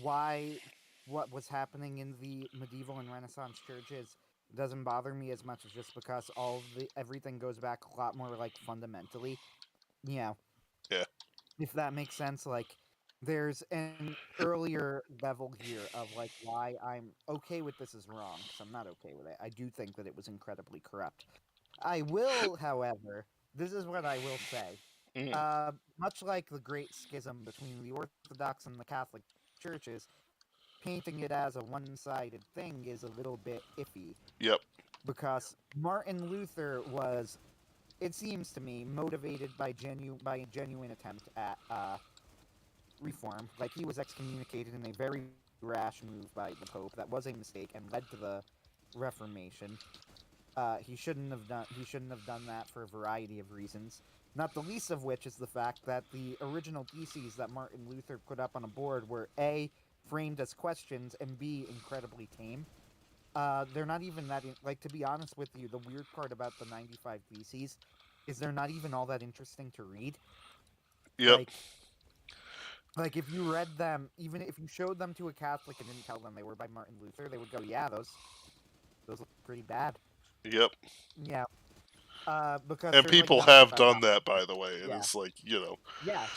why what was happening in the medieval and Renaissance churches doesn't bother me as much as just because all of the everything goes back a lot more like fundamentally. You know, Yeah. if that makes sense. Like, there's an earlier level here of like why I'm okay with this is wrong because I'm not okay with it. I do think that it was incredibly corrupt. I will, however, this is what I will say. Mm, Much like the Great Schism between the Orthodox and the Catholic churches, painting it as a one-sided thing is a little bit iffy yep. because Martin Luther was, it seems to me, motivated by a genuine attempt at reform. Like, he was excommunicated in a very rash move by the Pope. That was a mistake and led to the Reformation. He shouldn't have done. He shouldn't have done that for a variety of reasons. Not the least of which is the fact that the original theses that Martin Luther put up on a board were A, framed as questions, and B, incredibly tame. They're not even that. Like, to be honest with you, the weird part about the 95 Theses is they're not even all that interesting to read. Yep. Like, like if you read them, even if you showed them to a Catholic and didn't tell them they were by Martin Luther, they would go, "Yeah, those look pretty bad." Yep. Yeah, because And there's like people nothing have about done that, doctrine. by the way. And Yeah, it's like, yeah,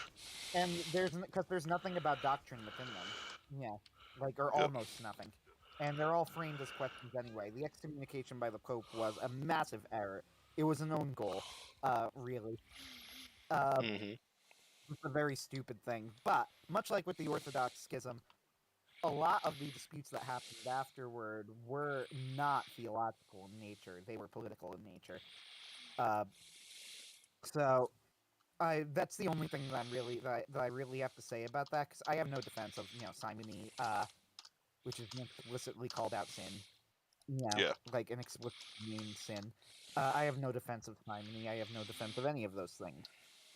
and there's nothing about doctrine within them. Yeah, like or yep. almost nothing, and they're all framed as questions anyway. The excommunication by the Pope was a massive error. It was an own goal, really. Uh, Hmm. it's a very stupid thing. But much like with the Orthodox schism, a lot of the disputes that happened afterward were not theological in nature; they were political in nature. Uh, so that's the only thing that I really have to say about that because I have no defense of simony, which is an explicitly called out sin. Yeah. Like an explicit named sin. I have no defense of simony. I have no defense of any of those things,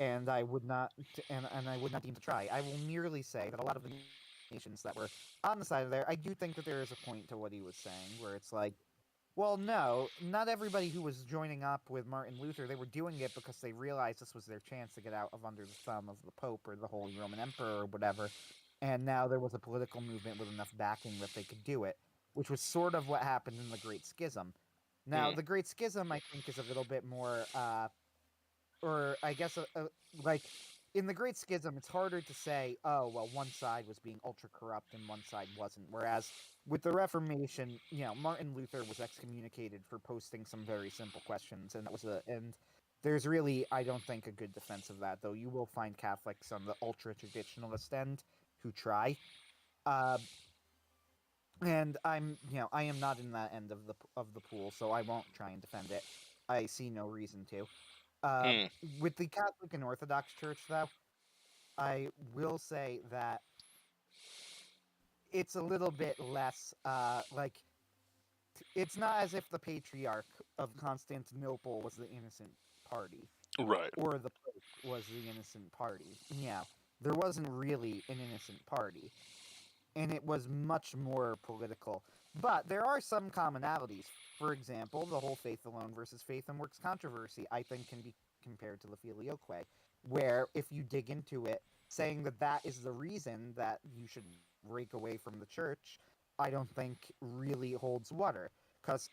and I would not and I would not deem to try. I will merely say that a lot of the nations that were on the side of there, I do think that there is a point to what he was saying, where it's like, well, no, not everybody who was joining up with Martin Luther, they were doing it because they realized this was their chance to get out of under the thumb of the Pope or the Holy Roman Emperor or whatever. And now there was a political movement with enough backing that they could do it, which was sort of what happened in the Great Schism. Now, Mm. the Great Schism, I think, is a little bit more or I guess like in the Great Schism, it's harder to say, oh, well, one side was being ultra corrupt and one side wasn't. Whereas with the Reformation, Martin Luther was excommunicated for posting some very simple questions, and that was and there's really, I don't think, a good defense of that. Though you will find Catholics on the ultra traditionalist end who try, uh, and I am not in that end of the pool, so I won't try and defend it. I see no reason to. Uh, Mm. with the Catholic and Orthodox Church, though, I will say that it's a little bit less like it's not as if the Patriarch of Constantinople was the innocent party Right. or the Pope was the innocent party. Yeah, there wasn't really an innocent party, and it was much more political. But there are some commonalities. For example, the whole faith alone versus faith and works controversy, I think, can be compared to the filioque, where if you dig into it, saying that that is the reason that you should break away from the church, I don't think really holds water. Because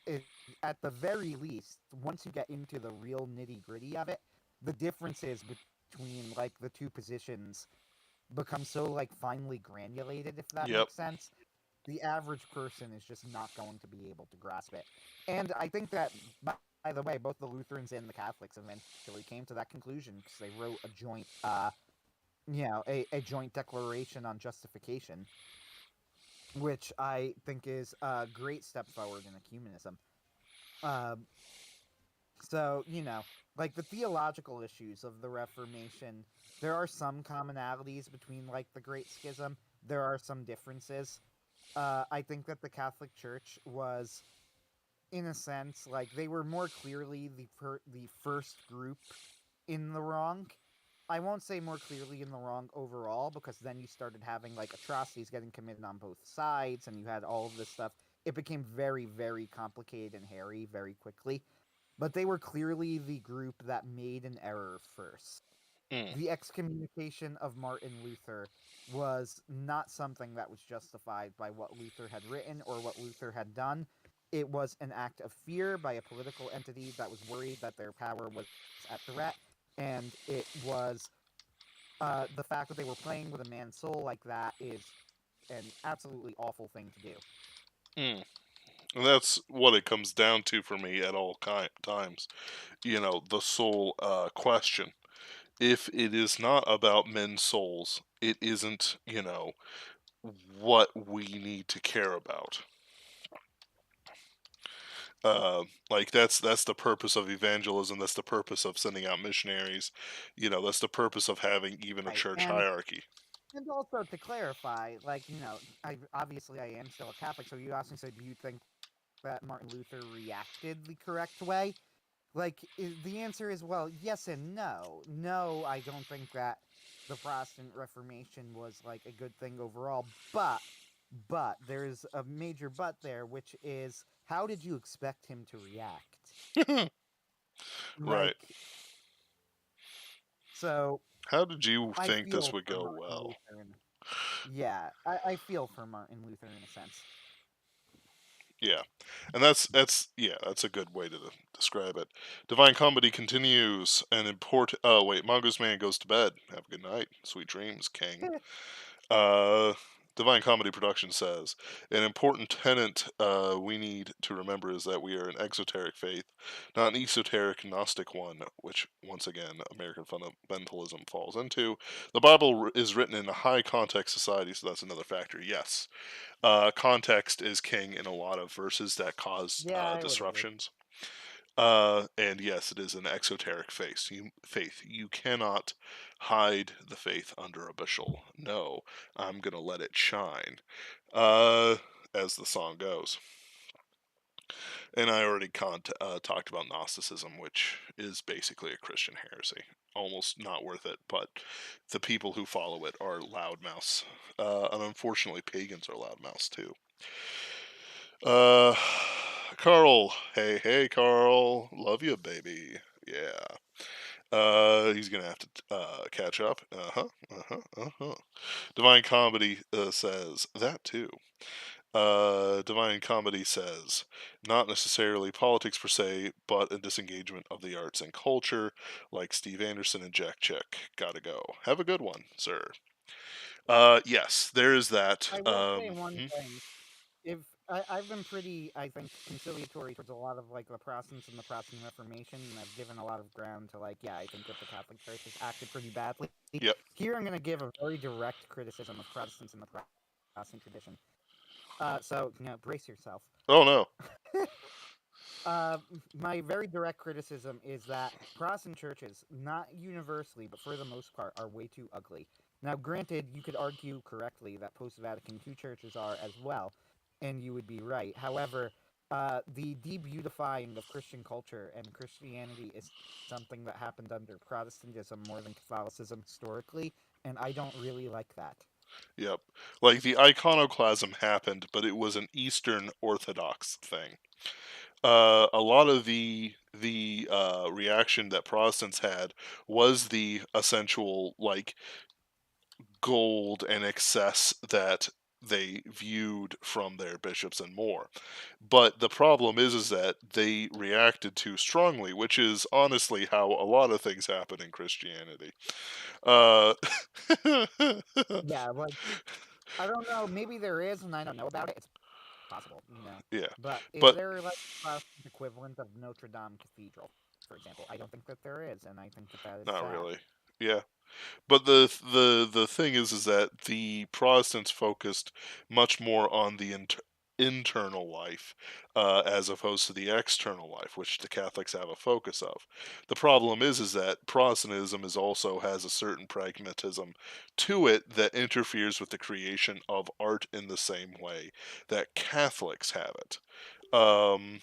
at the very least, once you get into the real nitty gritty of it, the differences between like the two positions become so like finely granulated, if that Yep. makes sense. The average person is just not going to be able to grasp it. And I think that, by the way, both the Lutherans and the Catholics eventually came to that conclusion because they wrote a joint, a joint declaration on justification, which I think is a great step forward in ecumenism. Um, So, like the theological issues of the Reformation, there are some commonalities between like the Great Schism. There are some differences. I think that the Catholic Church was, in a sense, like they were more clearly the first group in the wrong. I won't say more clearly in the wrong overall because then you started having like atrocities getting committed on both sides and you had all of this stuff. It became very, very complicated and hairy very quickly, but they were clearly the group that made an error first. Mm. The excommunication of Martin Luther was not something that was justified by what Luther had written or what Luther had done. It was an act of fear by a political entity that was worried that their power was at threat, and it was the fact that they were playing with a man's soul like that is an absolutely awful thing to do. Mm. And that's what it comes down to for me at all times. The soul question. If it is not about men's souls, it isn't, what we need to care about. Like that's the purpose of evangelism. That's the purpose of sending out missionaries. That's the purpose of having even a Right. church And hierarchy. And also to clarify, like, obviously I am still a Catholic, so you also said you think that Martin Luther reacted the correct way. Like, the answer is, well, yes and no. No, I don't think that the Protestant Reformation was, like, a good thing overall, but there's a major but there, which is, how did you expect him to react? Right. Like, so, How did you I think this feel would for go Martin well? Luther yeah, I feel for Martin Luther in a sense. Yeah, and that's a good way to describe it. Divine Comedy continues. An important. Oh wait, Mongoose Man goes to bed. Have a good night, sweet dreams, King. Uh, Divine Comedy Production says an important tenet we need to remember is that we are an exoteric faith, not an esoteric Gnostic one, which once again American fundamentalism falls into. The Bible is written in a high context society, so that's another factor. Yes, context is king in a lot of verses that cause Yeah, I would agree. disruptions. And yes, it is an exoteric faith. You cannot hide the faith under a bushel. No, I'm gonna let it shine, uh, as the song goes. And I already talked about Gnosticism, which is basically a Christian heresy. Almost not worth it, but the people who follow it are loudmouths. And unfortunately, pagans are loudmouths too. Uh, Carl. Hey, Carl. Love you, baby. Yeah. He's gonna have to catch up. Divine Comedy says that too. Divine Comedy says not necessarily politics per se, but a disengagement of the arts and culture, like Steve Anderson and Jack Chick. Gotta go. Have a good one, sir. Yes, there is that. I will say one thing. If I've been pretty, I think, conciliatory towards a lot of like the Protestants and the Protestant Reformation, and I've given a lot of ground to like, yeah, I think that the Catholic Church has acted pretty badly. Yep. Here, I'm going to give a very direct criticism of Protestants and the Protestant tradition. So brace yourself. Oh no. Uh, my very direct criticism is that Protestant churches, not universally, but for the most part, are way too ugly. Now, granted, you could argue correctly that post Vatican II churches are as well, and you would be right. However, the debeautifying of Christian culture and Christianity is something that happened under Protestantism more than Catholicism historically, and I don't really like that. Yep. Like the iconoclasm happened, but it was an Eastern Orthodox thing. A lot of the reaction that Protestants had was the essential like gold and excess that they viewed from their bishops and more. But the problem is that they reacted too strongly, which is honestly how a lot of things happen in Christianity. Uh, Yeah, like I don't know. Maybe there is, and I don't know about it. It's possible. yeah, But is but there like a Protestant equivalent of Notre Dame Cathedral, for example? I don't think that there is, and I think that that is not sad. really. Yeah, but the thing is that the Protestants focused much more on the internal life as opposed to the external life, which the Catholics have a focus of. The problem is that Protestantism is also has a certain pragmatism to it that interferes with the creation of art in the same way that Catholics have it. Um,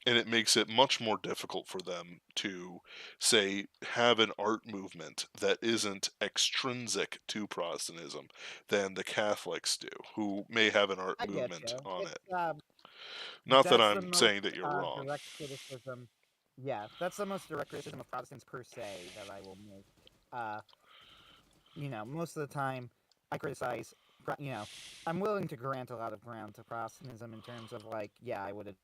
and it makes it much more difficult for them to say have an art movement that isn't extrinsic to Protestantism than the Catholics do, who may have an art I get movement you. on It's it. Not that that's the I'm most saying that you're wrong. direct criticism. Yeah, that's the most direct criticism of Protestants per se that I will make. Uh, most of the time I criticize. I'm willing to grant a lot of ground to Protestantism in terms of like, yeah, I would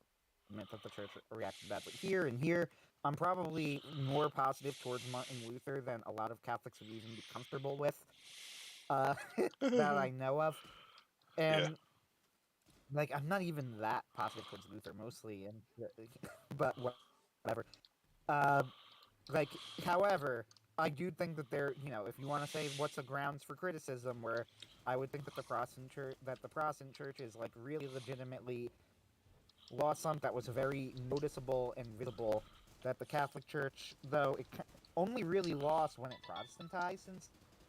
admit that the church reacted badly here and here. I'm probably more positive towards Martin Luther than a lot of Catholics would even be comfortable with, uh, that I know of. Yeah. And like, I'm not even that positive towards Luther mostly, and but whatever. Uh, like, however, I do think that if you want to say what's the grounds for criticism, where I would think that the Protestant church is like really legitimately lost something that was very noticeable and visible. That the Catholic Church, though it only really lost when it Protestantized in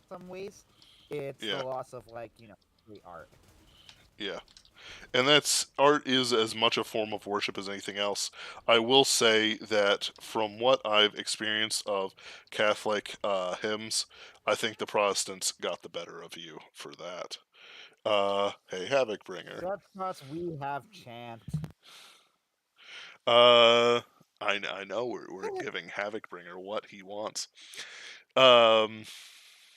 some ways, It's the Yeah, loss of free art. yeah. And that's art is as much a form of worship as anything else. I will say that from what I've experienced of Catholic hymns, I think the Protestants got the better of you for that. Hey, Havoc Bringer. That's because we have chant. Uh, I know we're giving Havoc Bringer what he wants. Um,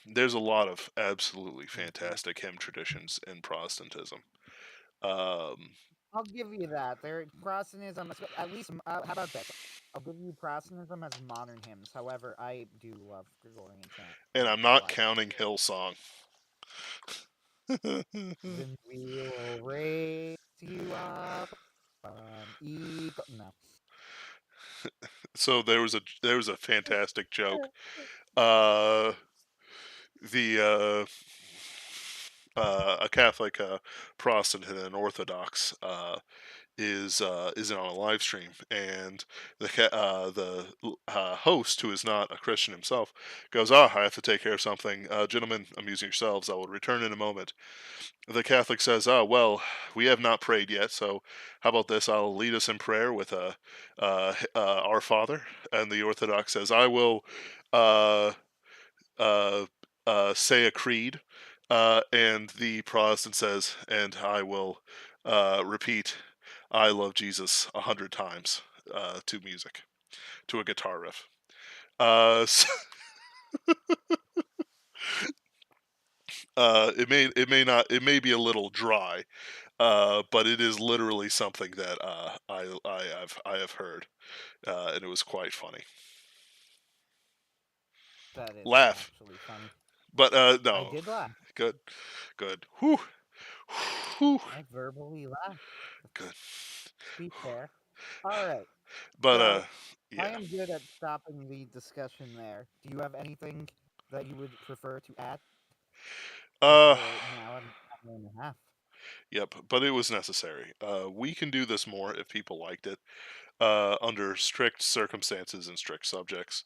there's a lot of absolutely Indeed. fantastic hymn traditions in Protestantism. Um, I'll give you that. There, Protestantism, at least. How about this? I'll give you Protestantism as modern hymns. However, I do love Gregorian chant. and I'm I'm not gonna not lie. counting Hillsong. Then we will raise you up on eagle. No. So there was a fantastic joke. Uh, the a Catholic Protestant and an Orthodox is on a live stream, and the host, who is not a Christian himself, goes, "Ah, I have to take care of something. Gentlemen, amuse yourselves. I will return in a moment." The Catholic says, "Ah, well, we have not prayed yet, so how about this? I'll lead us in prayer with a Our Father." And the Orthodox says, "I will uh, uh, say a creed," and the Protestant says, "And I will repeat, 'I love Jesus' 100 times," to music, to a guitar riff. So, it may be a little dry, but it is literally something that I have heard, and it was quite funny. That is Laugh, actually funny. but I no, did laugh. good, good. Whew, whew, I verbally laughed. good. To be fair. Alright, But so I yeah. am good at stopping the discussion there. Do you have anything that you would prefer to add? Because Uh, we're now at an hour and a half. yep, but it was necessary. We can do this more if people liked it, under strict circumstances and strict subjects.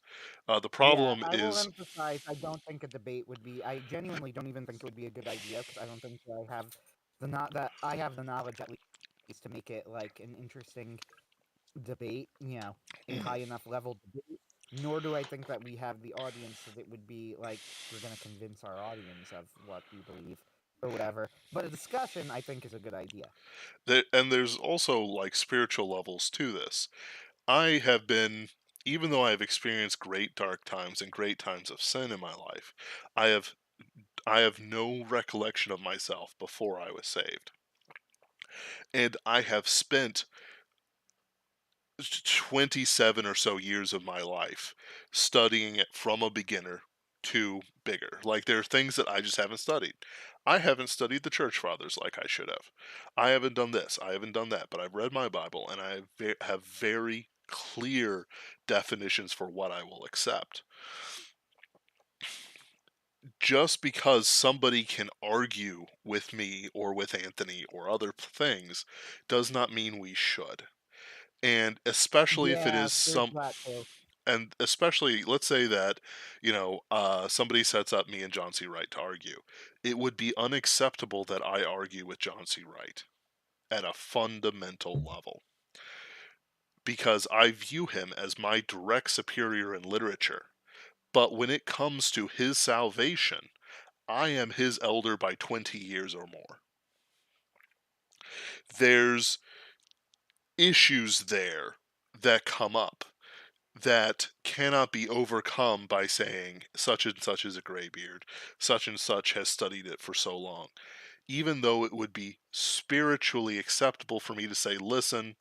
The Yeah, problem I will is, emphasize, I don't think a debate would be. I genuinely don't even think it would be a good idea because I don't think I have that I have the knowledge at least to make it like an interesting debate. A mhm, high enough level debate. Nor do I think that we have the audience that it would be like we're gonna convince our audience of what we believe or whatever. But a discussion, I think, is a good idea. and there's also like spiritual levels to this. I have been, even though I have experienced great dark times and great times of sin in my life, I have I have no recollection of myself before I was saved, and I have spent 27 or so years of my life studying it from a beginner to bigger. Like, there are things that I just haven't studied. I haven't studied the church fathers like I should have. I haven't done this. I haven't done that. But I've read my Bible, and I have very clear definitions for what I will accept. Just because somebody can argue with me or with Anthony or other things does not mean we should. And especially if it Yeah, is there's that too. and especially, let's say that, somebody sets up me and John C. Wright to argue. It would be unacceptable that I argue with John C. Wright at a fundamental level, because I view him as my direct superior in literature. But when it comes to his salvation, I am his elder by 20 years or more. There's issues there that come up that cannot be overcome by saying such and such is a graybeard, such and such has studied it for so long. Even though it would be spiritually acceptable for me to say, listen,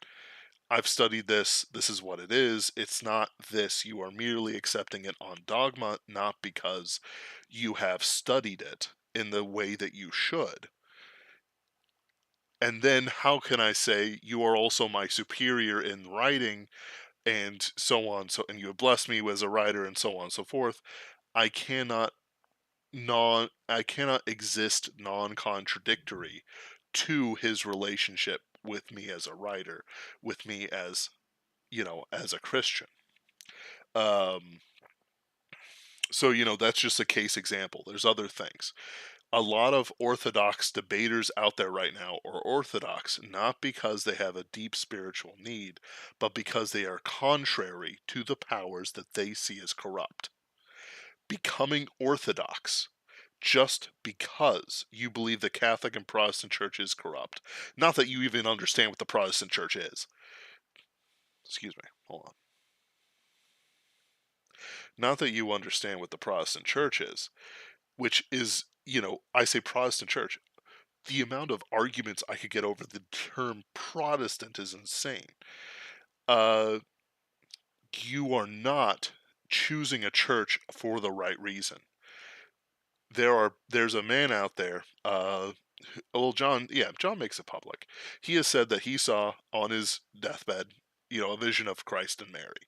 I've studied this, this is what it is, it's not this, you are merely accepting it on dogma, not because you have studied it in the way that you should. And then how can I say you are also my superior in writing and so on, so and you have blessed me as a writer and so on and so forth. I cannot I cannot exist non-contradictory to his relationship with me as a writer, with me as, as a Christian. Um so that's just a case example. There's other things. A lot of orthodox debaters out there right now are orthodox not because they have a deep spiritual need, but because they are contrary to the powers that they see as corrupt. Becoming orthodox just because you believe the Catholic and Protestant church is corrupt. Not that you even understand what the Protestant church is. Excuse me, hold on. Not that you understand what the Protestant church is, which is, I say Protestant church. The amount of arguments I could get over the term Protestant is insane. Uh, you are not choosing a church for the right reason. There's a man out there, well, John makes it public. He has said that he saw on his deathbed, a vision of Christ and Mary.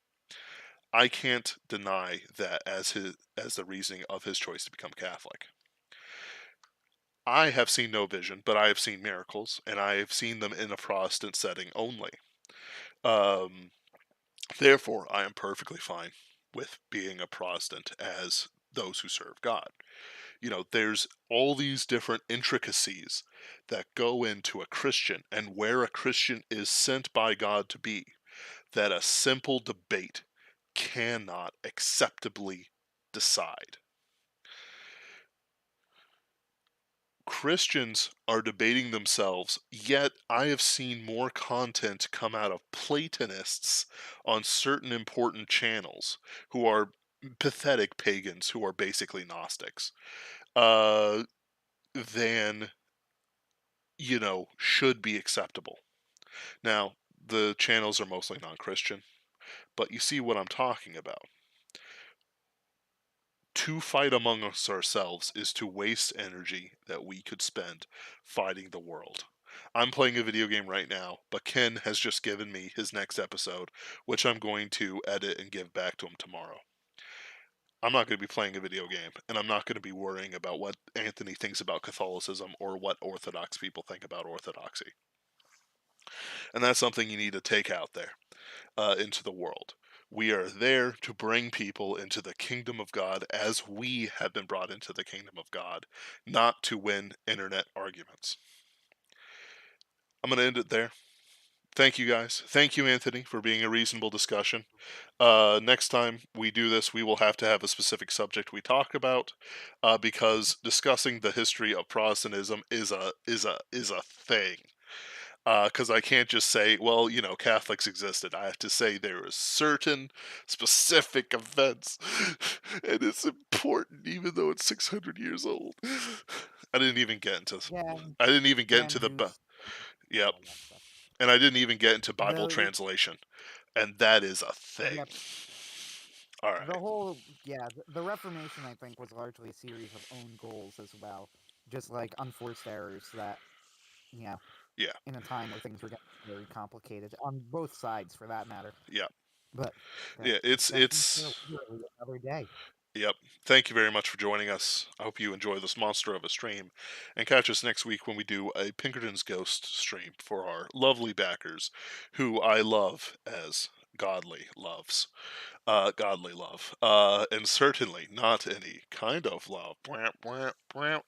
I can't deny that as the reasoning of his choice to become Catholic. I have seen no vision, but I have seen miracles, and I have seen them in a Protestant setting only. Um, Therefore, I am perfectly fine with being a Protestant as those who serve God. There's all these different intricacies that go into a Christian and where a Christian is sent by God to be, that a simple debate cannot acceptably decide. Christians are debating themselves, yet I have seen more content come out of Platonists on certain important channels who are pathetic pagans who are basically Gnostics, uh, than, should be acceptable. Now, the channels are mostly non Christian, but you see what I'm talking about. To fight among us ourselves is to waste energy that we could spend fighting the world. I'm playing a video game right now, but Ken has just given me his next episode, which I'm going to edit and give back to him tomorrow. I'm not going to be playing a video game, and I'm not going to be worrying about what Anthony thinks about Catholicism or what Orthodox people think about Orthodoxy. And that's something you need to take out there into the world. We are there to bring people into the kingdom of God as we have been brought into the kingdom of God, not to win internet arguments. I'm going to end it there. Thank you guys. Thank you, Anthony, for being a reasonable discussion. Next time we do this, we will have to have a specific subject we talk about, because discussing the history of Protestantism is a thing. Because I can't just say, well, Catholics existed. I have to say there are certain specific events, and it's important, even though it's 600 years old. I didn't even get into. Yeah, I didn't even get Grand into the. Zeus, Yep, all that stuff. and I didn't even get into Bible The translation, and that is a thing. Yep. All The right. whole the Reformation, I think, was largely a series of own goals as well, just like unforced errors that you know Yeah. in a time where things were getting very complicated on both sides, for that matter. Yeah. But Yeah. that's It's discussion for it's. literally another day. Yep. Thank you very much for joining us. I hope you enjoy this monster of a stream. And catch us next week when we do a Pinkerton's Ghost stream for our lovely backers, who I love as godly loves. Godly love. And certainly not any kind of love. Alright,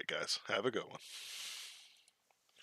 guys. Have a good one.